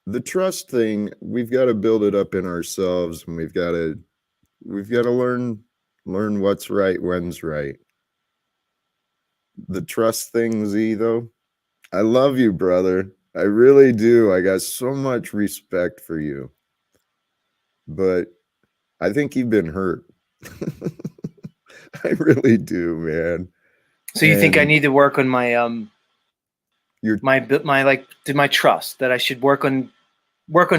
the trust thing, we've got to build it up in ourselves, and we've got to learn what's right, when's right. The trust thing, Z, though, I love you, brother. I really do. I got so much respect for you. But I think you've been hurt. I really do, man. So you think I need to work on my my trust, that I should work on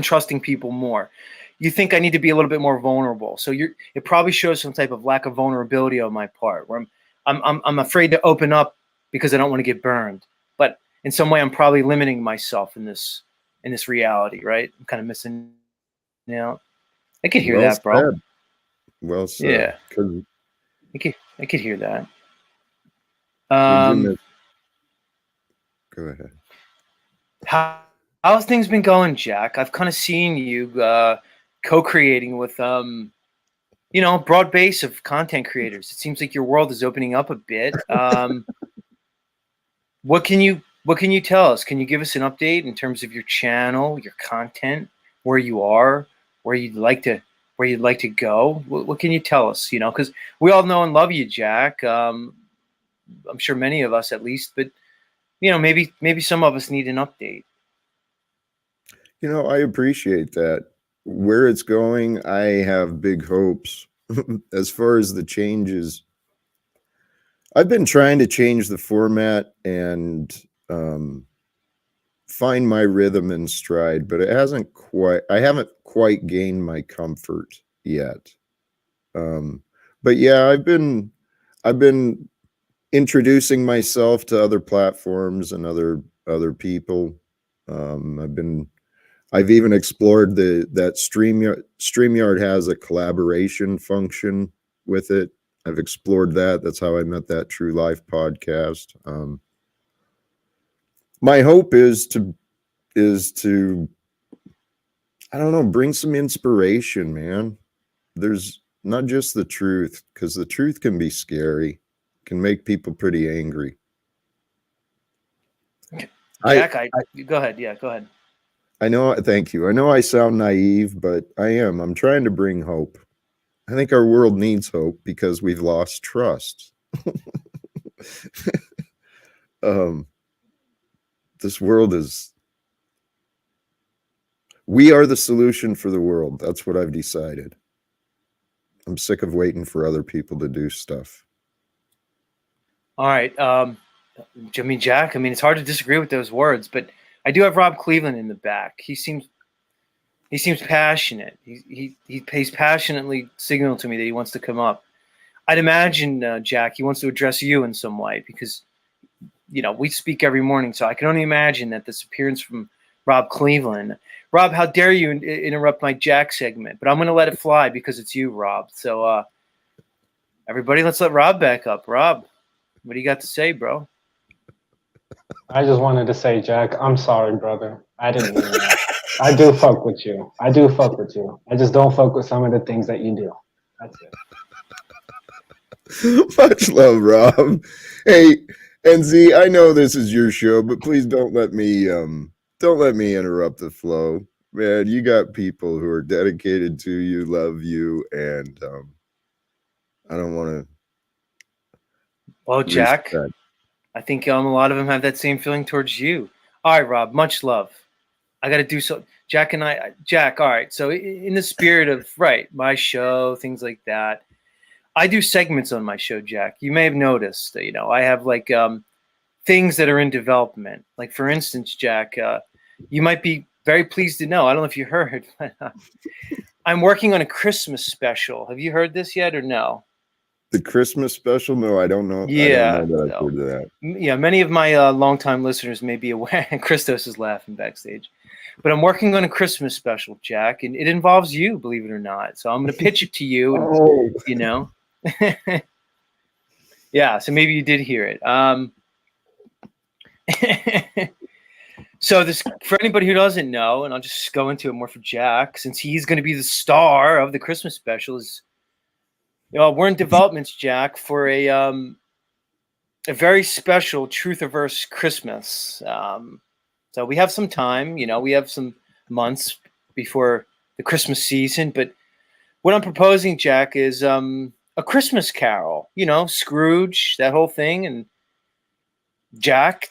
trusting people more. You think I need to be a little bit more vulnerable. So it probably shows some type of lack of vulnerability on my part, where I'm afraid to open up because I don't want to get burned. But in some way I'm probably limiting myself in this reality, right? I'm kind of missing out. I could hear that, bro. Well said. Yeah. I could hear that. Go ahead. How's things been going, Jack? I've kind of seen you co-creating with a broad base of content creators. It seems like your world is opening up a bit. What can you what can you tell us? Can you give us an update in terms of your channel, your content, where you are, where you'd like to go? What can you tell us? Because we all know and love you, Jack. I'm sure many of us, at least, but maybe some of us need an update. I appreciate that. Where it's going, I have big hopes. As far as the changes, I've been trying to change the format and find my rhythm and stride, but I haven't quite gained my comfort yet. But yeah, I've been introducing myself to other platforms and other people. I've even explored that StreamYard has a collaboration function with it. I've explored that. That's how I met that True Life podcast. My hope is to I don't know, bring some inspiration, man. There's not just the truth, because the truth can be scary, can make people pretty angry. Jack, go ahead. Yeah, go ahead. Thank you. I know I sound naive, but I'm trying to bring hope. I think our world needs hope because we've lost trust. This world we are the solution for the world. That's what I've decided. I'm sick of waiting for other people to do stuff. All right. Jack, it's hard to disagree with those words, but I do have Rob Cleveland in the back. He seems passionate. He's passionately signaled to me that he wants to come up. I'd imagine, Jack, he wants to address you in some way because, we speak every morning. So I can only imagine that this appearance from Rob Cleveland. Rob, how dare you interrupt my Jack segment? But I'm going to let it fly because it's you, Rob. So everybody, let's let Rob back up. Rob, what do you got to say, bro? I just wanted to say, Jack, I'm sorry, brother. I didn't mean that. I do fuck with you. I just don't fuck with some of the things that you do. That's it. Much love, Rob. Hey, and Z, I know this is your show, but please don't let me interrupt the flow. Man, you got people who are dedicated to you, love you, and I don't want to. Well, Jack, I think a lot of them have that same feeling towards you. All right, Rob, much love. I got to do so. Jack, all right. So in the spirit of, my show, things like that, I do segments on my show, Jack. You may have noticed, I have things that are in development. Like, for instance, Jack, you might be very pleased to know, I don't know if you heard, but I'm working on a Christmas special. Have you heard this yet or no? The Christmas special? No, I don't know. Yeah. I don't know that I've heard of that. Yeah, many of my longtime listeners may be aware. Christos is laughing backstage. But I'm working on a Christmas special, Jack, and it involves you, believe it or not. So I'm going to pitch it to you, and, Yeah, so maybe you did hear it. So this, for anybody who doesn't know, and I'll just go into it more for Jack, since he's going to be the star of the Christmas special, is we're in developments, Jack, for a very special Truthiverse Christmas. So we have some time, we have some months before the Christmas season. But what I'm proposing, Jack, is a Christmas Carol. Scrooge, that whole thing. And Jack,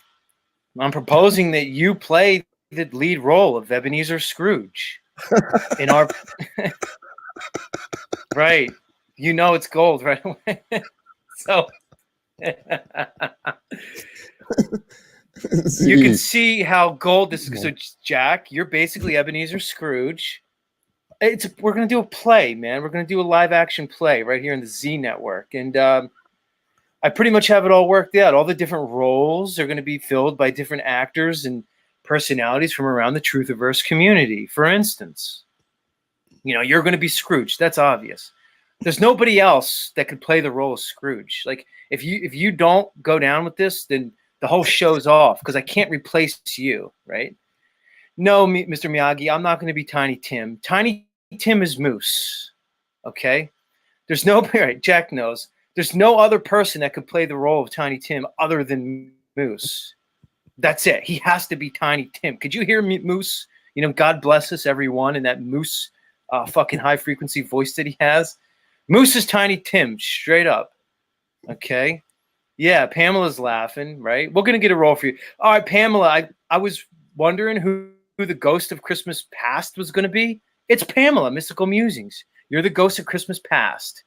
I'm proposing that you play the lead role of Ebenezer Scrooge in our right. It's gold right away. So you can see how gold this is. So Jack, you're basically Ebenezer Scrooge. We're gonna do a play, man. We're gonna do a live action play right here in the Z Network, and I pretty much have it all worked out. All the different roles are going to be filled by different actors and personalities from around the Truthiverse community. For instance, you're going to be Scrooge. That's obvious. There's nobody else that could play the role of Scrooge. Like, if you don't go down with this, then the whole show's off because I can't replace you, right? No, Mr. Miyagi, I'm not going to be Tiny Tim. Tiny Tim is Moose, okay? There's no, right, Jack knows. There's no other person that could play the role of Tiny Tim other than Moose. That's it. He has to be Tiny Tim. Could you hear Moose? You know, God bless us, everyone, and that Moose fucking high frequency voice that he has. Moose is Tiny Tim, straight up. Okay. Yeah, Pamela's laughing, right? We're gonna get a roll for you. All right, Pamela. I was wondering who the ghost of Christmas past was gonna be. It's Pamela, Mystical Musings. You're the ghost of Christmas past.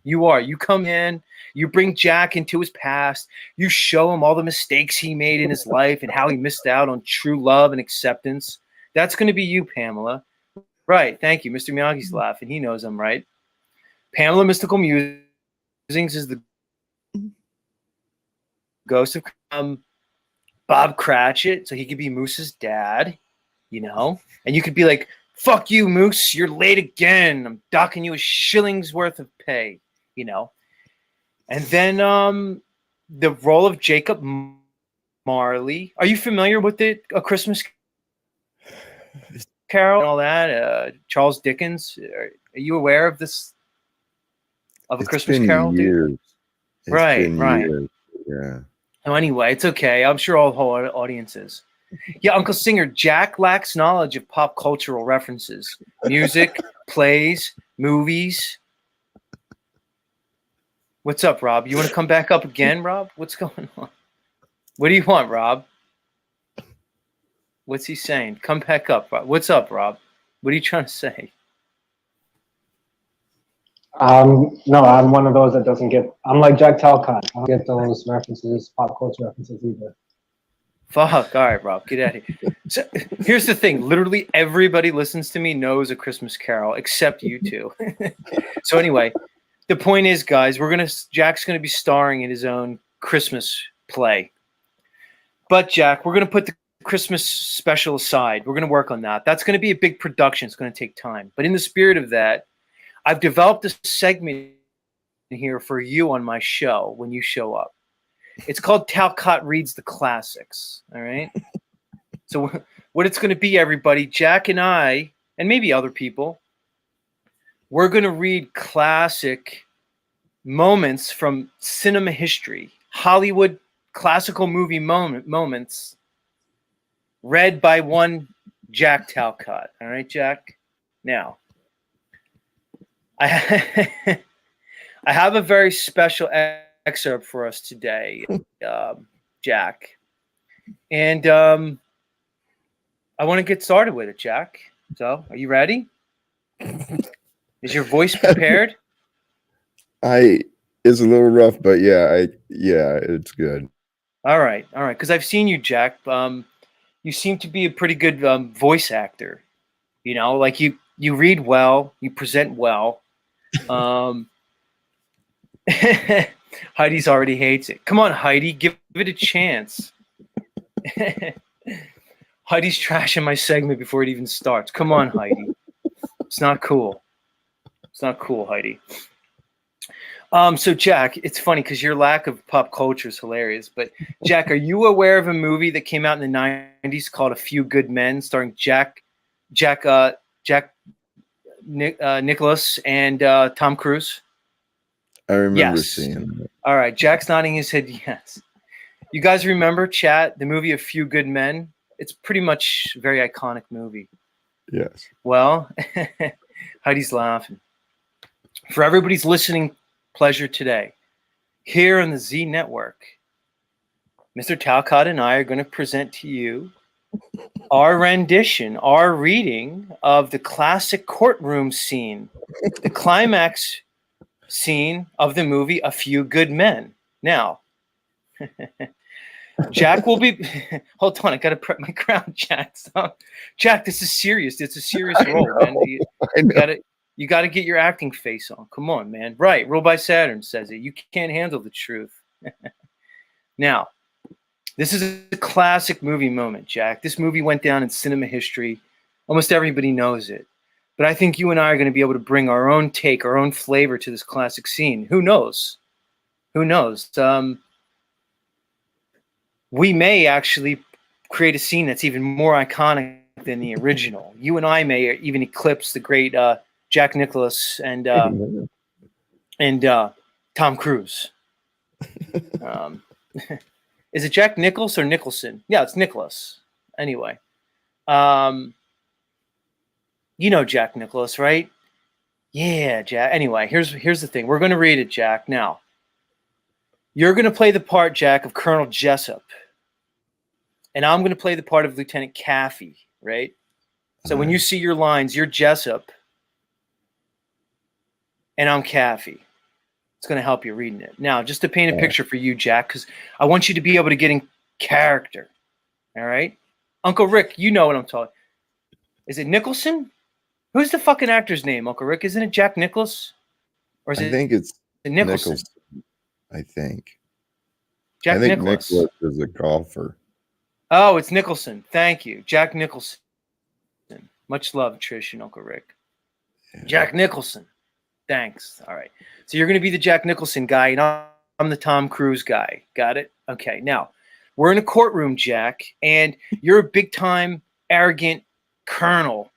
You are. You come in, you bring Jack into his past, you show him all the mistakes he made in his life and how he missed out on true love and acceptance. That's going to be you, Pamela. Right. Thank you. Mr. Miyagi's laughing. He knows I'm right. Pamela Mystical Musings is the ghost of Bob Cratchit, so he could be Moose's dad, you know? And you could be like, fuck you, Moose. You're late again. I'm docking you a shilling's worth of pay, you know? And then the role of Jacob Marley. Are you familiar with A Christmas Carol and all that? Charles Dickens. Are you aware of this? Of A Christmas Carol, dude? Right. Years. Yeah. Oh, anyway, it's okay. I'm sure all the whole audience is. Yeah, Uncle Singer, Jack lacks knowledge of pop cultural references, music, plays, movies. What's up, Rob? You want to come back up again, Rob? What's going on? What do you want, Rob? What's he saying? Come back up, Rob. What's up, Rob? What are you trying to say? No, I'm one of those that doesn't get. I'm like Jack Talcott. I don't get those references, pop culture references either. Fuck. All right, Rob, get out of here. So here's the thing. Literally everybody listens to me knows A Christmas Carol, except you two. So anyway, the point is, guys, Jack's gonna be starring in his own Christmas play. But Jack, we're gonna put the Christmas special aside. We're gonna work on that. That's gonna be a big production. It's gonna take time. But in the spirit of that, I've developed a segment here for you on my show when you show up. It's called Talcott Reads the Classics. All right. So what it's going to be, everybody, Jack and I, and maybe other people, we're going to read classic moments from cinema history, Hollywood classical movie moments read by one Jack Talcott. All right, Jack? Now, I have a very special excerpt for us today, Jack. And I want to get started with it, Jack. So, are you ready? Is your voice prepared? It's a little rough, but yeah, it's good. All right. Because I've seen you, Jack. You seem to be a pretty good voice actor. You know, like you read well, you present well. Heidi's already hates it. Come on, Heidi, give it a chance. Heidi's trashing my segment before it even starts. Come on, Heidi. It's not cool. It's not cool, Heidi. So Jack, it's funny because your lack of pop culture is hilarious. But Jack, are you aware of a movie that came out in the 90s called A Few Good Men, starring Nicholas and Tom Cruise? I remember seeing that. All right, Jack's nodding his head yes. You guys remember, chat, the movie A Few Good Men? It's pretty much a very iconic movie. Yes. Well, Heidi's laughing. For everybody's listening pleasure today, here on the Z Network, Mr. Talcott and I are going to present to you our rendition, our reading of the classic courtroom scene, the climax scene of the movie A Few Good Men. Now, Jack will be. Hold on, I got to prep my crown, Jack. Stop. Jack, this is serious. It's a serious role, man. You got to get your acting face on. Come on, man. Right, Rule by Saturn says it. You can't handle the truth. Now, this is a classic movie moment, Jack. This movie went down in cinema history. Almost everybody knows it. But I think you and I are going to be able to bring our own take, our own flavor to this classic scene. Who knows? Who knows? We may actually create a scene that's even more iconic than the original. You and I may even eclipse the great Jack Nicklaus and Tom Cruise. Is it Jack Nichols or Nicholson? Yeah, it's Nicholas. Anyway, you know Jack Nicholas, right? Yeah, Jack. Anyway, here's the thing. We're going to read it, Jack. Now, you're going to play the part, Jack, of Colonel Jessup, and I'm going to play the part of Lieutenant Caffey, right? So when you see your lines, you're Jessup, and I'm Caffey. It's going to help you reading it. Now, just to paint a picture for you, Jack, because I want you to be able to get in character. All right? Uncle Rick, you know what I'm talking. Is it Nicholson? Who's the fucking actor's name, Uncle Rick? Isn't it Jack Nicholas? Or is I it think it's Nicholson? I think. Jack I think Nicholas. Nicholas is a golfer. Oh, it's Nicholson. Thank you. Jack Nicholson. Much love, Trish and Uncle Rick. Yeah. Jack Nicholson. Thanks. All right. So you're going to be the Jack Nicholson guy, and I'm the Tom Cruise guy. Got it? Okay. Now, we're in a courtroom, Jack, and you're a big-time, arrogant colonel.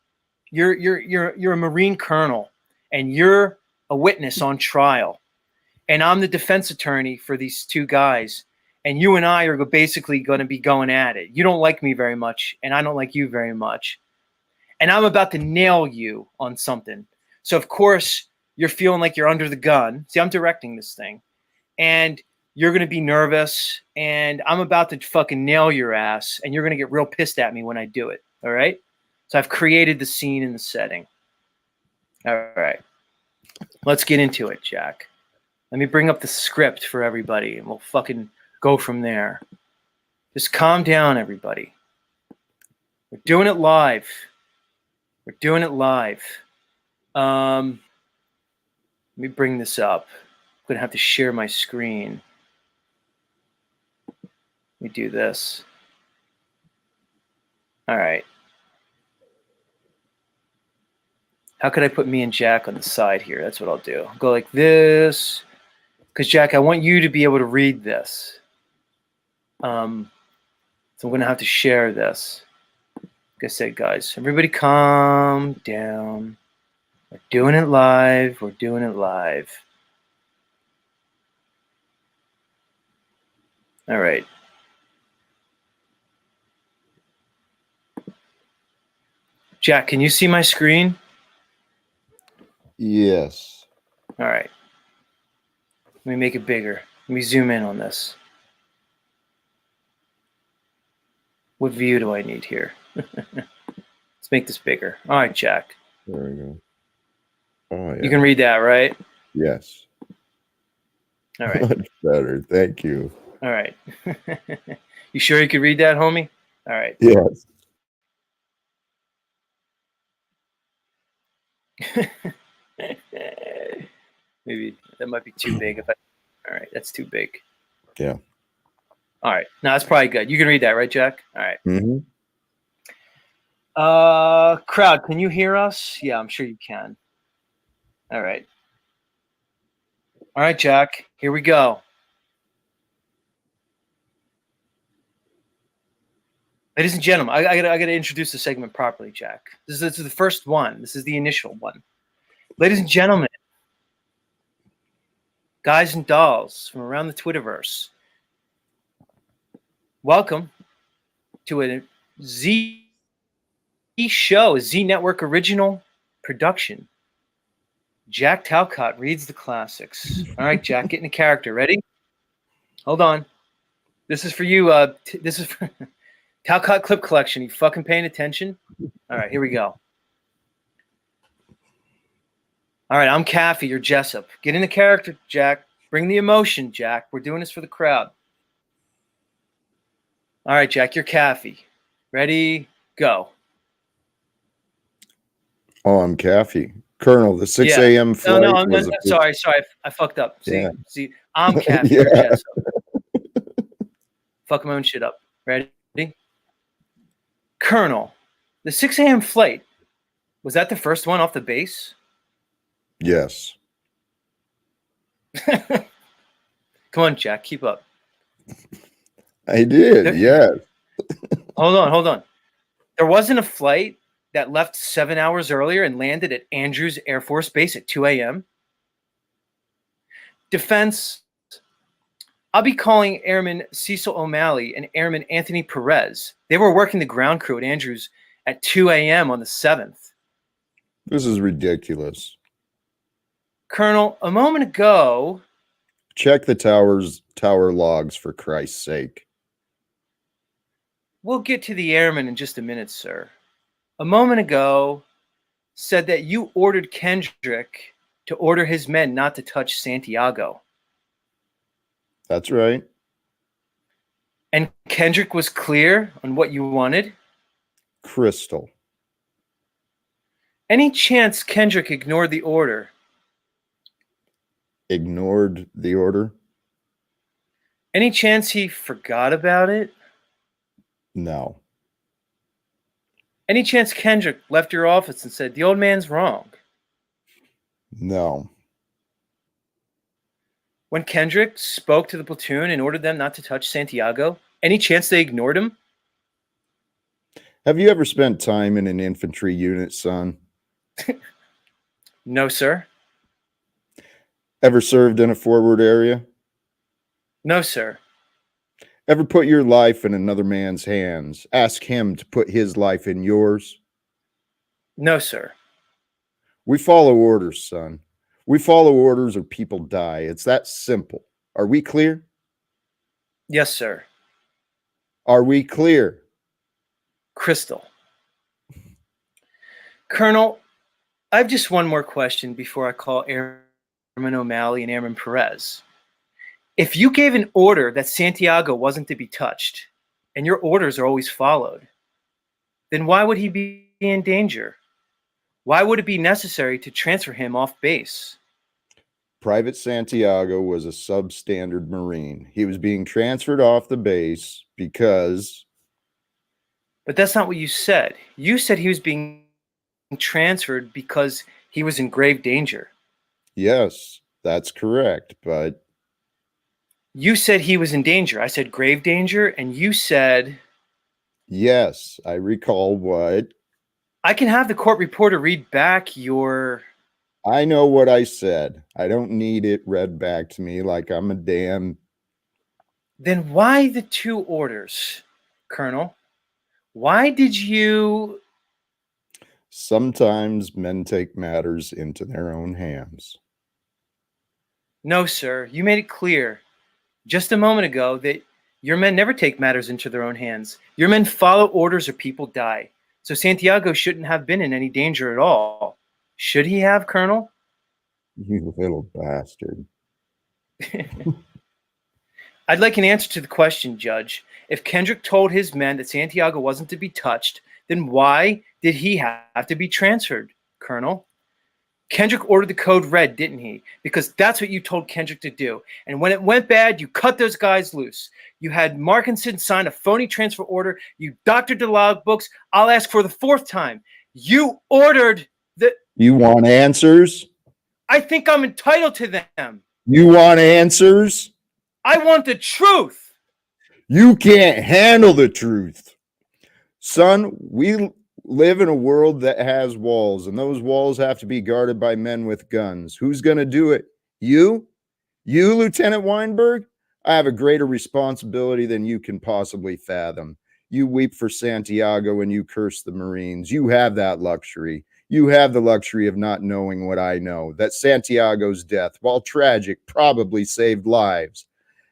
You're a Marine colonel, and you're a witness on trial. And I'm the defense attorney for these two guys. And you and I are basically going to be going at it. You don't like me very much, and I don't like you very much. And I'm about to nail you on something. So, of course, you're feeling like you're under the gun. See, I'm directing this thing. And you're going to be nervous, and I'm about to fucking nail your ass, and you're going to get real pissed at me when I do it. All right? So I've created the scene and the setting. All right. Let's get into it, Jack. Let me bring up the script for everybody, and we'll fucking go from there. Just calm down, everybody. We're doing it live. We're doing it live. Let me bring this up. I'm going to have to share my screen. Let me do this. All right. How could I put me and Jack on the side here? That's what I'll do. I'll go like this. Because, Jack, I want you to be able to read this. So I'm going to have to share this. Like I said, guys, everybody calm down. We're doing it live. We're doing it live. All right. Jack, can you see my screen? Yes. All right. Let me make it bigger. Let me zoom in on this. What view do I need here? Let's make this bigger. All right, Jack. There we go. Oh, yeah. You can read that, right? Yes. All right. Much better. Thank you. All right. You sure you could read that, homie? All right. Yes. Maybe that might be too big. All right, that's too big. Yeah. All right. No, that's probably good. You can read that, right, Jack? All right. Mm-hmm. Crowd, can you hear us? Yeah, I'm sure you can. All right. All right, Jack. Here we go. Ladies and gentlemen, I gotta introduce the segment properly, Jack. This is the first one. This is the initial one. Ladies and gentlemen, guys and dolls from around the Twitterverse, welcome to a Z show, a Z Network original production. Jack Talcott reads the classics. All right, Jack, get in a character. Ready? Hold on. This is for you. This is for Talcott Clip Collection. You fucking paying attention? All right, here we go. All right, I'm Caffey. You're Jessup. Get in the character, Jack. Bring the emotion, Jack. We're doing this for the crowd. All right, Jack, you're Caffey. Ready? Go. Oh, I'm Caffey. Colonel, the 6 a.m. flight. No, sorry. I fucked up. See, I'm Caffey. Yeah. You're Jessup. Fuck my own shit up. Ready? Colonel, the 6 a.m. flight, was that the first one off the base? Yes. Come on, Jack, keep up. I did, yes. Hold on. There wasn't a flight that left 7 hours earlier and landed at Andrews Air Force Base at 2 a.m.? Defense, I'll be calling Airman Cecil O'Malley and Airman Anthony Perez. They were working the ground crew at Andrews at 2 a.m. on the 7th. This is ridiculous. Colonel, a moment ago... Check the tower logs, for Christ's sake. We'll get to the airman in just a minute, sir. A moment ago, said that you ordered Kendrick to order his men not to touch Santiago. That's right. And Kendrick was clear on what you wanted? Crystal. Any chance Kendrick ignored the order? Ignored the order? Any chance he forgot about it? No. Any chance Kendrick left your office and said, the old man's wrong? No. When Kendrick spoke to the platoon and ordered them not to touch Santiago, any chance they ignored him? Have you ever spent time in an infantry unit, son? No, sir. Ever served in a forward area? No, sir. Ever put your life in another man's hands? Ask him to put his life in yours? No, sir. We follow orders, son. We follow orders or people die. It's that simple. Are we clear? Yes, sir. Are we clear? Crystal. Colonel, I have just one more question before I call Airman O'Malley and Airman Perez. If you gave an order that Santiago wasn't to be touched, and your orders are always followed, then why would he be in danger? Why would it be necessary to transfer him off base? Private Santiago was a substandard Marine. He was being transferred off the base because... But that's not what you said. You said he was being transferred because he was in grave danger. Yes, that's correct, but... You said he was in danger. I said grave danger, and you said... Yes, I recall what... I can have the court reporter read back your... I know what I said. I don't need it read back to me like I'm a damn... Then why the two orders, Colonel? Why did you... Sometimes men take matters into their own hands. No, sir. You made it clear just a moment ago that your men never take matters into their own hands. Your men follow orders or people die. So Santiago shouldn't have been in any danger at all. Should he have, Colonel? You little bastard. I'd like an answer to the question, Judge. If Kendrick told his men that Santiago wasn't to be touched, then why did he have to be transferred, Colonel? Kendrick ordered the code red, didn't he? Because that's what you told Kendrick to do. And when it went bad, you cut those guys loose. You had Markinson sign a phony transfer order. You doctored the logbooks. I'll ask for the fourth time. You ordered the... You want answers? I think I'm entitled to them. You want answers? I want the truth. You can't handle the truth. Son, we live in a world that has walls, and those walls have to be guarded by men with guns. Who's going to do it? You? You, Lieutenant Weinberg? I have a greater responsibility than you can possibly fathom. You weep for Santiago and you curse the Marines. You have that luxury. You have the luxury of not knowing what I know, that Santiago's death, while tragic, probably saved lives.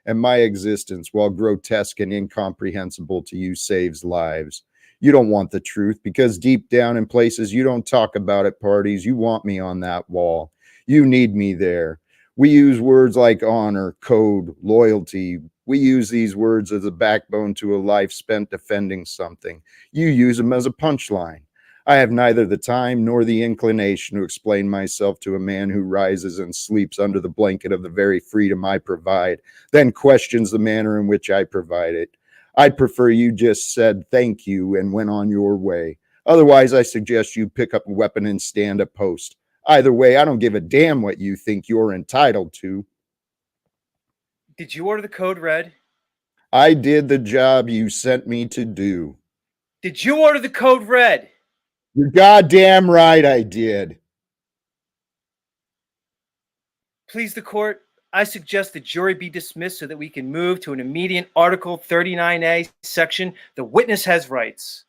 And my existence, while grotesque and incomprehensible to you, saves lives. You don't want the truth because deep down in places you don't talk about at parties, you want me on that wall. You need me there. We use words like honor, code, loyalty. We use these words as a backbone to a life spent defending something. You use them as a punchline. I have neither the time nor the inclination to explain myself to a man who rises and sleeps under the blanket of the very freedom I provide, then questions the manner in which I provide it. I'd prefer you just said thank you and went on your way. Otherwise, I suggest you pick up a weapon and stand a post. Either way, I don't give a damn what you think you're entitled to. Did you order the code red? I did the job you sent me to do. Did you order the code red? You're goddamn right I did. Please, the court, I suggest the jury be dismissed so that we can move to an immediate Article 39A section. The witness has rights.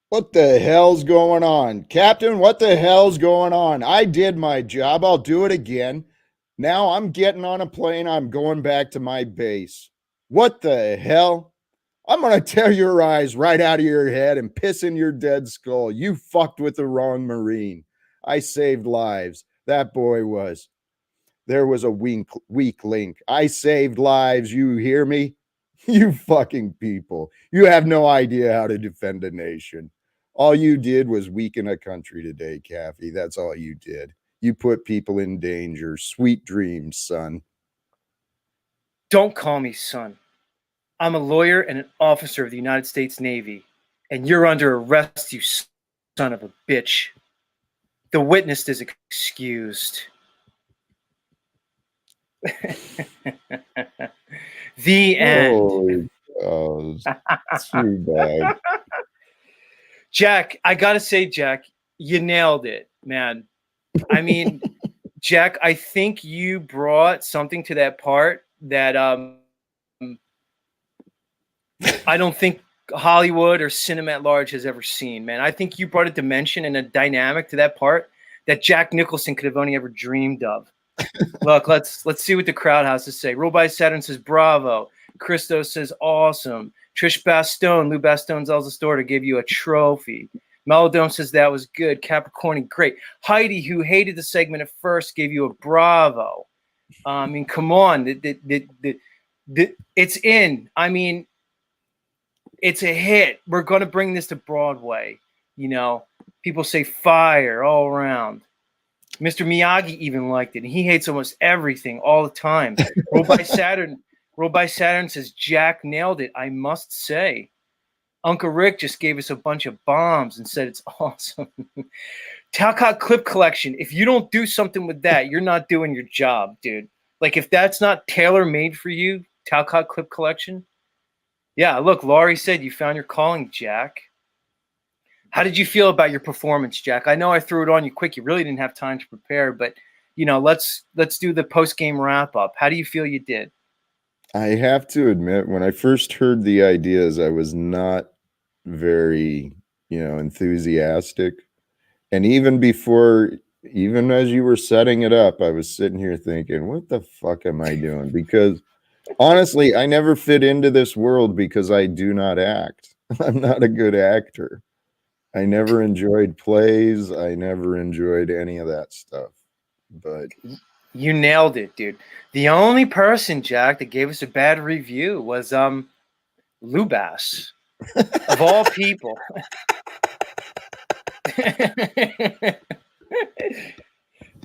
What the hell's going on? Captain, what the hell's going on? I did my job. I'll do it again. Now I'm getting on a plane. I'm going back to my base. What the hell? I'm going to tear your eyes right out of your head and piss in your dead skull. You fucked with the wrong Marine. I saved lives. That boy was. There was a weak link. I saved lives. You hear me? You fucking people. You have no idea how to defend a nation. All you did was weaken a country today, Caffey. That's all you did. You put people in danger. Sweet dreams, son. Don't call me son. I'm a lawyer and an officer of the United States Navy, and you're under arrest, you son of a bitch. The witness is excused. The end. Oh, too bad. Jack, I gotta say, Jack, you nailed it, man. I mean, Jack, I think you brought something to that part that I don't think Hollywood or cinema at large has ever seen, man. I think you brought a dimension and a dynamic to that part that Jack Nicholson could have only ever dreamed of. Look, let's see what the crowd has to say. Roll by Saturn says bravo. Christos says awesome. Trish Bastone, Lou Bastone's Elsa's daughter, gave you a trophy. Melodome says that was good. Capricorni, great. Heidi, who hated the segment at first, gave you a bravo. I mean, come on. It's in. I mean, it's a hit. We're going to bring this to Broadway. You know, people say fire all around. Mr. Miyagi even liked it. And he hates almost everything all the time. Roll by Saturn says Jack nailed it, I must say. Uncle Rick just gave us a bunch of bombs and said it's awesome. Talcott clip collection. If you don't do something with that, you're not doing your job, dude. Like, if that's not tailor-made for you, Talcott clip collection. Yeah, look, Laurie said you found your calling, Jack. How did you feel about your performance, Jack? I know I threw it on you quick. You really didn't have time to prepare, but, you know, let's do the post-game wrap-up. How do you feel you did? I have to admit, when I first heard the ideas, I was not very, enthusiastic. And even as you were setting it up, I was sitting here thinking, what the fuck am I doing? Because honestly, I never fit into this world because I do not act. I'm not a good actor. I never enjoyed plays. I never enjoyed any of that stuff. But you nailed it, dude. The only person, Jack, that gave us a bad review was Lubas. Of all people.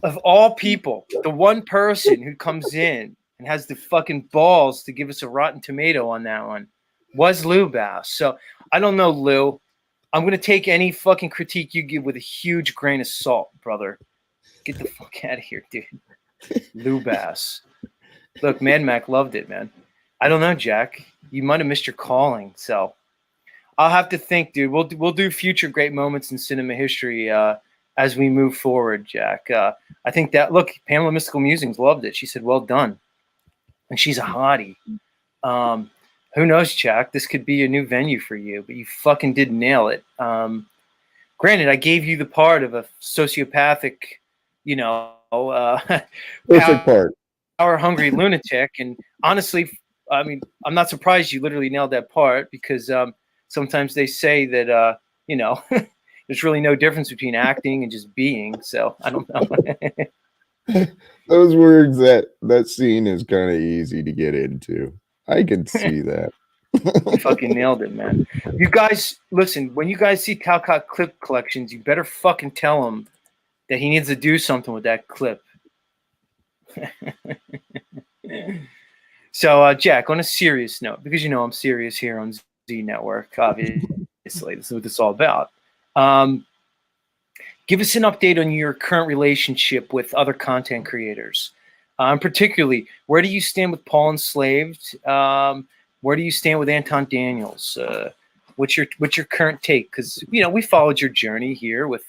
Of all people, the one person who comes in and has the fucking balls to give us a rotten tomato on that one was Lubas. So I don't know, Lou. I'm going to take any fucking critique you give with a huge grain of salt, brother. Get the fuck out of here, dude. Lubas. Look, Mad Mac loved it, man. I don't know, Jack. You might have missed your calling, so I'll have to think, dude. We'll do future great moments in cinema history as we move forward, Jack. I think that, look, Pamela Mystical Musings loved it. She said, well done. And she's a hottie. Who knows, Jack? This could be a new venue for you, but you fucking did nail it. Granted, I gave you the part of a sociopathic, power-hungry lunatic. And honestly, I mean, I'm not surprised you literally nailed that part because sometimes they say that, there's really no difference between acting and just being. So I don't know. Those words, that scene is kind of easy to get into. I can see that. You fucking nailed it, man. You guys, listen, when you guys see Talcott clip collections, you better fucking tell him that he needs to do something with that clip. So, Jack, on a serious note, because I'm serious here on Z Network, obviously, this is what this is all about. Give us an update on your current relationship with other content creators. Particularly, where do you stand with Paul Enslaved? Where do you stand with Anton Daniels? What's your current take? Because we followed your journey here with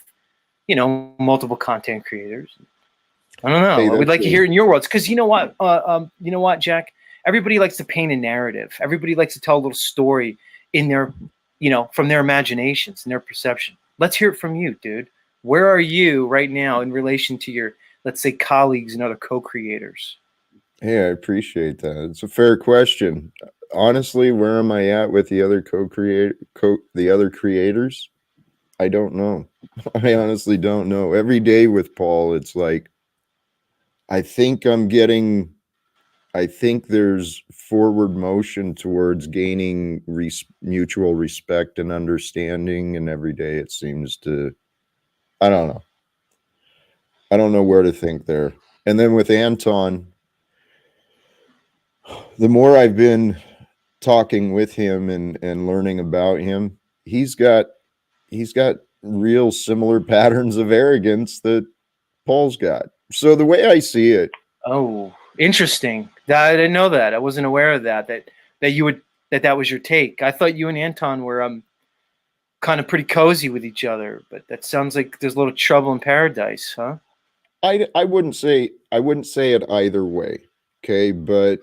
multiple content creators. I don't know. Hey, We'd that's like to a- hear it in your words, because you know what, Jack? Everybody likes to paint a narrative. Everybody likes to tell a little story in their, from their imaginations and their perception. Let's hear it from you, dude. Where are you right now in relation to your, let's say, colleagues and other co-creators? Hey, I appreciate that. It's a fair question. Honestly, where am I at with the other the other creators? I don't know. I honestly don't know. Every day with Paul, it's like I think there's forward motion towards gaining mutual respect and understanding, and every day it seems to, I don't know. I don't know where to think there. And then with Anton, the more I've been talking with him and learning about him, he's got real similar patterns of arrogance that Paul's got. So the way I see it, Oh, interesting. I didn't know that. I wasn't aware of that. That was your take. I thought you and Anton were kind of pretty cozy with each other, but that sounds like there's a little trouble in paradise, huh? I wouldn't say it either way. Okay, but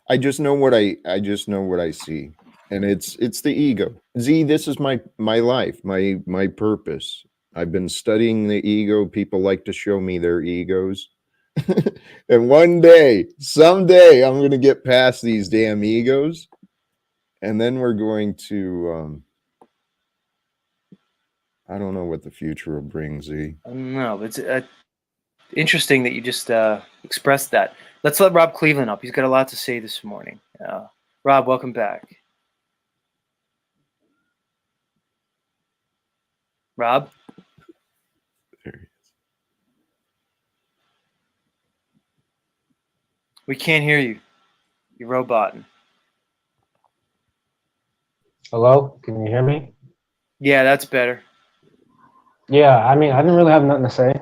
I just know what I see, and it's the ego. Z, this is my life, my purpose. I've been studying the ego. People like to show me their egos. And someday, I'm going to get past these damn egos, and then we're going to I don't know what the future will bring, Z. I don't know. It's interesting that you just expressed that. Let's let Rob Cleveland up. He's got a lot to say this morning. Rob, welcome back. Rob? There he is. We can't hear you. You're roboting. Hello, can you hear me? Yeah, that's better. Yeah, I mean, I didn't really have nothing to say.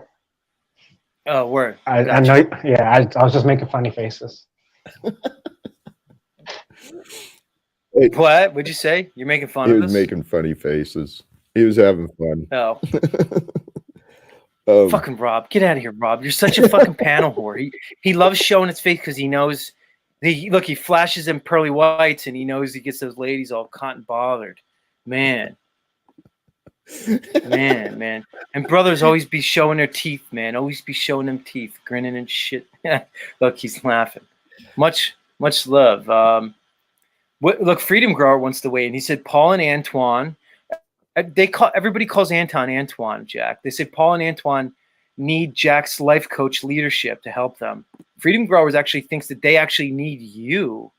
Oh, word. I Gotcha. know. Yeah, I was just making funny faces. What? What'd you say? You're making fun He of was us? making funny faces. He was having fun. Oh. Fucking Rob. Get out of here, Rob. You're such a fucking panel whore. He loves showing his face because he knows he flashes them pearly whites and he knows he gets those ladies all cotton bothered. Man. Man. And brothers always be showing their teeth, man. Always be showing them teeth, grinning and shit. Look, he's laughing. Much love. Look, Freedom Grower wants to weigh in. He said Paul and Antoine. Everybody calls Antoine, Jack. They say Paul and Antoine need Jack's life coach leadership to help them. Freedom Growers actually thinks that they actually need you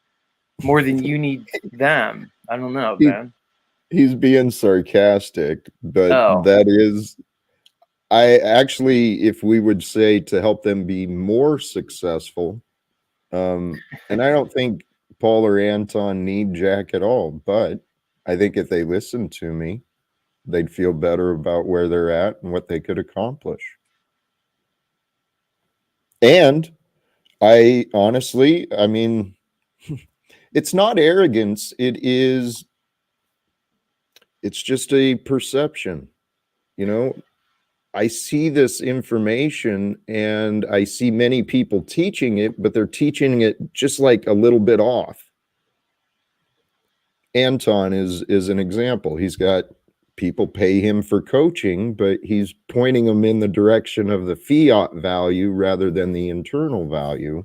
more than you need them. I don't know, man. He's being sarcastic, but Oh. that is, I actually, if we would say to help them be more successful, and I don't think Paul or Anton need Jack at all, but I think if they listened to me, they'd feel better about where they're at and what they could accomplish. And I honestly, I mean, it's not arrogance. It's just a perception. You know, I see this information and I see many people teaching it, but they're teaching it just like a little bit off. Anton is an example. He's got people pay him for coaching, but he's pointing them in the direction of the fiat value rather than the internal value.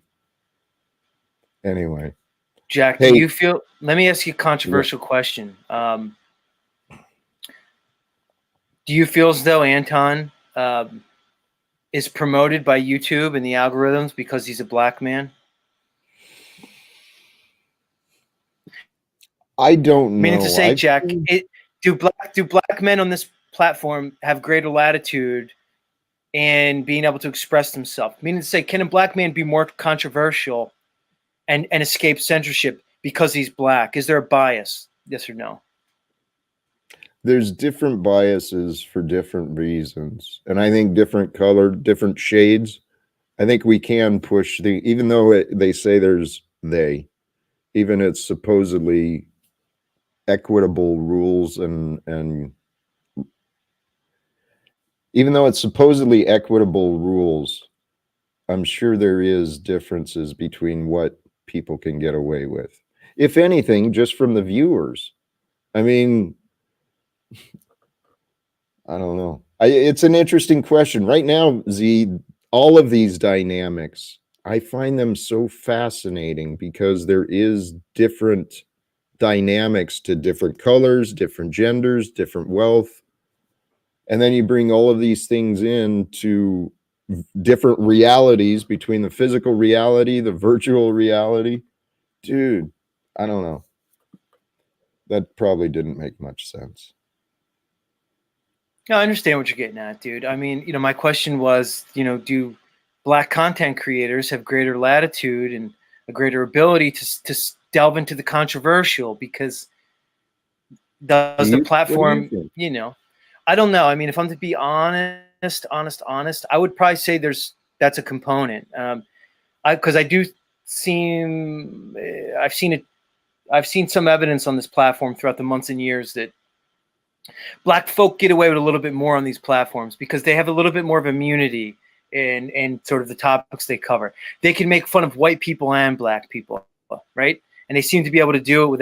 Anyway. Jack, Hey, do you feel, let me ask you a controversial question. Do you feel as though Anton is promoted by YouTube and the algorithms because he's a black man? I don't know. Meaning to say, Jack, do black men on this platform have greater latitude in being able to express themselves? Meaning to say, can a black man be more controversial and escape censorship because he's black? Is there a bias? Yes or no? There's different biases for different reasons. And I think different color, different shades, I think we can push even though they say even it's supposedly equitable rules and even though it's supposedly equitable rules, I'm sure there is differences between what people can get away with. If anything, just from the viewers. I mean, I don't know. It's an interesting question. Right now, Z, all of these dynamics, I find them so fascinating because there is different dynamics to different colors, different genders, different wealth. And then you bring all of these things into different realities between the physical reality, the virtual reality. Dude, I don't know. That probably didn't make much sense. No, I understand what you're getting at, dude. I mean, my question was, do Black content creators have greater latitude and a greater ability to delve into the controversial? Because does the platform, I don't know. I mean, if I'm to be honest, I would probably say that's a component. Because I've seen some evidence on this platform throughout the months and years that Black folk get away with a little bit more on these platforms because they have a little bit more of immunity in sort of the topics they cover. They can make fun of white people and Black people, right? And they seem to be able to do it with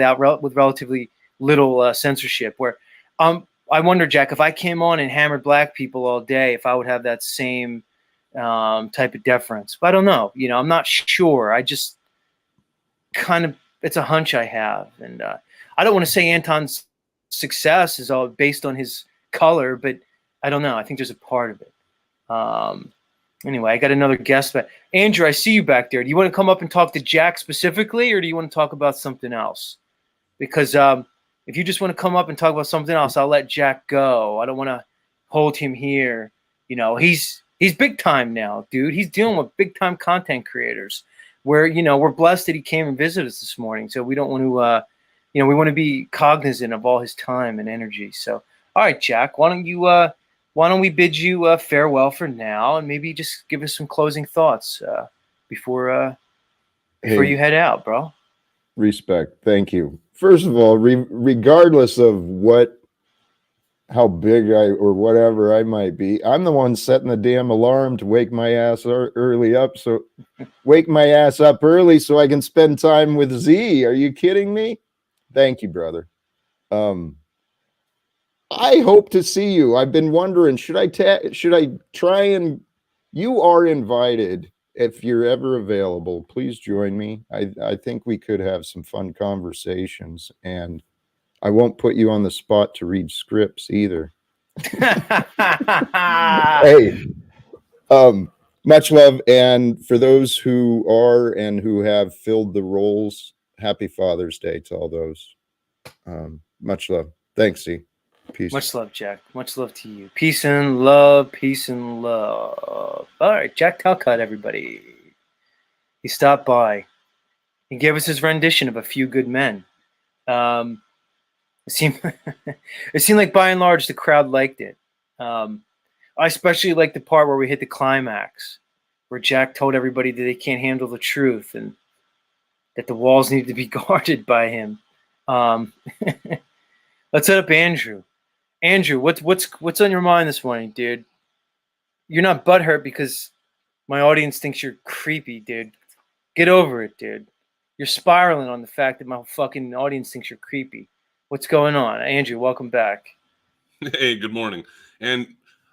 relatively little censorship. Where I wonder, Jack, if I came on and hammered Black people all day, if I would have that same type of deference. But I don't know. I'm not sure. I just kind of, it's a hunch I have. And I don't want to say Anton's success is all based on his color, but I don't know. I think there's a part of it. Anyway, I got another guest, but Andrew, I see you back there. Do you want to come up and talk to Jack specifically, or do you want to talk about something else? Because if you just want to come up and talk about something else, I'll let Jack go. I don't want to hold him here. He's big time now, dude. He's dealing with big time content creators. Where we're blessed that he came and visited us this morning. So we don't want to. We want to be cognizant of all his time and energy. So, all right, Jack, why don't we bid you farewell for now, and maybe just give us some closing thoughts before you head out, bro. Respect. Thank you. First of all, regardless of how big or whatever I might be, I'm the one setting the damn alarm to wake my ass early up. So wake my ass up early so I can spend time with Z. Are you kidding me? Thank you, brother. I hope to see you. I've been wondering, should I try and you are invited if you're ever available. Please join me. I think we could have some fun conversations, and I won't put you on the spot to read scripts either. Hey, much love, and for those who are and who have filled the roles, happy Father's Day to all those. Much love. Thanks, Z. Peace. Much love, Jack. Much love to you. Peace and love. Peace and love. All right, Jack Talcott, everybody. He stopped by. He gave us his rendition of A Few Good Men. It seemed like by and large the crowd liked it. I especially liked the part where we hit the climax, where Jack told everybody that they can't handle the truth and that the walls need to be guarded by him. Let's set up Andrew. Andrew, what's on your mind this morning, dude? You're not butthurt because my audience thinks you're creepy, dude. Get over it, dude. You're spiraling on the fact that my fucking audience thinks you're creepy. What's going on? Andrew, welcome back. Hey, good morning. And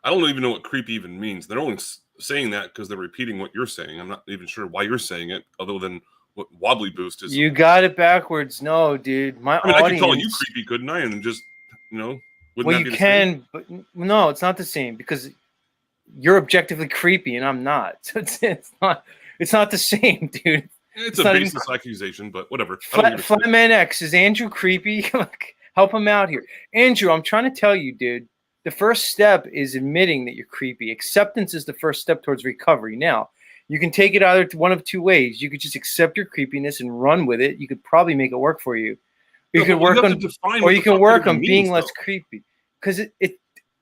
I don't even know what creepy even means. They're only saying that because they're repeating what you're saying. I'm not even sure why you're saying it, other than what wobbly boost is. You got it backwards. No, dude. I mean, audience... I could call you creepy, couldn't I? And just, well, you can, but no, it's not the same because you're objectively creepy and I'm not. So it's not the same, dude. It's a baseless accusation, but whatever. Flatman X, is Andrew creepy? Help him out here. Andrew, I'm trying to tell you, dude, the first step is admitting that you're creepy. Acceptance is the first step towards recovery. Now, you can take it either one of two ways. You could just accept your creepiness and run with it. You could probably make it work for you. You can work on being less creepy. Because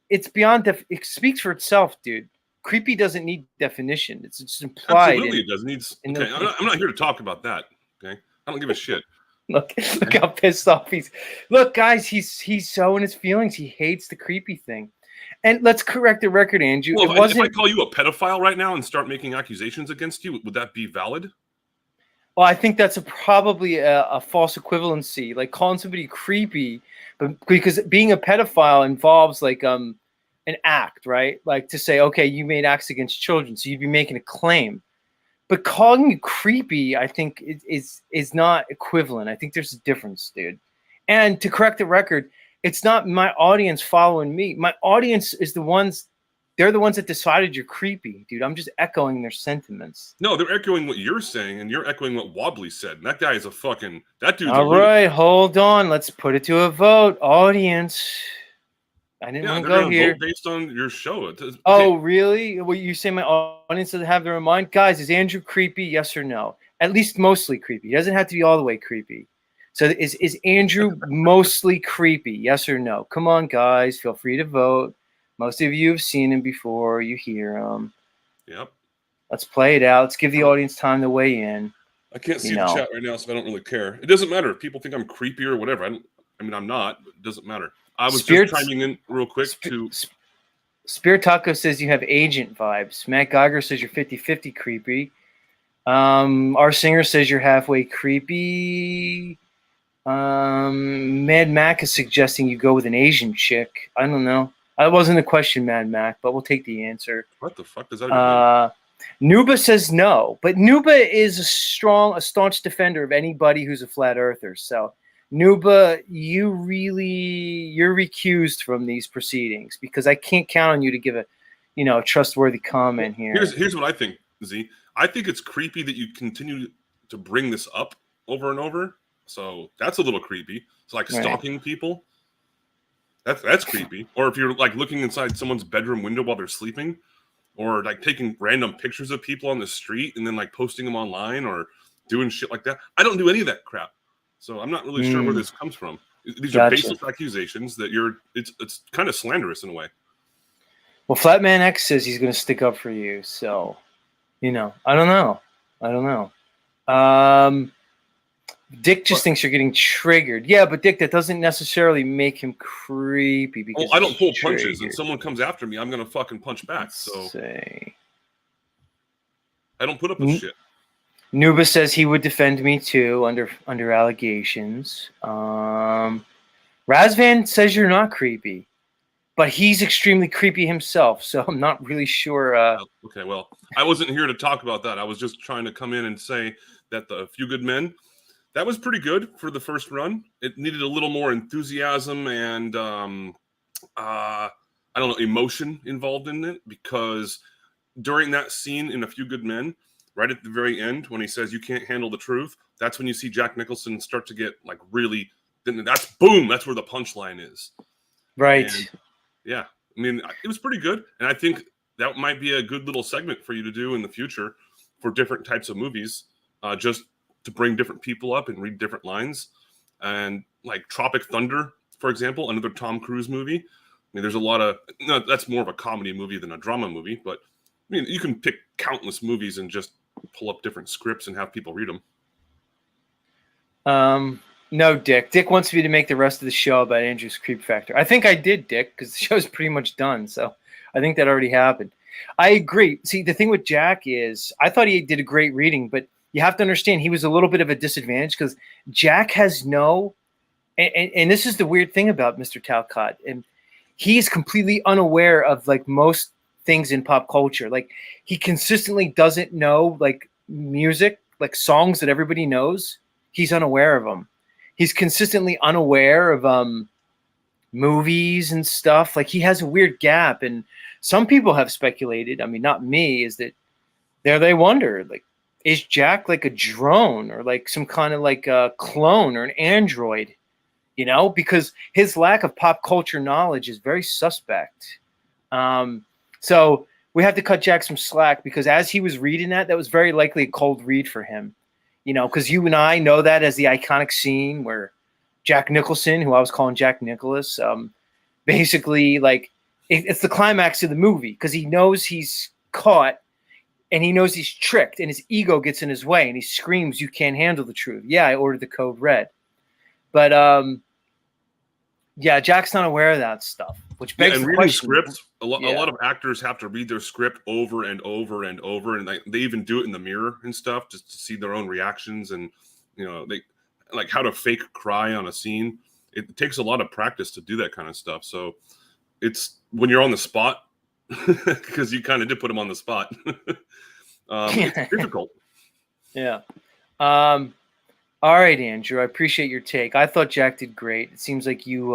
it's beyond it speaks for itself, dude. Creepy doesn't need definition. It's just implied. Absolutely, it doesn't. Okay, I'm not here to talk about that. Okay, I don't give a shit. Look how pissed off he's. Look, guys, he's so in his feelings. He hates the creepy thing, And let's correct the record, Andrew. Well, It if I wasn't. call you a pedophile right now and start making accusations against you, would that be valid? Well, I think that's probably a false equivalency, like calling somebody creepy, but because being a pedophile involves like an act, right? Like to say, okay, you made acts against children, so you'd be making a claim. But calling you creepy, I think, is not equivalent. I think there's a difference, dude. And to correct the record, it's not my audience following me. My audience is the ones. They're the ones that decided you're creepy, dude. I'm just echoing their sentiments. No, they're echoing what you're saying, and you're echoing what Wobbly said. And that guy is a fucking that dude's. All a lunatic. right, hold on. Let's put it to a vote, audience. I didn't Yeah, want to they're go gonna here. vote based on your show. Oh, really? Well, you say my audience doesn't have their own mind? Guys, is Andrew creepy? Yes or no? At least mostly creepy. He doesn't have to be all the way creepy. So is Andrew mostly creepy? Yes or no? Come on, guys. Feel free to vote. Most of you have seen him before. You hear him. Yep. Let's play it out. Let's give the audience time to weigh in. I can't see the chat right now, so I don't really care. It doesn't matter if people think I'm creepy or whatever. I mean, I'm not. But it doesn't matter. I was just chiming in real quick to. Spirit Taco says you have agent vibes. Matt Geiger says you're 50-50 creepy. Our singer says you're halfway creepy. Mad Mac is suggesting you go with an Asian chick. I don't know. That wasn't a question, Mad Mac, but we'll take the answer. What the fuck does that mean? Nuba says no, but Nuba is a staunch defender of anybody who's a flat earther. So, Nuba, you're recused from these proceedings because I can't count on you to give a trustworthy comment here. Here's what I think, Z. I think it's creepy that you continue to bring this up over and over. So that's a little creepy. It's like stalking people. That's creepy. Or if you're like looking inside someone's bedroom window while they're sleeping, or like taking random pictures of people on the street and then like posting them online or doing shit like that. I don't do any of that crap. So I'm not really sure where this comes from. These are baseless accusations that it's kind of slanderous in a way. Well, Flatman X says he's going to stick up for you. So, I don't know. Dick just thinks you're getting triggered. Yeah, but Dick, that doesn't necessarily make him creepy. Because I don't pull punches, and someone comes after me, I'm gonna fucking punch back. So I don't put up with shit. Nuba says he would defend me too under allegations. Razvan says you're not creepy, but he's extremely creepy himself. So I'm not really sure. Okay, well, I wasn't here to talk about that. I was just trying to come in and say that the Few Good Men. That was pretty good for the first run. It needed a little more enthusiasm and emotion involved in it, because during that scene in A Few Good Men, right at the very end, when he says you can't handle the truth, that's when you see Jack Nicholson start to get like really. Then that's boom. That's where the punchline is. Right. And, yeah. I mean, it was pretty good, and I think that might be a good little segment for you to do in the future for different types of movies. Just to bring different people up and read different lines. And like Tropic Thunder, for example, another Tom Cruise movie. I mean, there's a lot of, that's more of a comedy movie than a drama movie, but I mean, you can pick countless movies and just pull up different scripts and have people read them. No, Dick. Dick wants me to make the rest of the show about Andrew's creep factor. I think I did, Dick, because the show's pretty much done. So I think that already happened. I agree. See, the thing with Jack is I thought he did a great reading, but you have to understand he was a little bit of a disadvantage because Jack has and this is the weird thing about Mr. Talcott, and he's completely unaware of like most things in pop culture. Like he consistently doesn't know like music, like songs that everybody knows. He's unaware of them. He's consistently unaware of movies and stuff. Like he has a weird gap, and some people have speculated, I mean, not me, is that they wonder, like, is Jack like a drone or like some kind of like a clone or an android, because his lack of pop culture knowledge is very suspect. So we have to cut Jack some slack, because as he was reading that was very likely a cold read for him, because you and I know that as the iconic scene where Jack Nicholson, who I was calling Jack Nicholas, basically like it's the climax of the movie, because he knows he's caught. And he knows he's tricked, and his ego gets in his way, and he screams, "You can't handle the truth." Yeah, I ordered the code red. But, yeah, Jack's not aware of that stuff. which Yeah, begs and the reading question. scripts, a lot Yeah. of actors have to read their script over and over and over, and they even do it in the mirror and stuff just to see their own reactions, and they like how to fake cry on a scene. It takes a lot of practice to do that kind of stuff. So it's when you're on the spot, because you kind of did put him on the spot. It's difficult. Yeah. All right, Andrew. I appreciate your take. I thought Jack did great. It seems like you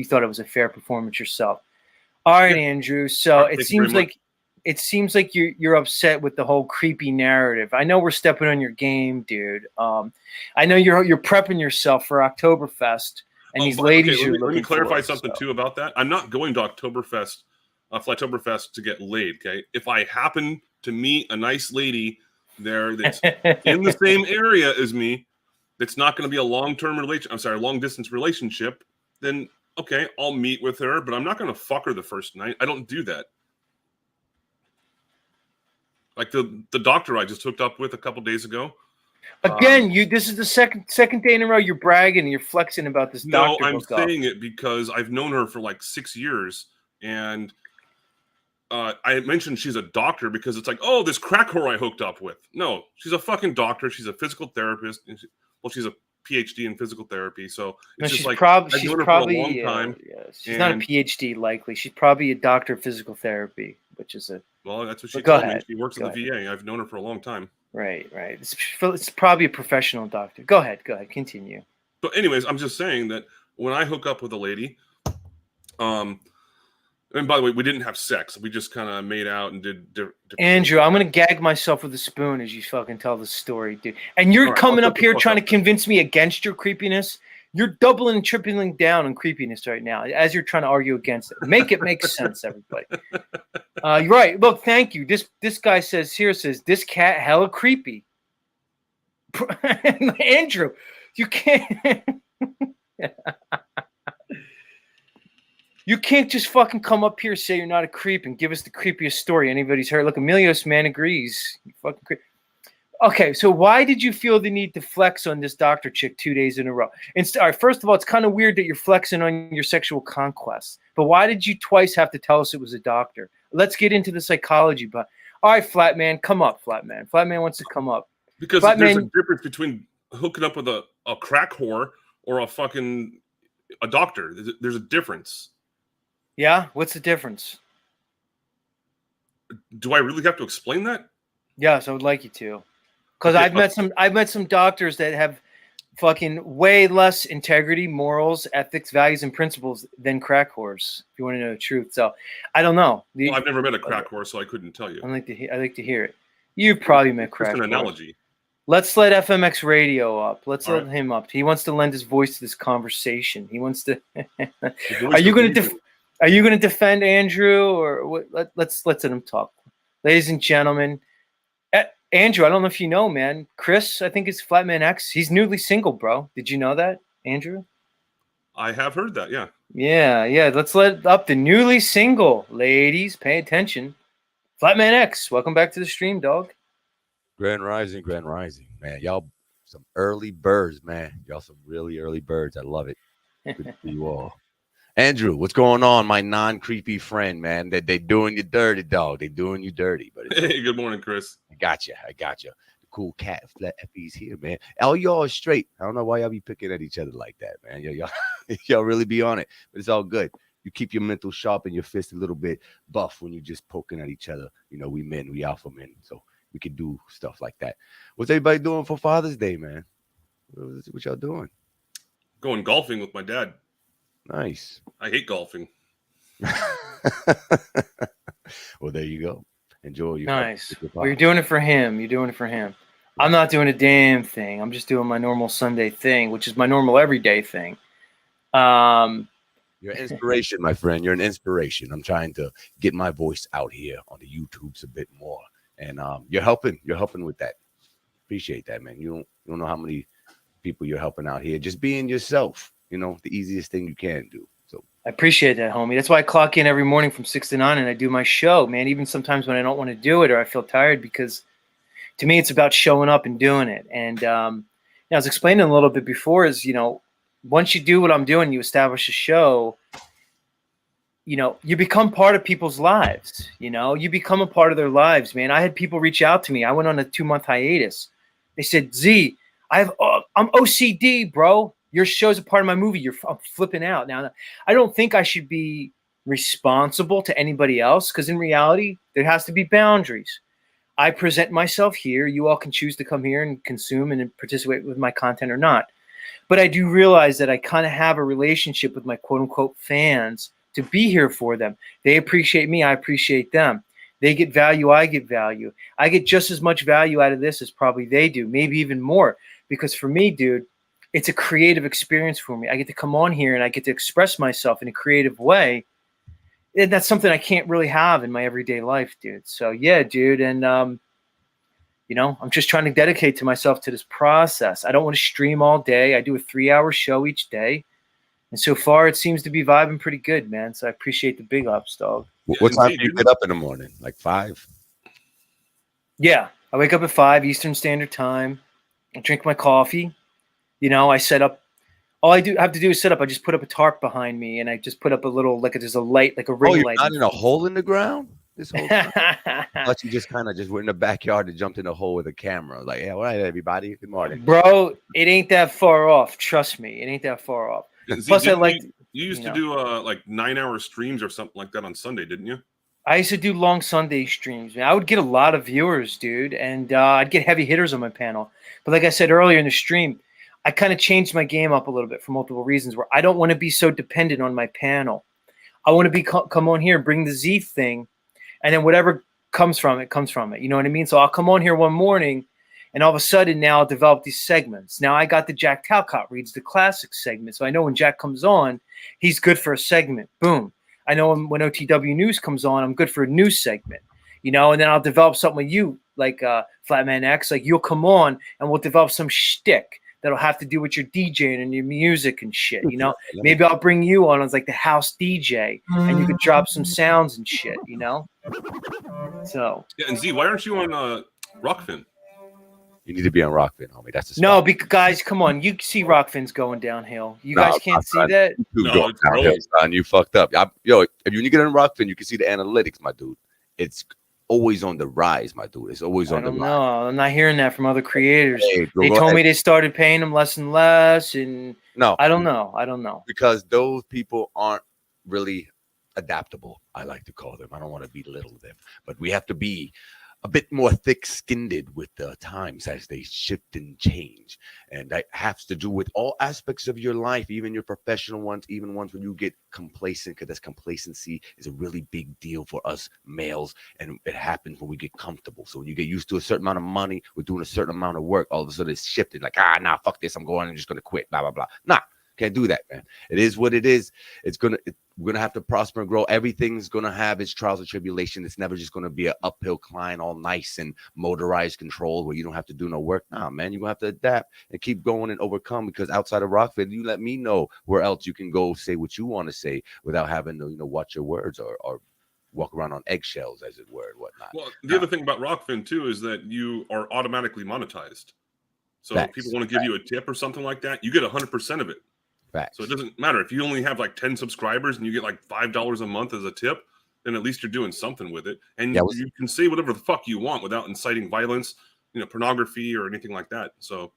thought it was a fair performance yourself. All right, Yeah. Andrew. So Thank you very much. it seems like you're upset with the whole creepy narrative. I know we're stepping on your game, dude. I know you're prepping yourself for Oktoberfest, and these ladies okay, you're let me looking clarify for, something so. too about that. I'm not going to Flattoberfest to get laid. Okay, if I happen to meet a nice lady there that's in the same area as me, that's not going to be a long distance relationship, then okay, I'll meet with her, but I'm not going to fuck her the first night. I don't do that. Like the doctor I just hooked up with a couple days ago. Again, this is the second day in a row you're bragging and you're flexing about this No, doctor. I'm saying it because I've known her for like 6 years, and I mentioned she's a doctor because it's like, oh, this crack whore I hooked up with. No, she's a fucking doctor. She's a physical therapist. She's a PhD in physical therapy. So it's just like I've known her for a long time. She's not a PhD, likely. She's probably a doctor of physical therapy, which is a. Well, that's what she Go told me. ahead. She works at the VA. I've known her for a long time. Right. It's probably a professional doctor. Go ahead. Continue. So, anyways, I'm just saying that when I hook up with a lady, and by the way, we didn't have sex. We just kind of made out and did. Andrew, I'm gonna gag myself with a spoon as you fucking tell the story, dude. And you're coming up here trying to convince me against your creepiness. You're doubling and tripling down on creepiness right now as you're trying to argue against it. Make it make sense, everybody. You're right. Look, thank you. This guy says this cat hella creepy. Andrew, you can't. You can't just fucking come up here and say you're not a creep and give us the creepiest story anybody's heard. Look, Emilios, man, agrees. You fucking creep. Okay, so why did you feel the need to flex on this doctor chick 2 days in a row? All right, first of all, it's kind of weird that you're flexing on your sexual conquests. But why did you twice have to tell us it was a doctor? Let's get into the psychology. But all right, Flatman, come up, Flatman. Flatman wants to come up. Because there's a difference between hooking up with a crack whore or a doctor. There's a difference. Yeah? What's the difference? Do I really have to explain that? Yes, I would like you to. Because I've met some doctors that have fucking way less integrity, morals, ethics, values, and principles than crack whores, if you want to know the truth. So I don't know. Well, I've never met a crack whore, so I couldn't tell you. I like to hear it. You've probably met crack whores. Just an analogy. Let's let FMX Radio up. Let's let him up. He wants to lend his voice to this conversation. He wants to. Are you going to defend Andrew, or what? Let's let him talk, ladies and gentlemen. Andrew, I don't know if you know, man. Chris, I think it's Flatman X. He's newly single, bro. Did you know that, Andrew? I have heard that, yeah. Yeah. Let's let up the newly single ladies. Pay attention. Flatman X, welcome back to the stream, dog. Grand Rising, man. Y'all some early birds, man. Y'all some really early birds. I love it. Good to see you all. Andrew, what's going on, my non-creepy friend, man? They doing you dirty, dog. They doing you dirty. But hey, good morning, Chris. I got you. The cool cat, Flat Effie's here, man. All y'all are straight. I don't know why y'all be picking at each other like that, man. Y'all really be on it, but it's all good. You keep your mental sharp and your fist a little bit buff when you're just poking at each other. You know, we men, we alpha men, so we can do stuff like that. What's everybody doing for Father's Day, man? What y'all doing? Going golfing with my dad. Nice. I hate golfing. Well, there you go. Enjoy your nice. Well, you're doing it for him. I'm not doing a damn thing. I'm just doing my normal Sunday thing, which is my normal everyday thing. You're an inspiration, my friend. You're an inspiration. I'm trying to get my voice out here on the YouTubes a bit more, and you're helping. You're helping with that. Appreciate that, man. You don't know how many people you're helping out here. Just being yourself. You know, the easiest thing you can do. So I appreciate that, homie. That's why I clock in every morning from 6 to 9 and I do my show, man. Even sometimes when I don't want to do it or I feel tired, because to me it's about showing up and doing it. And I was explaining a little bit before is, once you do what I'm doing, you establish a show, you know, you become part of people's lives. You know, you become a part of their lives, man. I had people reach out to me. I went on a 2-month hiatus. They said, Z, I'm OCD, bro. Your show's a part of my movie. I'm flipping out. Now, I don't think I should be responsible to anybody else, because in reality, there has to be boundaries. I present myself here. You all can choose to come here and consume and participate with my content or not. But I do realize that I kind of have a relationship with my quote unquote fans to be here for them. They appreciate me. I appreciate them. They get value. I get value. I get just as much value out of this as probably they do, maybe even more. Because for me, dude, it's a creative experience for me. I get to come on here and I get to express myself in a creative way. And that's something I can't really have in my everyday life, dude. So yeah, dude. And, you know, I'm just trying to dedicate to myself to this process. I don't want to stream all day. I do a 3-hour show each day. And so far, it seems to be vibing pretty good, man. So I appreciate the big ups, dog. What time do you get up in the morning? Like 5? Yeah, I wake up at 5 Eastern Standard Time. I drink my coffee. You know, I set up. All I have to do is set up. I just put up a tarp behind me, and I just put up a little, like there's a light, like a ring you're light. Not in a hole in the ground this whole time? But you just kind of just went in the backyard and jumped in a hole with a camera. Like, yeah, all right, everybody, good morning. Bro, it ain't that far off. Trust me, it ain't that far off. Plus, I like. You used to do like 9-hour streams or something like that on Sunday, didn't you? I used to do long Sunday streams, man. I would get a lot of viewers, dude, and I'd get heavy hitters on my panel. But like I said earlier in the stream, I kind of changed my game up a little bit for multiple reasons, where I don't want to be so dependent on my panel. I want to be come on here, bring the Z thing, and then whatever comes from it, comes from it. You know what I mean? So I'll come on here one morning, and all of a sudden now I'll develop these segments. Now I got the Jack Talcott reads the classic segment, so I know when Jack comes on, he's good for a segment. Boom. I know when OTW News comes on, I'm good for a news segment, you know, and then I'll develop something with you, like Flatman X, like you'll come on and we'll develop some shtick that'll have to do with your DJing and your music and shit, you know. Maybe I'll bring you on as like the house DJ, and you could drop some sounds and shit, you know. So yeah, and Z, why aren't you on Rockfin? You need to be on Rockfin, homie. That's the spot. no, because guys, come on, you see Rockfin's going downhill. You guys can't see that. No, son, you fucked up. If you get on Rockfin, you can see the analytics, my dude. It's always on the rise, my dude. It's always on the rise. No, I'm not hearing that from other creators. Hey, they told me they started paying them less and less, and no, I don't know. Because those people aren't really adaptable, I like to call them. I don't want to belittle them, but we have to be a bit more thick-skinned with the times as they shift and change. And that has to do with all aspects of your life, even your professional ones, even ones when you get complacent, because that's complacency is a really big deal for us males. And it happens when we get comfortable. So when you get used to a certain amount of money, we're doing a certain amount of work, all of a sudden it's shifted. Like, nah, fuck this. I'm just going to quit, blah, blah, blah. Nah, can't do that, man. It is what it is. We're gonna have to prosper and grow. Everything's gonna have its trials and tribulation. It's never just gonna be an uphill climb, all nice and motorized control where you don't have to do no work. Nah, man, you're gonna have to adapt and keep going and overcome. Because outside of Rockfin, you let me know where else you can go say what you want to say without having to, watch your words or walk around on eggshells, as it were, and whatnot. Well, the other thing about Rockfin too is that you are automatically monetized. So if people want to give you a tip or something like that, you get 100% of it. Facts. So it doesn't matter if you only have like 10 subscribers and you get like $5 a month as a tip, then at least you're doing something with it. And you can say whatever the fuck you want without inciting violence, pornography or anything like that. So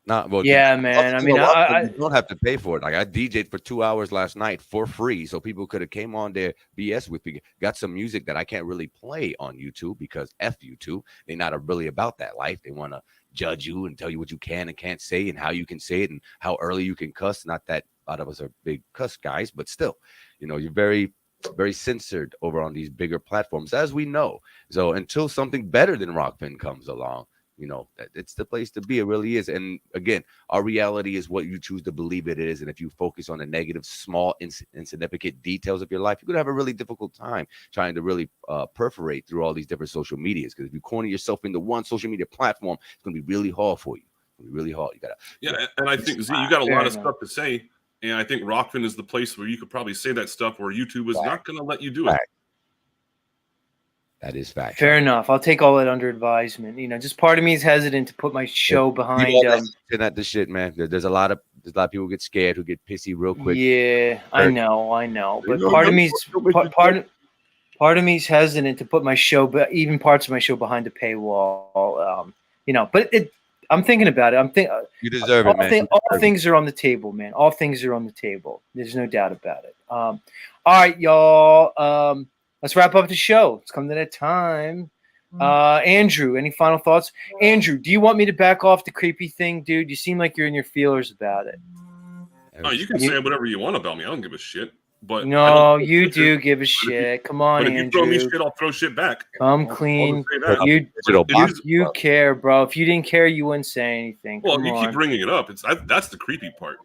yeah, man. I mean, you don't have to pay for it. Like I DJ'd for 2 hours last night for free, so people could have came on there, BS with me, got some music that I can't really play on YouTube because F YouTube. They're not really about that life. They want to judge you and tell you what you can and can't say and how you can say it and how early you can cuss. Not that a lot of us are big cuss guys, but still, you're very, very censored over on these bigger platforms, as we know. So until something better than Rockfin comes along, it's the place to be. It really is. And again, our reality is what you choose to believe it is. And if you focus on the negative, small, insignificant details of your life, you're going to have a really difficult time trying to really perforate through all these different social medias. Because if you corner yourself into one social media platform, it's going to be really hard for you. It's going to be really hard. And I think, Z, you got a lot of stuff to say. And I think Rockfin is the place where you could probably say that stuff where YouTube is not going to let you do it. That is fact. Fair enough. I'll take all that under advisement. Just part of me is hesitant to put my show behind. That the shit, man. There's a lot of There's a lot of people who get scared, who get pissy real quick. Yeah, I Hurt. know. But No, part of no, me's no, Mr. part of me's hesitant to put my show, but even parts of my show behind a paywall. But I'm thinking about it. You deserve it, man. All things are on the table, man. All things are on the table. There's no doubt about it. All right, y'all. Let's wrap up the show. It's come to that time. Andrew, any final thoughts? Andrew, do you want me to back off the creepy thing, dude? You seem like you're in your feelers about it. Oh, you can say whatever you want about me. I don't give a shit. But no, you do give a shit. Come on, but if Andrew. you throw me shit, I'll throw shit back. Come clean. You care, bro. If you didn't care, you wouldn't say anything. Well, you keep bringing it up. That's the creepy part.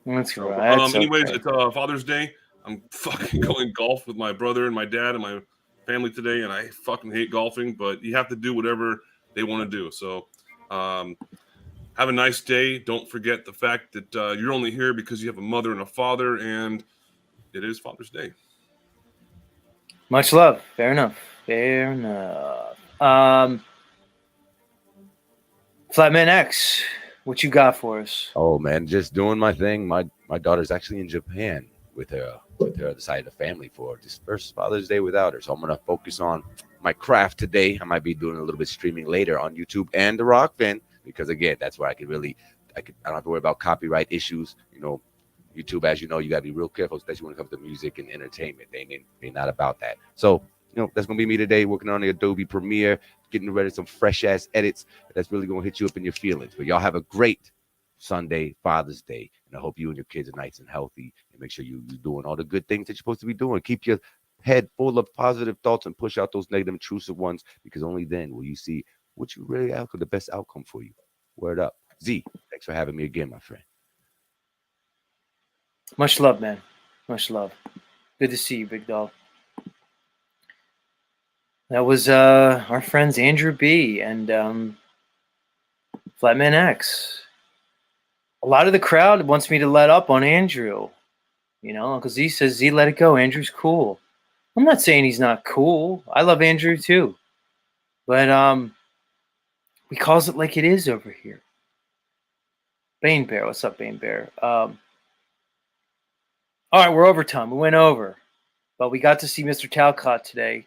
That's right. Anyways, it's Father's Day. I'm fucking going golf with my brother and my dad and my family today, and I fucking hate golfing, but you have to do whatever they want to do. So have a nice day. Don't forget the fact that you're only here because you have a mother and a father, and it is Father's Day. Much love. Fair enough. Flatman X, what you got for us? Oh man, just doing my thing. My daughter's actually in Japan with her other side of the family for this first Father's Day without her. So I'm gonna focus on my craft today. I might be doing a little bit streaming later on YouTube and the Rockfin, because again, that's where I don't have to worry about copyright issues. YouTube, as you know, you gotta be real careful, especially when it comes to music and entertainment. They're not about that. So that's gonna be me today, working on the Adobe Premiere, getting ready some fresh ass edits. That's really gonna hit you up in your feelings. But y'all have a great Sunday, Father's Day, and I hope you and your kids are nice and healthy, and make sure you're doing all the good things that you're supposed to be doing. Keep your head full of positive thoughts and push out those negative, intrusive ones, because only then will you see what you really have, the best outcome for you. Word up. Z, thanks for having me again, my friend. Much love, man. Much love. Good to see you, big dog. That was our friends Andrew B and Flatman X. A lot of the crowd wants me to let up on Andrew, because he says, Z, let it go. Andrew's cool. I'm not saying he's not cool. I love Andrew too. But he calls it like it is over here. Bane Bear, what's up, Bane Bear? All right, we're overtime. We went over. But we got to see Mr. Talcott today.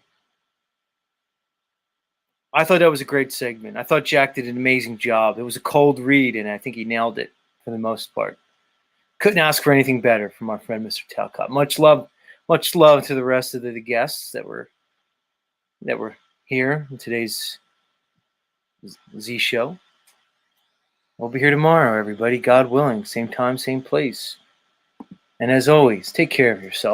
I thought that was a great segment. I thought Jack did an amazing job. It was a cold read, and I think he nailed it for the most part. Couldn't ask for anything better from our friend Mr. Talcott. Much love to the rest of the guests that were here in today's Z show. We'll be here tomorrow, everybody, God willing. Same time, same place. And as always, take care of yourself.